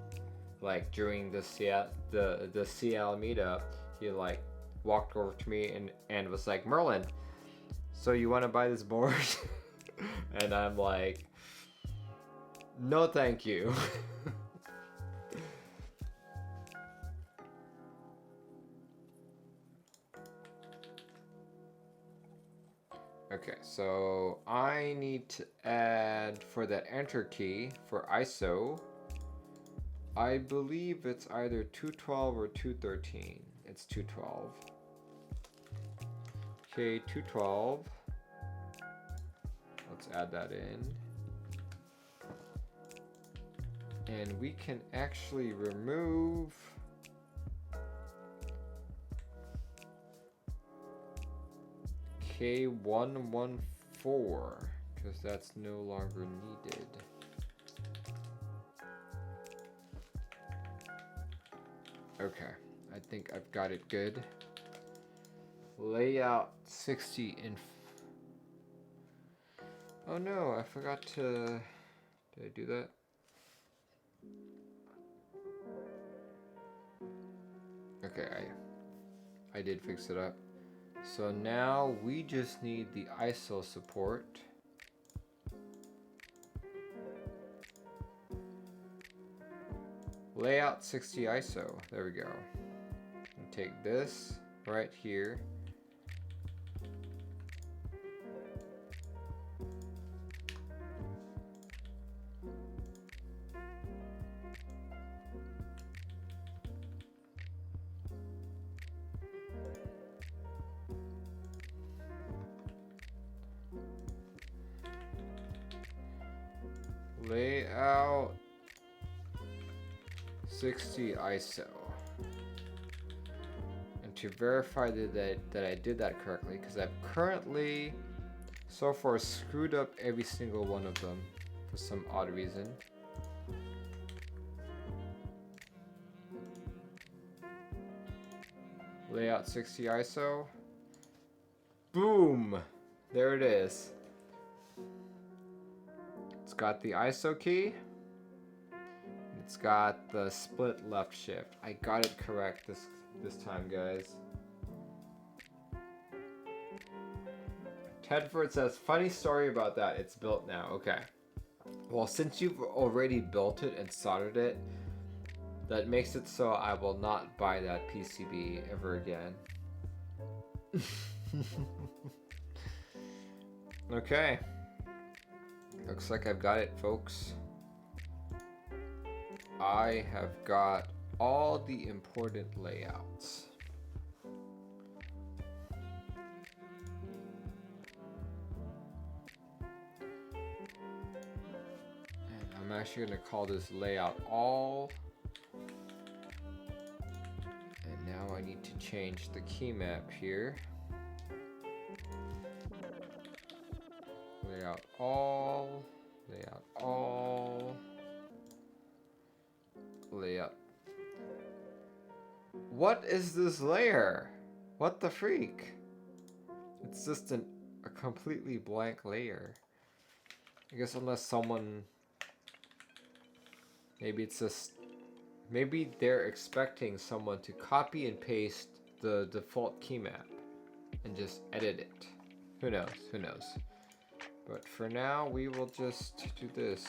Like during the Seattle meetup, he like walked over to me and was like, Merlin, so you want to buy this board? And I'm like, no thank you. Okay, so I need to add for that enter key for ISO, I believe it's either 212 or 213. It's 212. K212. Let's add that in. And we can actually remove K114 because that's no longer needed. Okay, I think I've got it good. Layout 60 in. Oh no, I forgot to. Did I do that? Okay, I did fix it up. So now we just need the ISO support. Layout 60 ISO. There we go. And take this right here. Layout 60 ISO. And to verify that I did that correctly, because I've currently so far screwed up every single one of them for some odd reason. Layout 60 ISO. Boom! There it is. It's got the ISO key. It's got the split left shift. I got it correct this time, guys. Tedford says, funny story about that. It's built now. Okay. Well, since you've already built it and soldered it, that makes it so I will not buy that PCB ever again. Okay. Looks like I've got it, folks. I have got all the important layouts. And I'm actually going to call this layout all. And now I need to change the key map here. Layout all, layout all, layout. What is this layer? What the freak? It's just a completely blank layer. I guess unless someone, maybe they're expecting someone to copy and paste the default key map and just edit it. Who knows? Who knows? But for now, we will just do this.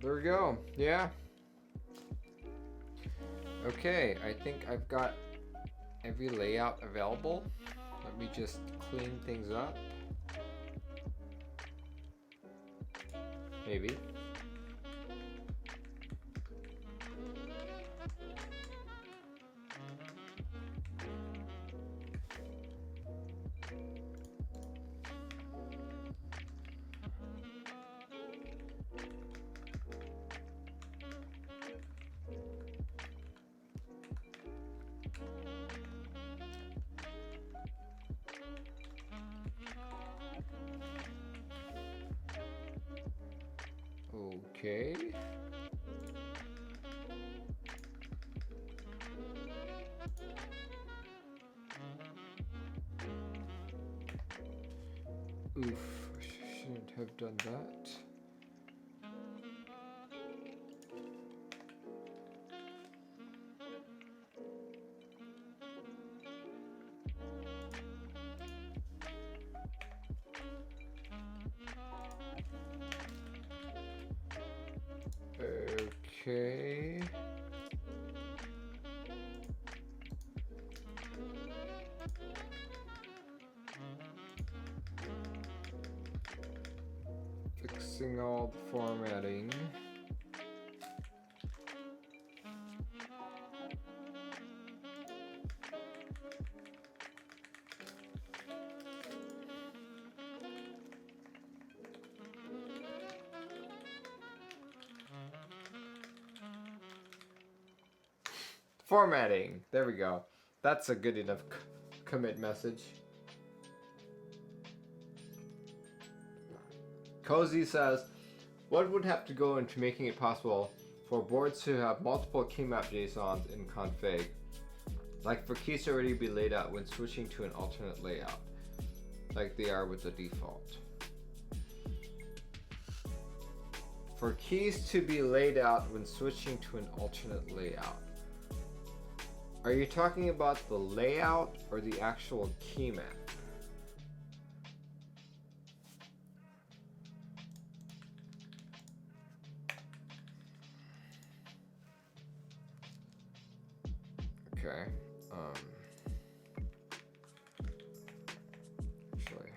There we go. Yeah. Okay, I think I've got every layout available. Let me just clean things up. Maybe. Okay. Oof, I shouldn't have done that. Okay. fixing all the formatting. Formatting. There we go. That's a good enough commit message. Cozy says, what would have to go into making it possible for boards to have multiple keymap JSONs in config? Like for keys to already be laid out when switching to an alternate layout, like they are with the default. For keys to be laid out when switching to an alternate layout. Are you talking about the layout or the actual key map? Okay. Actually,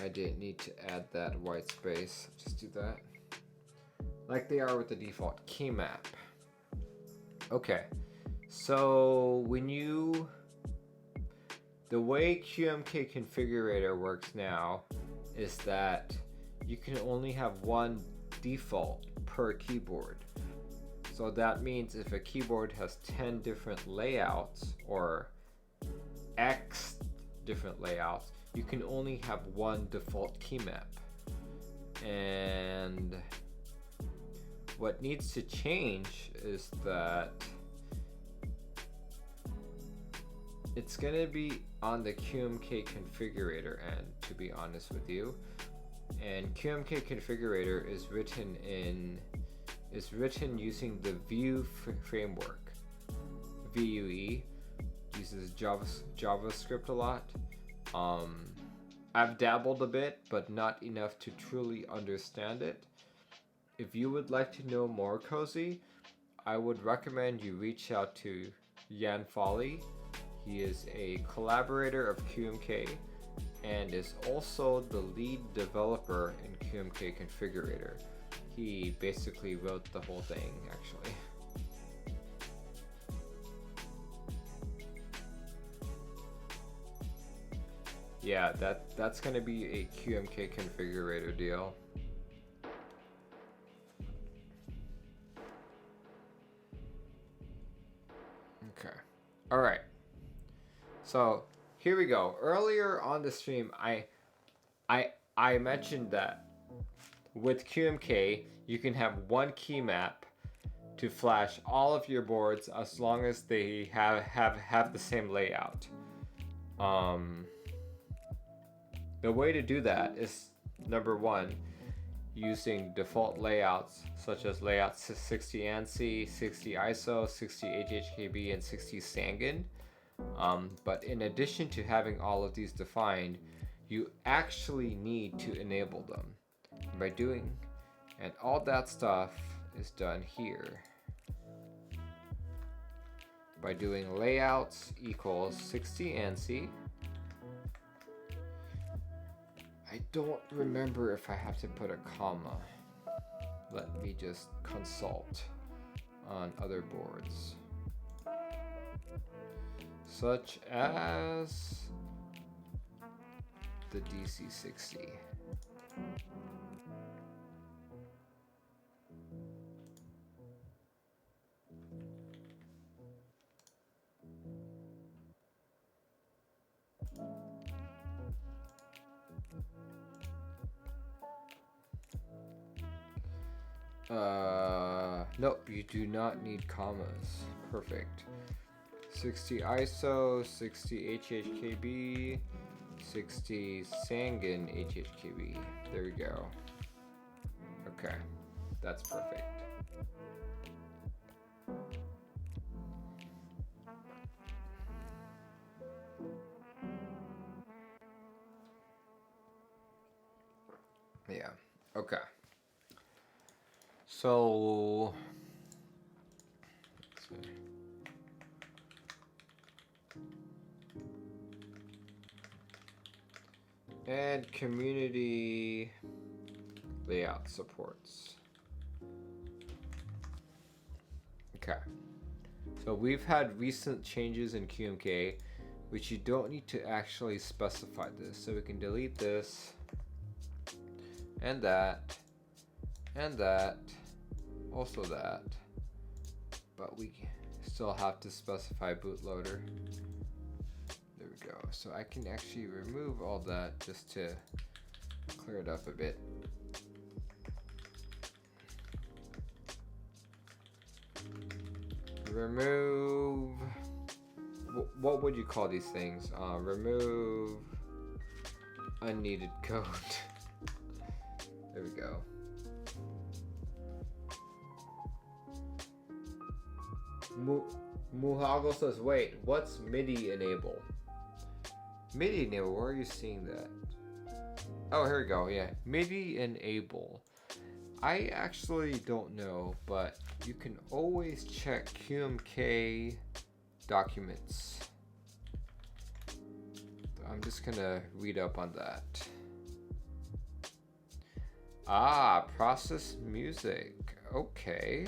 I didn't need to add that white space. Just do that. Like they are with the default key map. Okay, so the way QMK configurator works now is that you can only have one default per keyboard. So that means if a keyboard has 10 different layouts or X different layouts, you can only have one default key map. And what needs to change is that it's going to be on the QMK configurator end, to be honest with you. And QMK configurator is written using the Vue framework. VUE uses JavaScript a lot. I've dabbled a bit, but not enough to truly understand it. If you would like to know more, Cozy, I would recommend you reach out to Jan Folly. He is a collaborator of QMK and is also the lead developer in QMK Configurator. He basically wrote the whole thing, actually. Yeah, that's going to be a QMK Configurator deal. Okay. All right. So here we go. Earlier on the stream, I mentioned that with QMK, you can have one key map to flash all of your boards as long as they have the same layout. The way to do that is, number one, using default layouts such as layout 60 ANSI, 60 ISO, 60 HHKB, and 60 Sangan. But in addition to having all of these defined, you actually need to enable them by doing, and all that stuff is done here by doing layouts equals 60 ANSI. I don't remember if I have to put a comma. Let me just consult on other boards, such as the DC60. Nope, you do not need commas. Perfect. 60 ISO, 60 HHKB, 60 Sangan HHKB. There we go. Okay, that's perfect. Yeah, okay. So, let's see. And community layout supports. Okay. So we've had recent changes in QMK, which you don't need to actually specify this. So we can delete this, and that, and that, also that. But we still have to specify bootloader. There we go. So I can actually remove all that just to clear it up a bit. Remove, what would you call these things? Remove unneeded code. There we go. Muhago says, wait, what's MIDI enable? MIDI enable, where are you seeing that? Oh, here we go, yeah. MIDI enable. I actually don't know, but you can always check QMK documents. I'm just gonna read up on that. Ah, process music. Okay.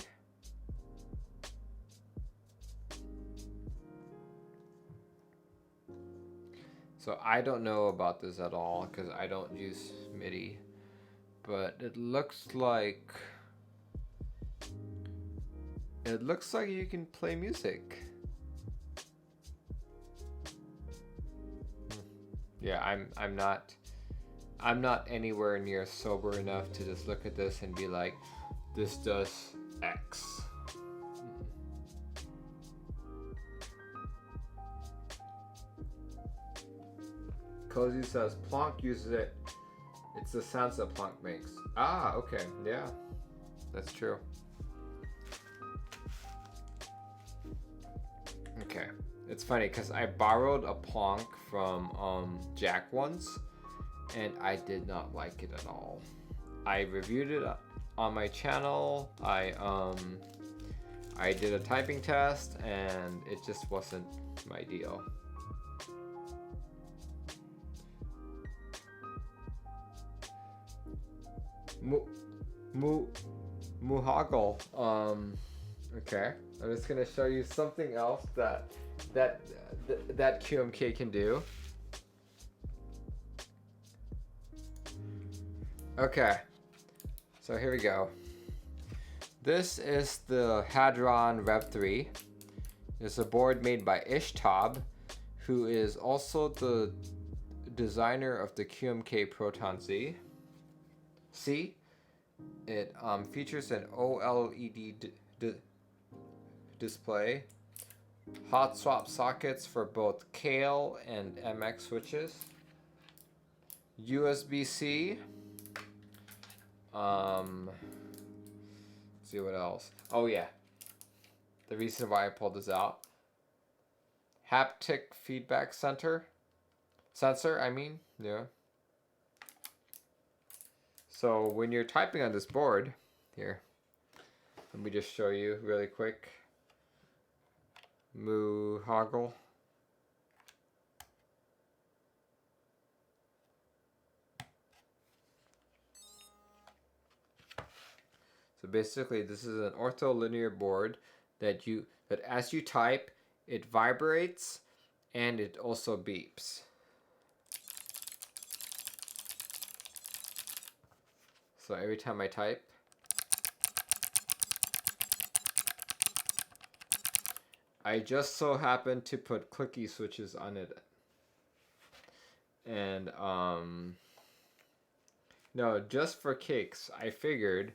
So I don't know about this at all because I don't use MIDI. But it looks like you can play music. Yeah, I'm not anywhere near sober enough to just look at this and be like, this does X. Cozy says Plonk uses it. It's the sounds that Plonk makes. Ah, okay, yeah, that's true. Okay, it's funny because I borrowed a Plonk from Jack once, and I did not like it at all. I reviewed it on my channel. I did a typing test, and it just wasn't my deal. Muhaggle. Okay. I'm just gonna show you something else that QMK can do. Okay. So here we go. This is the Hadron Rev 3. It's a board made by Ishtab, who is also the designer of the QMK Proton Z. It features an OLED display, hot swap sockets for both KALE and MX switches, USB-C. See what else? Oh yeah, the reason why I pulled this out. Haptic feedback sensor. I mean, yeah. So when you're typing on this board, here, let me just show you really quick. Muhaggle. So basically, this is an ortholinear board that as you type, it vibrates and it also beeps. So every time I type, I just so happen to put clicky switches on it. And no, just for kicks, I figured,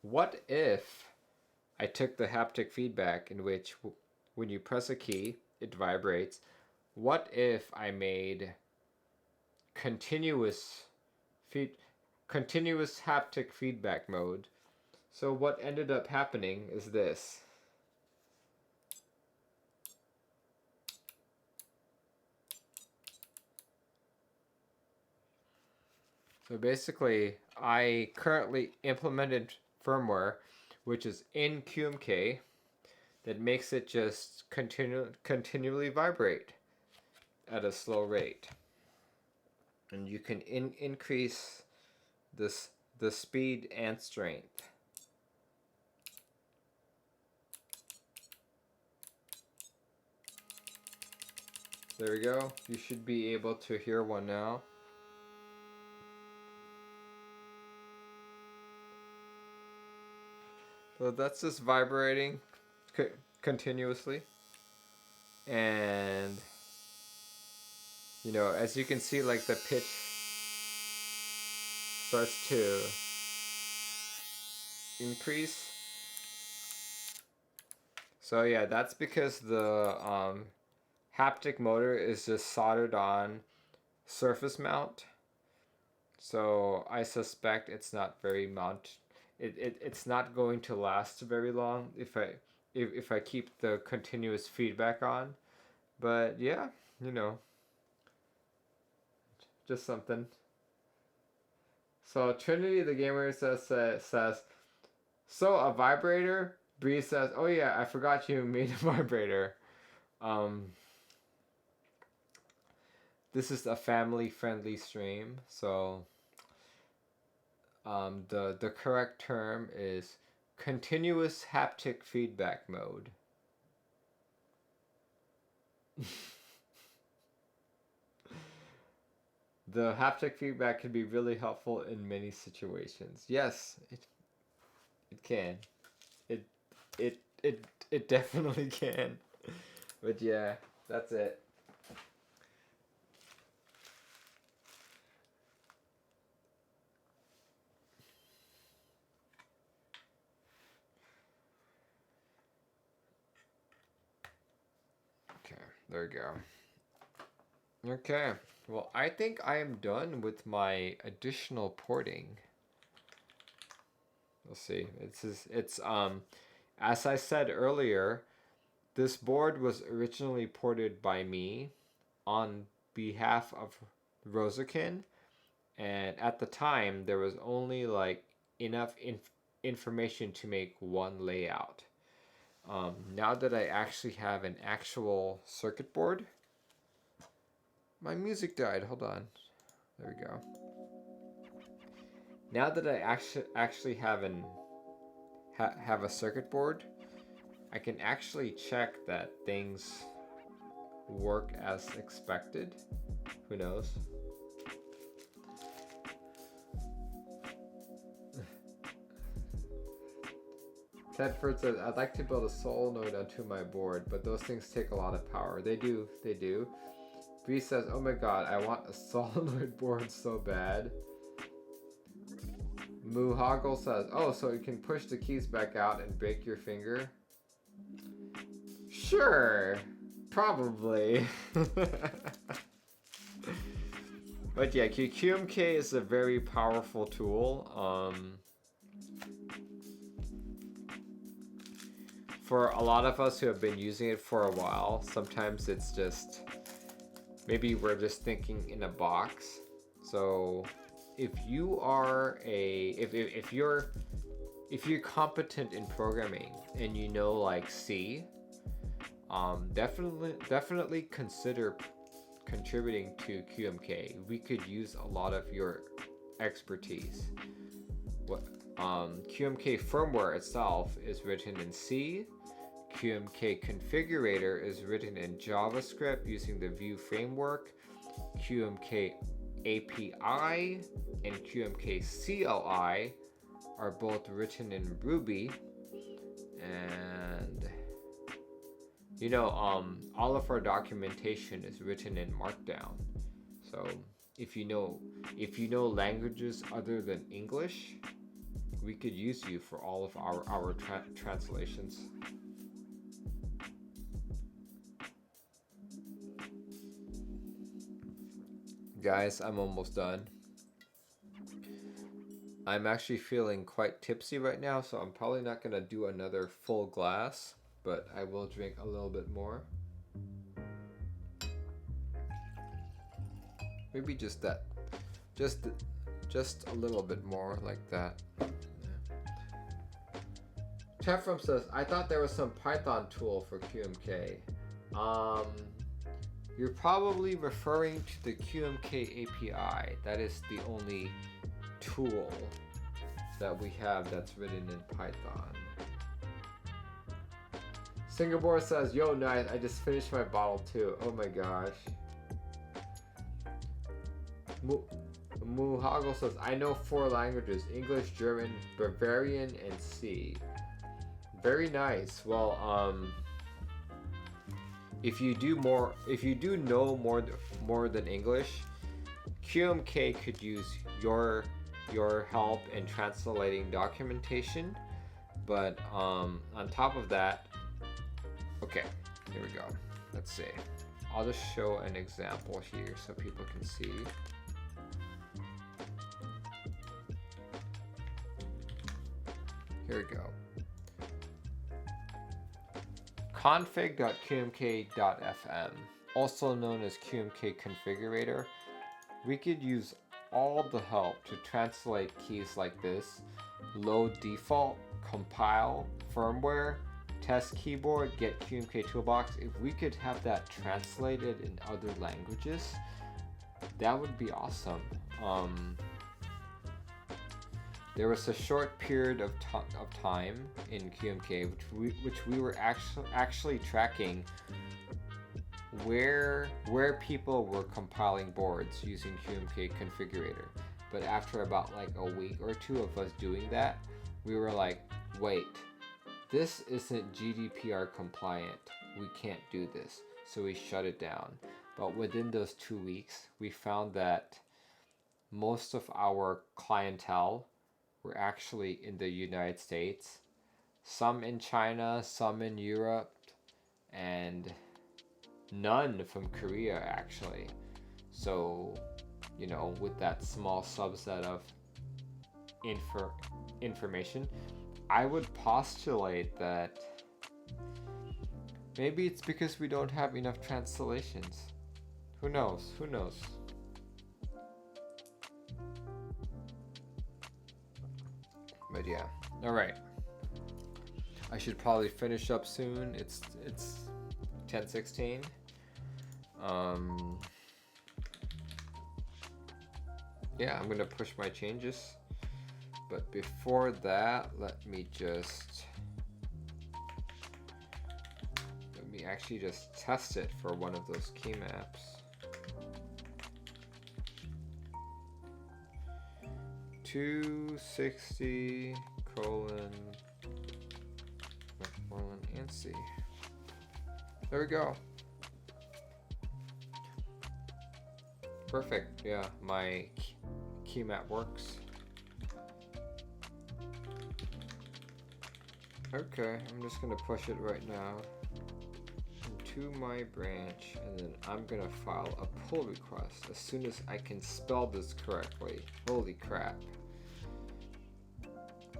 what if I took the haptic feedback, in which when you press a key, it vibrates. What if I made continuous haptic feedback mode? So what ended up happening is this. So basically, I currently implemented firmware, which is in QMK, that makes it just continually vibrate at a slow rate. and you can increase the speed and strength. There we go. You should be able to hear one now. So that's just vibrating continuously. And you know, as you can see, like the pitch starts to increase. So yeah, that's because the haptic motor is just soldered on surface mount. So I suspect it's not very it's not going to last very long if I keep the continuous feedback on. But yeah, you know, just something. So Trinity the gamer says so a vibrator. Bree says, "Oh yeah, I forgot you made a vibrator." This is a family-friendly stream, so the correct term is continuous haptic feedback mode. The haptic feedback can be really helpful in many situations. Yes, it can. It definitely can. But yeah, that's it. Okay, there we go. Okay, well, I think I am done with my additional porting. Let's see. It's as I said earlier, this board was originally ported by me on behalf of Rosakin, and at the time there was only like enough information to make one layout. Now that I actually have an actual circuit board, my music died. Hold on. There we go. Now that I actually have have a circuit board, I can actually check that things work as expected. Who knows? Tedford says, I'd like to build a soul node onto my board, but those things take a lot of power. They do. Bree says, oh my god, I want a solenoid board so bad. Muhoggle says, oh, so you can push the keys back out and break your finger? Sure, probably. But yeah, QMK is a very powerful tool. For a lot of us who have been using it for a while, sometimes it's just, maybe we're just thinking in a box. So if you are if you're competent in programming and you know like C, definitely consider contributing to QMK. We could use a lot of your expertise. QMK firmware itself is written in C. QMK configurator is written in JavaScript using the Vue framework. QMK API and QMK CLI are both written in Ruby, and you know, all of our documentation is written in Markdown. So if you know languages other than English, we could use you for all of our translations. Guys, I'm almost done. I'm actually feeling quite tipsy right now, so I'm probably not gonna do another full glass, but I will drink a little bit more. Maybe just that, just a little bit more like that. Chefrum says, I thought there was some Python tool for QMK. You're probably referring to the QMK API. That is the only tool that we have that's written in Python. Singapore says, yo, nice, I just finished my bottle too. Oh my gosh. Muhago says, I know 4 languages, English, German, Bavarian, and C. Very nice. Well, if you do know more than English, QMK could use your help in translating documentation. But on top of that, okay, here we go. Let's see. I'll just show an example here so people can see. Here we go. config.qmk.fm, also known as QMK configurator. We could use all the help to translate keys like this: load default, compile, firmware, test keyboard, get QMK toolbox. If we could have that translated in other languages, that would be awesome. There was a short period of time in QMK which we were actually tracking where people were compiling boards using QMK configurator. But after about like a week or 2 of us doing that, we were like, wait, this isn't GDPR compliant. We can't do this. So we shut it down. But within those 2 weeks, we found that most of our clientele were actually in the United States, some in China, some in Europe, and none from Korea actually. So, you know, with that small subset of information, I would postulate that maybe it's because we don't have enough translations. Who knows? Who knows? But yeah, all right. I should probably finish up soon. It's 10:16. Yeah, I'm gonna push my changes. But before that, let me actually just test it for one of those key maps. 260 : and C. There we go. Perfect. Yeah, my key map works. Okay, I'm just gonna push it right now into my branch, and then I'm gonna file a pull request as soon as I can spell this correctly. Holy crap.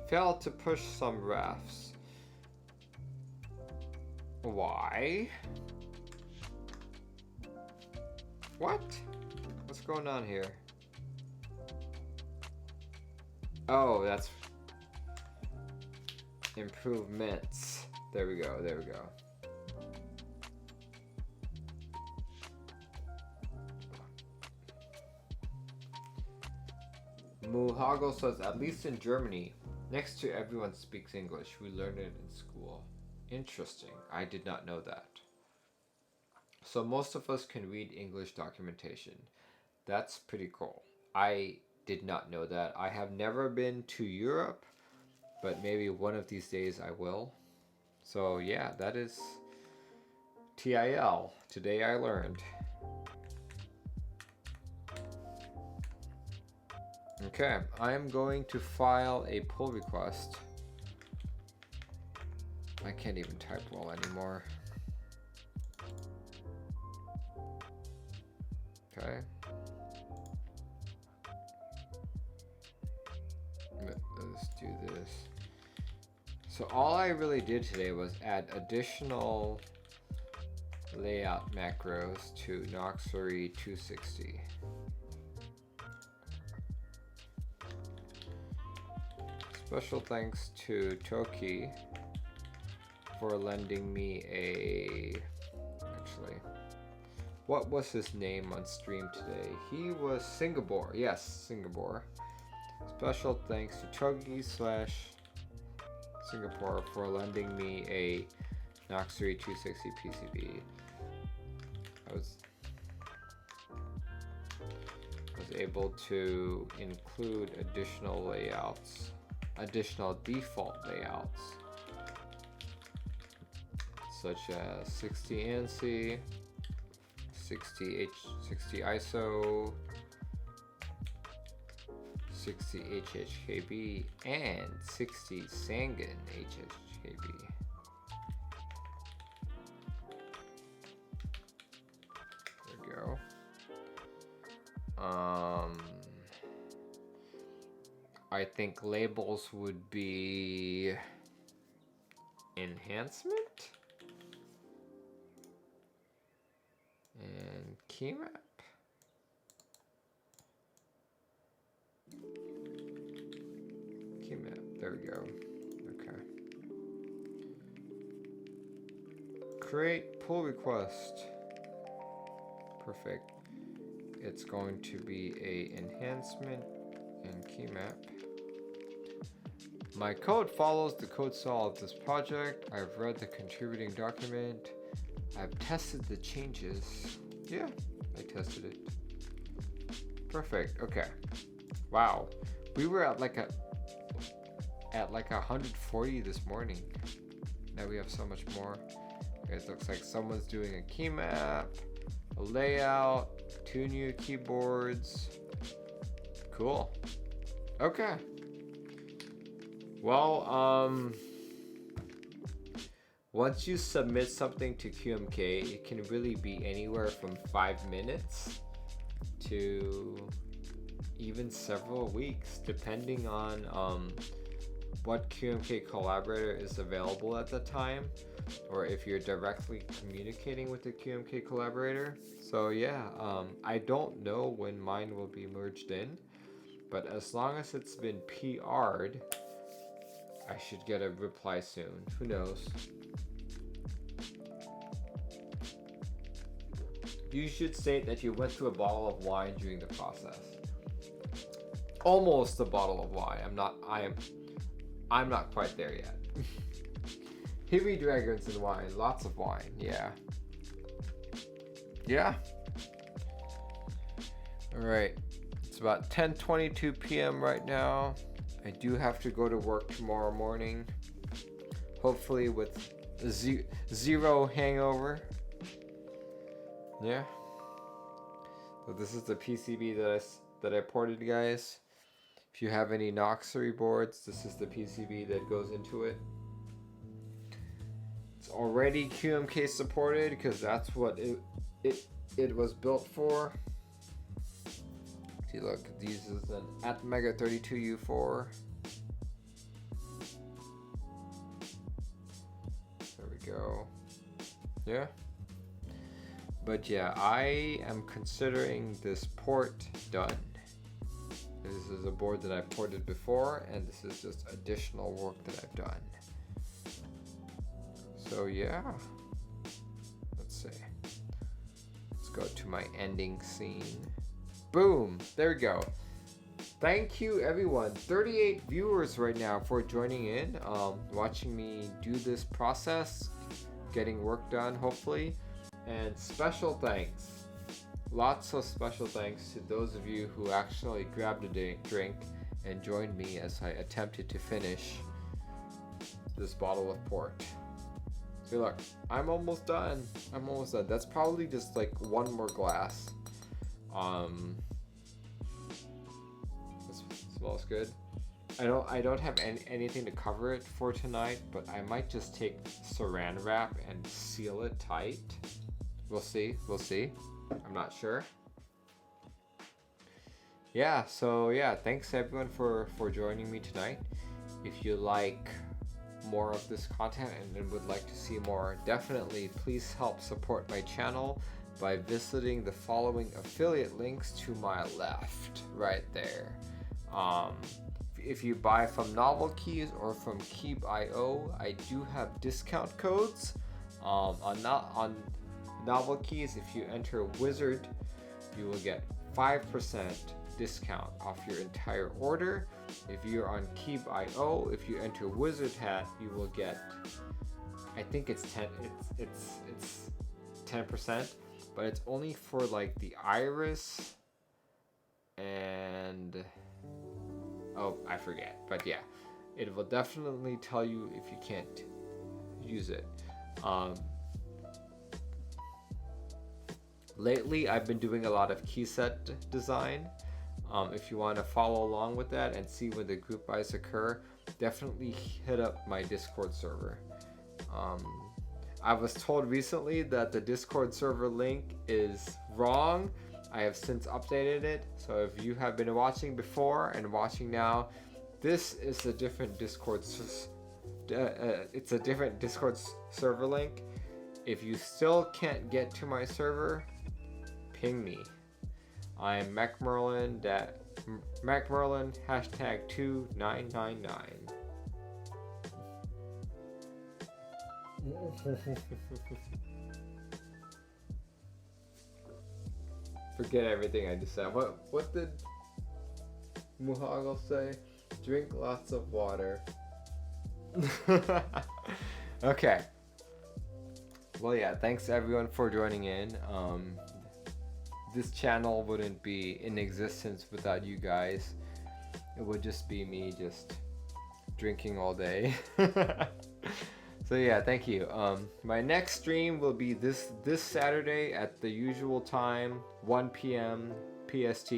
Failed to push some refs. Why? What? What's going on here? Oh, that's improvements. There we go, there we go. Muhago says, at least in Germany, next to everyone speaks English. We learned it in school. Interesting. I did not know that. So most of us can read English documentation. That's pretty cool. I did not know that. I have never been to Europe, but maybe one of these days I will. So yeah, that is TIL. Today I learned. Okay, I'm going to file a pull request. I can't even type well anymore. Okay. Let's do this. So all I really did today was add additional layout macros to Noxary 260. Special thanks to Toki for lending me a, actually, what was his name on stream today? He was Singapore. Yes, Singapore. Special thanks to Chuggy/Singapore for lending me a Noxary 260 PCB. I was able to include additional layouts, additional default layouts, such as 60 ANSI, 60 ISO, 60 HHKB, and 60 Sangan HHKB. There we go. I think labels would be enhancement and keymap. Keymap, there we go. Okay. Create pull request. Perfect. It's going to be a enhancement and keymap. My code follows the code cell of this project. I've read the contributing document. I've tested the changes. Yeah, I tested it. Perfect. Okay. Wow. We were at like 140 this morning. Now we have so much more. It looks like someone's doing a keymap, a layout, 2 new keyboards. Cool. Okay. Well, once you submit something to QMK, it can really be anywhere from 5 minutes to even several weeks, depending on what QMK collaborator is available at the time, or if you're directly communicating with the QMK collaborator. So yeah, I don't know when mine will be merged in, but as long as it's been PR'd, I should get a reply soon. Who knows? You should state that you went through a bottle of wine during the process. Almost a bottle of wine. I'm not quite there yet. Heavy dragons and wine, lots of wine, yeah. Yeah. Alright, it's about 10:22 p.m. right now. I do have to go to work tomorrow morning. Hopefully with zero hangover. Yeah. So this is the PCB that I ported, guys. If you have any Noxary boards, this is the PCB that goes into it. It's already QMK supported because that's what it was built for. See, look, these is an Atmega 32U4. There we go. Yeah. But yeah, I am considering this port done. This is a board that I ported before, and this is just additional work that I've done. So yeah, let's see. Let's go to my ending scene. Boom, there we go. Thank you everyone, 38 viewers right now for joining in, watching me do this process, getting work done hopefully, and special thanks. Lots of special thanks to those of you who actually grabbed a drink and joined me as I attempted to finish this bottle of port. See, look, I'm almost done. That's probably just like one more glass. This smells good. I don't have anything to cover it for tonight, but I might just take saran wrap and seal it tight. We'll see. I'm not sure. Yeah, so yeah, thanks everyone for joining me tonight. If you like more of this content and would like to see more, definitely please help support my channel by visiting the following affiliate links to my left, right there. If you buy from Novelkeys or from Keebio, I do have discount codes. On Novelkeys, if you enter Wizard, you will get 5% discount off your entire order. If you're on Keebio, if you enter wizardhat, you will get, I think it's 10%, but it's only for like the iris and I forget, but yeah, it will definitely tell you if you can't use it. Lately, I've been doing a lot of key set design. If you want to follow along with that and see when the group buys occur, definitely hit up my Discord server. I was told recently that the Discord server link is wrong. I have since updated it, so if you have been watching before and watching now, this is a different Discord. It's a different Discord server link. If you still can't get to my server, ping me. I'm MacMerlin #2999. Forget everything I just said. What did Muhagel say? Drink lots of water. Okay. Well, yeah, thanks everyone for joining in. This channel wouldn't be in existence without you guys. It would just be me just drinking all day. So yeah, thank you. My next stream will be this Saturday at the usual time, 1 p.m. PST.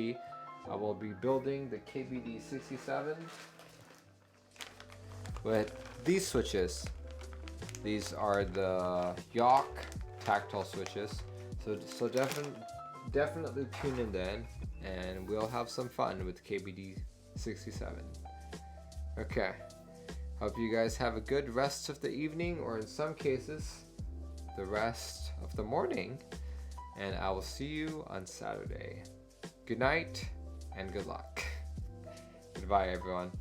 I will be building the KBD67 with these switches. These are the York tactile switches. So definitely tune in then, and we'll have some fun with KBD67. Okay. Hope you guys have a good rest of the evening, or in some cases, the rest of the morning. And I will see you on Saturday. Good night and good luck. Goodbye, everyone.